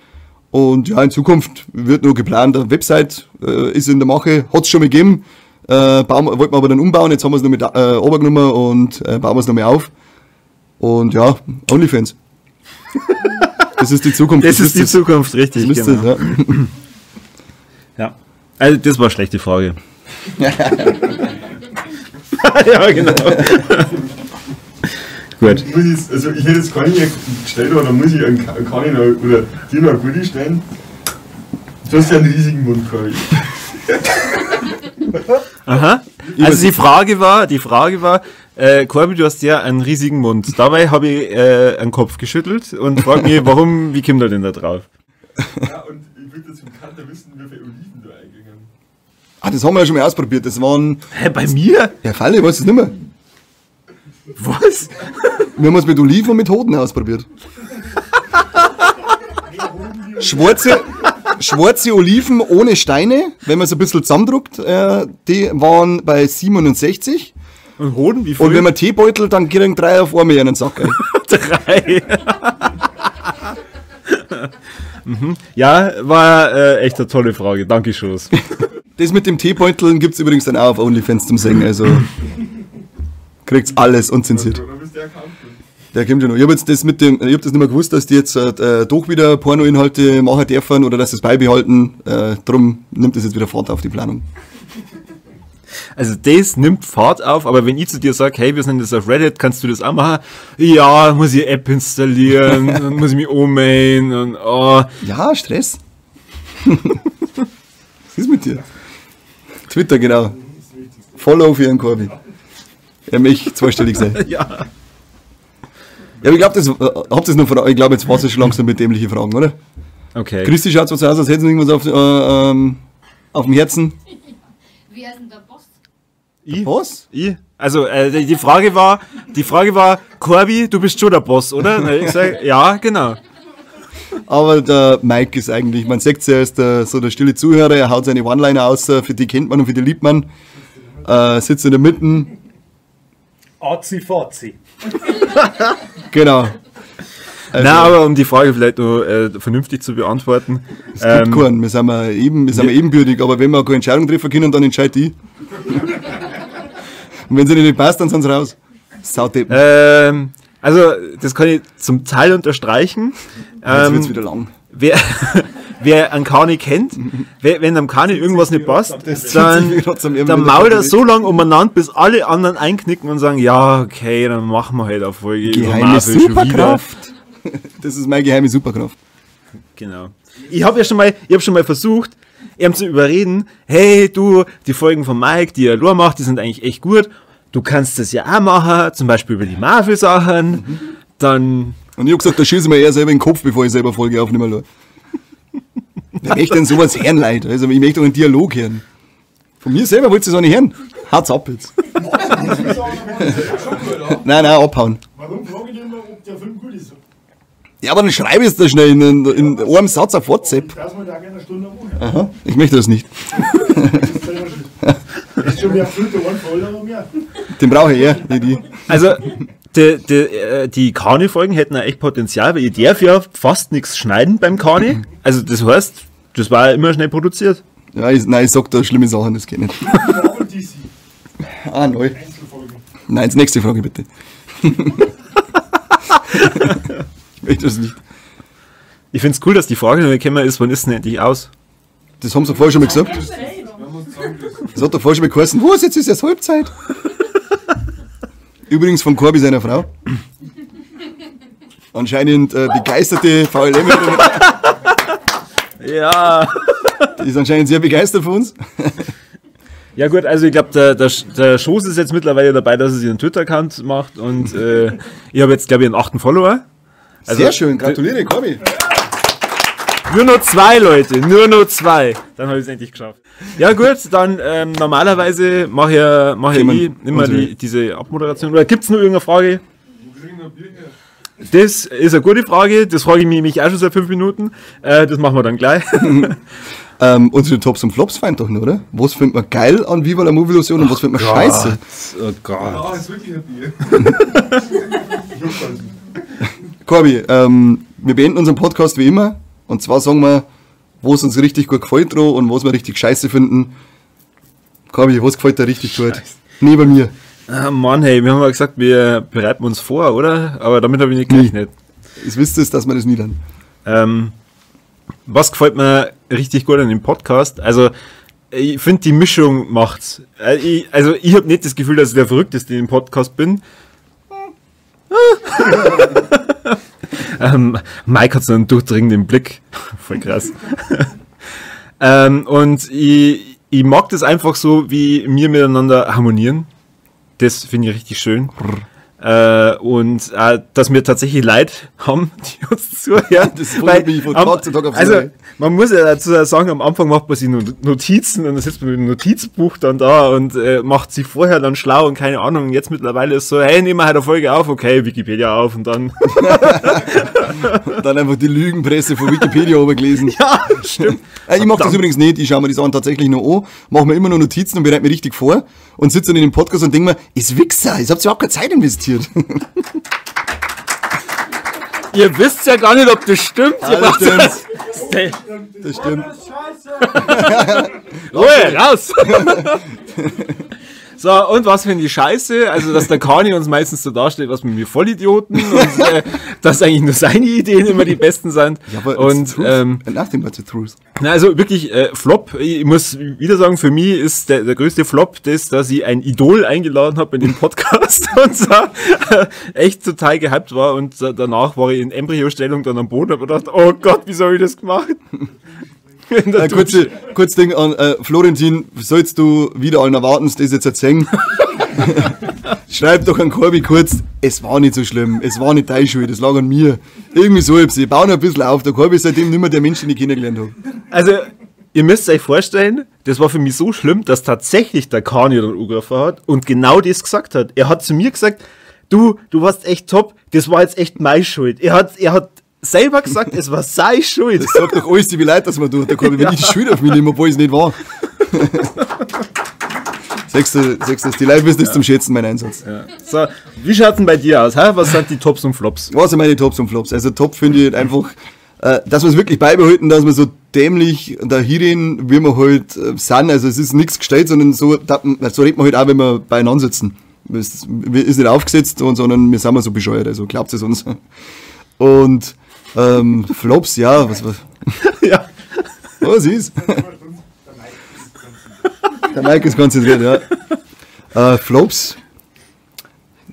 Speaker 2: Und ja, in Zukunft wird nur geplant, eine Website ist in der Mache, hat es schon mal gegeben, wollten wir aber dann umbauen, jetzt haben wir es noch mit runtergenommen und bauen wir es noch mal auf. Und ja, OnlyFans. Das ist die Zukunft.
Speaker 1: Das ist die Zukunft, richtig.
Speaker 2: Das
Speaker 1: Genau.
Speaker 2: ja.
Speaker 1: Ja. Also das war eine schlechte Frage. Ja, genau. Gut.
Speaker 3: Also ich hätte jetzt keine gestellt, aber dann muss ich einen Kani oder dir noch eine gute stellen. Du hast ja einen riesigen Mund, Corby.
Speaker 1: Aha. Also die Frage war, Corby, du hast ja einen riesigen Mund. Dabei habe ich einen Kopf geschüttelt und frage mich, wie kommt er denn da drauf?
Speaker 3: Ja, und ich würde jetzt bekannter wissen, wie viele Oliven du eingegangen.
Speaker 2: Das haben wir ja schon mal ausprobiert. Das waren.
Speaker 1: Hä, bei mir?
Speaker 2: Ja, Falle, ich weiß es nicht mehr.
Speaker 1: Was?
Speaker 2: Wir haben es mit Oliven und mit Hoden ausprobiert. Schwarze Oliven ohne Steine, wenn man es ein bisschen zusammendruckt, die waren bei 67.
Speaker 1: Und Hoden, wie viel?
Speaker 2: Und wenn man Teebeutel, dann kriegen 3 auf einmal einen Sack.
Speaker 1: 3. Mhm. Ja, war echt eine tolle Frage. Danke, Schoß.
Speaker 2: Das mit dem Teebeutel gibt es übrigens dann auch auf OnlyFans zum Singen. Also kriegt's alles unzensiert.
Speaker 3: Oder bist du erkannt?
Speaker 2: Der kommt ja noch. Ich habe das nicht mehr gewusst, dass die jetzt doch wieder Pornoinhalte machen dürfen oder dass sie es beibehalten. Drum nimmt das jetzt wieder Fahrt auf die Planung.
Speaker 1: Also das nimmt Fahrt auf, aber wenn ich zu dir sage, hey, wir sind jetzt auf Reddit, kannst du das auch machen? Ja, muss ich App installieren, dann muss ich mich ummelden und oh.
Speaker 2: Ja, Stress. Was ist mit dir? Twitter, genau. Follow für Ihren Corby. Er möchte zweistellig sein.
Speaker 1: Ja.
Speaker 2: Ja, aber ich glaube, habt ihr noch Fragen? Ich glaube, jetzt war es schon langsam mit dämlichen Fragen, oder?
Speaker 1: Okay.
Speaker 2: Christi schaut so aus, als hätten sie irgendwas auf dem Herzen.
Speaker 6: Wer ist denn der Boss?
Speaker 1: Ich?
Speaker 2: Was?
Speaker 1: Ich? Also die Frage war, die Frage war, Corby, du bist schon der Boss, oder? Und ich sag, ja, genau.
Speaker 2: Aber der Mike ist eigentlich, man sagt ja, er ist der stille Zuhörer, er haut seine One-Liner aus, für die kennt man und für die liebt man. Sitzt in der Mitte.
Speaker 4: Azi-Fazi.
Speaker 2: Genau. Also,
Speaker 1: Na, aber um die Frage vielleicht noch vernünftig zu beantworten.
Speaker 2: es gibt keinen, wir sind ebenbürtig, aber wenn wir keine Entscheidung treffen können, dann entscheidet die. Und wenn sie nicht passt, dann sind sie raus. Saudeppen.
Speaker 1: Also, das kann ich zum Teil unterstreichen.
Speaker 2: Jetzt wird's wieder lang.
Speaker 1: Wer einen Kani kennt, wenn am Kani irgendwas nicht passt, dann
Speaker 2: dann
Speaker 1: mault er so lange umeinander, bis alle anderen einknicken und sagen, ja, okay, dann machen wir halt eine Folge über
Speaker 2: Geheime
Speaker 1: Marvel schon wieder.
Speaker 2: Superkraft. Das ist meine geheime Superkraft.
Speaker 1: Genau. Ich habe schon mal versucht, ihm zu überreden, hey, du, die Folgen von Mike, die er nur macht, die sind eigentlich echt gut. Du kannst das ja auch machen, zum Beispiel über die Marvel-Sachen. Dann...
Speaker 2: Und ich habe gesagt, da schieße ich mir eher selber in den Kopf, bevor ich selber Folge aufnehmen lasse. Wer möchte denn sowas hören, Leute? Also ich möchte doch einen Dialog hören. Von mir selber wollt ihr es auch nicht hören. Haut's ab jetzt. Nein, abhauen.
Speaker 5: Warum frage ich dich immer, ob der Film gut ist?
Speaker 2: Ja, aber dann schreibe ich es da schnell in einem Satz auf WhatsApp.
Speaker 5: Das mal da gerne eine Stunde am Monat.
Speaker 2: Aha, ich möchte das nicht.
Speaker 5: Das ist schon mehr Flöte, ein voll, aber mehr.
Speaker 2: Den brauche ich eher, nicht die.
Speaker 1: Also, die Kani-Folgen hätten ja echt Potenzial, weil ich darf ja fast nichts schneiden beim Kani. Also, das heißt, das war ja immer schnell produziert.
Speaker 2: Ja, ich sag da schlimme Sachen, das geht nicht.
Speaker 5: Marvel DC,
Speaker 2: Neu.
Speaker 5: Einzelfolge.
Speaker 2: Nein, jetzt nächste Frage bitte. Ich möchte das nicht.
Speaker 1: Ich find's cool, dass die Frage noch gekommen ist, wann ist denn endlich aus?
Speaker 2: Das haben sie vorher schon mal gesagt. Das hat doch vorher schon mal geheißen. Was, jetzt ist erst Halbzeit. Übrigens von Corby seiner Frau. Anscheinend begeisterte VLM.
Speaker 1: Ja.
Speaker 2: Die ist anscheinend sehr begeistert von uns.
Speaker 1: Ja gut, also ich glaube, der Schoß ist jetzt mittlerweile dabei, dass er sich einen Twitter-Account macht und ich habe jetzt, glaube ich, einen 8. Follower. Also,
Speaker 2: sehr schön, gratuliere, Corby.
Speaker 1: Nur noch 2 Leute, nur noch 2. Dann habe ich es endlich geschafft. Ja gut, dann normalerweise mache ich immer diese Abmoderation. Oder gibt es noch irgendeine Frage? Das ist eine gute Frage, das frage ich mich auch schon seit 5 Minuten. Das machen wir dann gleich.
Speaker 2: Unsere Tops und Flops fein doch nur, oder? Was findet man geil an Viva la Movie-Illusion und was findet man scheiße?
Speaker 1: Oh Gott.
Speaker 3: Ah, ist wirklich ein Bier.
Speaker 2: Corby, wir beenden unseren Podcast wie immer. Und zwar sagen wir, wo es uns richtig gut gefällt und was wir richtig scheiße finden. Corby, was gefällt dir richtig gut? Neben mir.
Speaker 1: Ah, Mann, hey, wir haben ja gesagt, wir bereiten uns vor, oder? Aber damit habe ich nicht gerechnet.
Speaker 2: Jetzt wisst ihr, dass wir das nie lernen.
Speaker 1: Was gefällt mir richtig gut an dem Podcast? Also, ich finde, die Mischung macht's. Ich habe nicht das Gefühl, dass ich der Verrückteste im Podcast bin. Mike hat so einen durchdringenden Blick. Voll krass. Und ich mag das einfach so, wie wir miteinander harmonieren. Das finde ich richtig schön. Und dass wir tatsächlich Leute haben, die uns zuhören.
Speaker 2: Das wundert mich von Tag zu Tag aufs
Speaker 1: Also,
Speaker 2: Neue.
Speaker 1: man muss ja dazu sagen, am Anfang macht man sich Notizen und dann sitzt man mit dem Notizbuch dann da und macht sich vorher dann schlau und keine Ahnung. Und jetzt mittlerweile ist so, hey, nehmen wir halt eine Folge auf, okay, Wikipedia auf und dann.
Speaker 2: Dann einfach die Lügenpresse von Wikipedia obergelesen.
Speaker 1: Ja, stimmt.
Speaker 2: Ich mache das übrigens nicht, ich schaue mir die Sachen tatsächlich noch an, mache mir immer nur Notizen und bereite mich richtig vor und sitze dann in dem Podcast und denke mir, ist Wichser, ich habt überhaupt keine Zeit investiert.
Speaker 1: Ihr wisst ja gar nicht, ob das stimmt.
Speaker 2: Ja, das stimmt. Das stimmt.
Speaker 1: Ruhe, raus! So, und was finde ich scheiße? Also, dass der Kani uns meistens so darstellt, was mit mir Vollidioten und dass eigentlich nur seine Ideen immer die besten sind.
Speaker 2: Ja, aber
Speaker 1: und
Speaker 2: nothing but the truth.
Speaker 1: na, also wirklich Flop. Ich muss wieder sagen, für mich ist der größte Flop das, dass ich ein Idol eingeladen habe in den Podcast und so echt total gehypt war und danach war ich in Embryostellung dann am Boden und habe gedacht, oh Gott, wie habe ich das gemacht?
Speaker 2: Kurz Ding an Florentin, sollst du wieder allen erwarten, das jetzt erzählen? Schreib doch an Corby kurz, es war nicht so schlimm, es war nicht deine Schuld, es lag an mir. Irgendwie so, ich baue noch ein bisschen auf, der Corby ist seitdem nicht mehr der Mensch, den ich kennengelernt habe.
Speaker 1: Also, ihr müsst euch vorstellen, das war für mich so schlimm, dass tatsächlich der Kani dann angerufen hat und genau das gesagt hat. Er hat zu mir gesagt, du warst echt top, das war jetzt echt meine Schuld. Er hat selber gesagt, es war seine Schuld.
Speaker 2: Das sagt doch alles, wie leid, dass man tut. Da kann ich wenn ich die Schuld auf mich nehmen, obwohl es nicht war. Sechstes, die Live ist zum Schätzen, mein Einsatz.
Speaker 1: Ja. So, wie schaut's denn bei dir aus? Was sind die Tops und Flops?
Speaker 2: Was sind meine Tops und Flops? Also Top finde ich einfach, dass wir es wirklich beibehalten, dass wir so dämlich da hierhin, wie wir halt sind. Also es ist nichts gestellt, sondern so redet man halt auch, wenn wir beieinander sitzen. Es ist nicht aufgesetzt, sondern wir sind mal so bescheuert. Also glaubt es uns. Und Flops, ja, was?
Speaker 1: Ja.
Speaker 2: Was ist? Der Mike ist konzentriert, ja. Flops.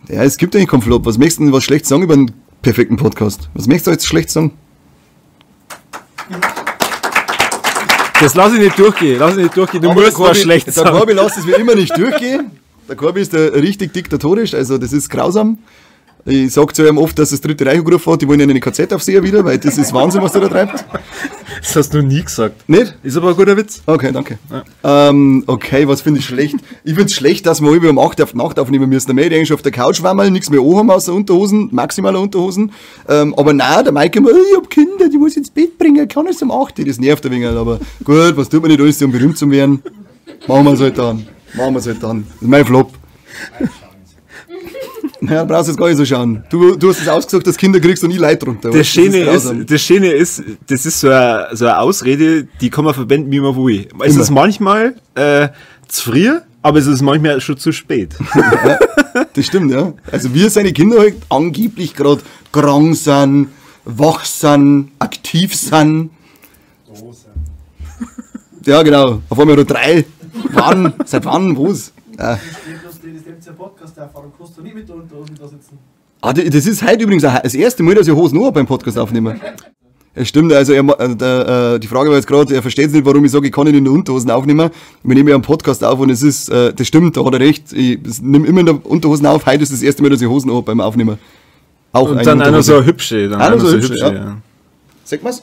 Speaker 2: Ja, es gibt eigentlich keinen Flop. Was möchtest du denn was schlecht sagen über einen perfekten Podcast? Was möchtest du jetzt schlecht sagen?
Speaker 1: Das lass ich nicht durchgehen. Du
Speaker 2: Aber
Speaker 1: musst was schlecht
Speaker 2: Der
Speaker 1: sagen.
Speaker 2: Corby lässt es wie immer nicht durchgehen. Der Corby ist richtig diktatorisch, also das ist grausam. Ich sag zu ihm oft, dass das Dritte Reich angerufen hat, die wollen ja eine KZ aufsehen wieder, weil das ist Wahnsinn, was der da treibt.
Speaker 1: Das hast du nie gesagt.
Speaker 2: Nicht?
Speaker 1: Ist aber ein guter Witz.
Speaker 2: Okay, danke. Okay, was finde ich schlecht? Ich finde es schlecht, dass wir über um 8 Uhr auf die Nacht aufnehmen müssen. Der Mate eigentlich auf der Couch wammeln, nichts mehr anhaben außer Unterhosen, maximaler Unterhosen. Aber nein, der Mike immer, ich hab Kinder, die muss ich ins Bett bringen, kann es um 8 Uhr. Das nervt ein wenig, aber gut, was tut man nicht alles, um berühmt zu werden? Machen wir es halt dann. Das ist mein Flop. Ja, du brauchst jetzt gar nicht so schauen. Du hast es ausgesucht, dass Kinder kriegst und ich Leid drunter.
Speaker 1: Das Schöne ist, das ist so eine Ausrede, die kann man verwenden, wie man will. Es ist manchmal zu früh, aber es ist manchmal schon zu spät.
Speaker 2: Ja, das stimmt, ja. Also wir seine Kinder halt angeblich gerade krank sind, wach sind, aktiv sind. Ja, genau. Auf einmal nur 3. Wann? Seit wann? Wo's? Ja. Das ist heute übrigens auch das erste Mal, dass ich Hosen nur beim Podcast aufnehme. Es stimmt, also die Frage war jetzt gerade, er versteht nicht, warum ich sage, ich kann nicht in der Unterhosen aufnehmen. Wir nehmen ja einen Podcast auf und es ist, das stimmt, da hat er recht. Ich nehme immer in der Unterhosen auf, heute ist das erste Mal, dass ich Hosen habe beim Aufnehmen. Auch
Speaker 1: und dann einer so eine hübsche.
Speaker 2: Auch so hübsche, ja. Sag mal's?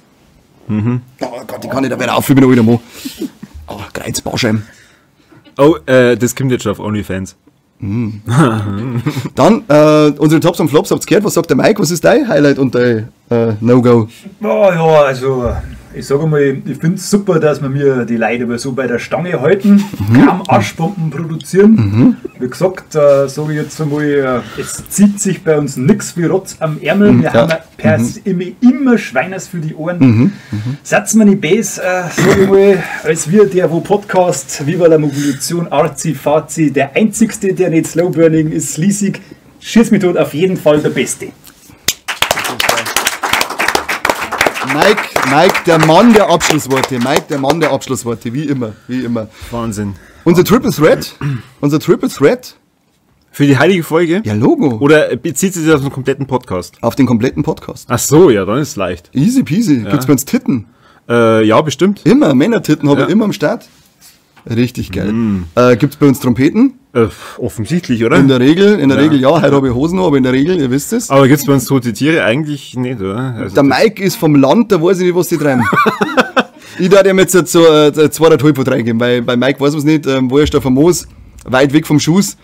Speaker 2: Mhm. Oh Gott, ich kann nicht da wieder auf, ich bin noch wieder mal. Oh, Kreuzbauscheiben.
Speaker 1: Oh, das kommt jetzt schon auf OnlyFans.
Speaker 2: Dann, unsere Tops und Flops, habt ihr gehört? Was sagt der Mike? Was ist dein Highlight und dein No-Go?
Speaker 4: Oh, ja, also ich sage mal, ich finde es super, dass wir mir die Leute aber so bei der Stange halten, kaum Arschbomben produzieren. Wie gesagt, sage ich jetzt einmal, es zieht sich bei uns nichts wie Rotz am Ärmel. Wir haben immer Schweiners für die Ohren. Setzen wir nicht besser, sage ich mal, als wir, der wo Podcast Viva la Mobilisation, Arzi, Fazi, der einzigste, der nicht Slowburning ist, Sleasig, schieß mich tot, auf jeden Fall der Beste.
Speaker 2: Mike, der Mann der Abschlussworte. Wie immer.
Speaker 1: Wahnsinn.
Speaker 2: Unser Triple Threat.
Speaker 1: Für die heilige Folge?
Speaker 2: Ja, Logo.
Speaker 1: Oder bezieht sich das auf den kompletten Podcast?
Speaker 2: Auf den kompletten Podcast.
Speaker 1: Ach so, ja, dann ist es leicht.
Speaker 2: Easy peasy. Ja. Gibt's bei uns Titten?
Speaker 1: Ja, bestimmt.
Speaker 2: Immer, Männertitten habe ich immer am Start. Richtig geil. Gibt's bei uns Trompeten?
Speaker 1: Offensichtlich, oder?
Speaker 2: In der Regel, ja. Heute habe ich Hosen, aber in der Regel, ihr wisst es.
Speaker 1: Aber gibt's bei uns tote Tiere? Eigentlich nicht, oder? Also
Speaker 2: der Mike ist vom Land, da weiß ich nicht, was die treiben. Ich darf ihm jetzt so 2,5 reingeben, weil bei Mike weiß man es nicht, wo ist der famos, weit weg vom Schuss.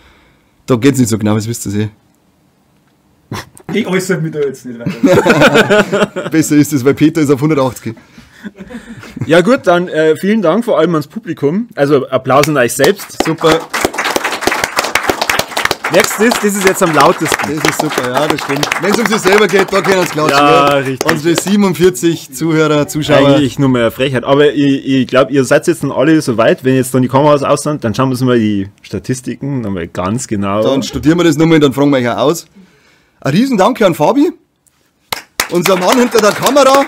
Speaker 2: Da geht's nicht so genau, das wisst ihr eh.
Speaker 4: Ich äußere mich da jetzt nicht weiter.
Speaker 2: Besser ist es, weil Peter ist auf 180.
Speaker 1: Ja gut, dann vielen Dank vor allem ans Publikum. Also Applaus an euch selbst.
Speaker 2: Super.
Speaker 1: Merkst du das ist jetzt am lautesten.
Speaker 2: Das ist super, ja, das stimmt. Wenn es um sich selber geht, da können wir uns klatschen.
Speaker 1: Ja, richtig.
Speaker 2: Unsere 47 Zuhörer, Zuschauer.
Speaker 1: Eigentlich nur mehr eine Frechheit. Aber ich glaube, ihr seid jetzt dann alle so weit, wenn jetzt dann die Kameras aus sind, dann schauen wir uns mal die Statistiken nochmal ganz genau.
Speaker 2: Dann studieren wir das nochmal, dann fragen wir euch auch aus. Ein Riesendanke an Fabi, unser Mann hinter der Kamera.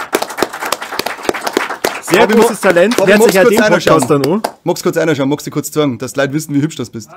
Speaker 1: Sehr großes Talent. Hört sich ja den Podcast dann an.
Speaker 2: Magst du kurz reinschauen, magst du kurz zeigen, dass die Leute wissen, wie hübsch das bist.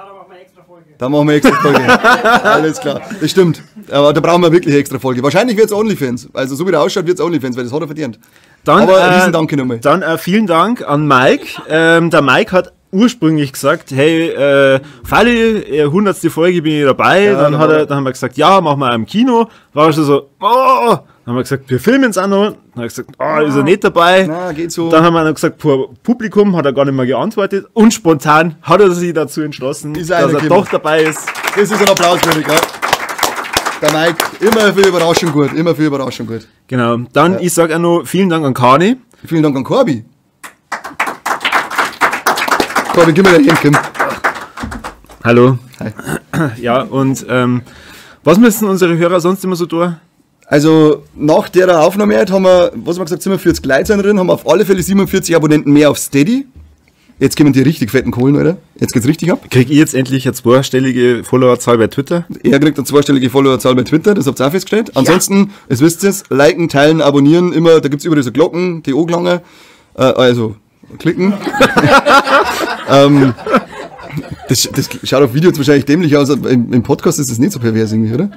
Speaker 2: Da machen wir extra Folge. Alles klar, das stimmt. Aber da brauchen wir wirklich eine extra Folge. Wahrscheinlich wird es OnlyFans. Also so wie der ausschaut, wird es OnlyFans, weil das hat er verdient.
Speaker 1: Dann,
Speaker 2: aber ein Riesendanke nochmal.
Speaker 1: Dann vielen Dank an Mike. Der Mike hat ursprünglich gesagt, hey, Falli, 100. Folge bin ich dabei. Ja, dann haben wir gesagt, ja, machen wir im Kino. War er schon so, oh. Dann haben wir gesagt, wir filmen es auch noch. Dann haben wir gesagt, ist er nicht dabei.
Speaker 2: Na, geht so.
Speaker 1: Dann haben wir noch gesagt, Publikum hat er gar nicht mehr geantwortet. Und spontan hat er sich dazu entschlossen, dass er doch dabei ist.
Speaker 2: Das ist ein Applaus, würde ich, ja. Der Mike, immer für Überraschung gut, immer für Überraschung gut.
Speaker 1: Genau. Dann, ich sage auch noch vielen Dank an Kani.
Speaker 2: Vielen Dank an Corby. Corby, gib mir dein Händchen.
Speaker 1: Hallo.
Speaker 2: Hi.
Speaker 1: Ja, und was müssen unsere Hörer sonst immer so tun?
Speaker 2: Also nach der Aufnahme heute haben wir, was haben wir gesagt, 47 Leute sind drin, haben wir auf alle Fälle 47 Abonnenten mehr auf Steady. Jetzt kommen die richtig fetten Kohlen, Alter. Jetzt geht's richtig ab.
Speaker 1: Krieg ich jetzt endlich eine zweistellige Followerzahl bei Twitter?
Speaker 2: Er kriegt eine zweistellige Followerzahl bei Twitter, das habt ihr auch festgestellt. Ansonsten, es wisst ihr, liken, teilen, abonnieren, immer, da gibt's überall so Glocken, die Oglange, also klicken. Das schaut auf Videos wahrscheinlich dämlich aus, aber im Podcast ist das nicht so pervers irgendwie, oder?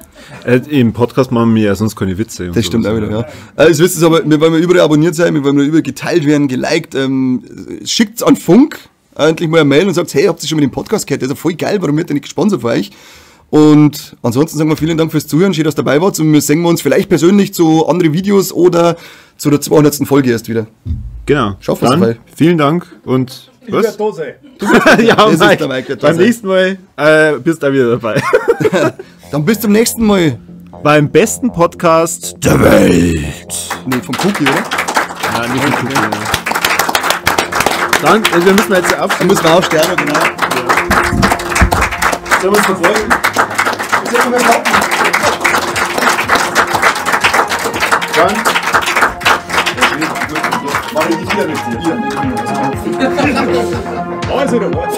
Speaker 1: Im Podcast machen wir ja sonst keine Witze. Und
Speaker 2: Das stimmt auch
Speaker 1: sowas.
Speaker 2: wieder, ja. Es wisst ihr aber, wir wollen überall abonniert sein, wir wollen überall geteilt werden, geliked, schickt's an Funk, endlich mal eine Mail und sagt, hey, habt ihr schon mal den Podcast gehört? Der ist ja voll geil, warum wird der nicht gesponsert für euch? Und ansonsten sagen wir vielen Dank fürs Zuhören, schön, dass ihr dabei wart und wir sehen uns vielleicht persönlich zu anderen Videos oder zu der 200. Folge erst wieder.
Speaker 1: Genau.
Speaker 2: Schaffen wir's
Speaker 1: Dann
Speaker 2: dabei.
Speaker 1: vielen Dank und
Speaker 4: Ich werde
Speaker 1: was?
Speaker 4: da sein.
Speaker 1: Ja,
Speaker 2: Das ist
Speaker 1: Mike,
Speaker 2: der Mike, der
Speaker 1: beim
Speaker 2: da
Speaker 1: nächsten Mal bist du auch wieder dabei.
Speaker 2: Dann bis zum nächsten Mal.
Speaker 1: Beim besten Podcast der Welt.
Speaker 2: Nee, vom Cookie, oder?
Speaker 1: Ja, nicht mit Kuchen, Dann, wir müssen jetzt ja
Speaker 2: Dann müssen wir auch sterben, genau.
Speaker 1: Sollen wir uns verfolgen? Dann.
Speaker 2: Mach ich nicht wieder mit dir.
Speaker 4: Also, da war's.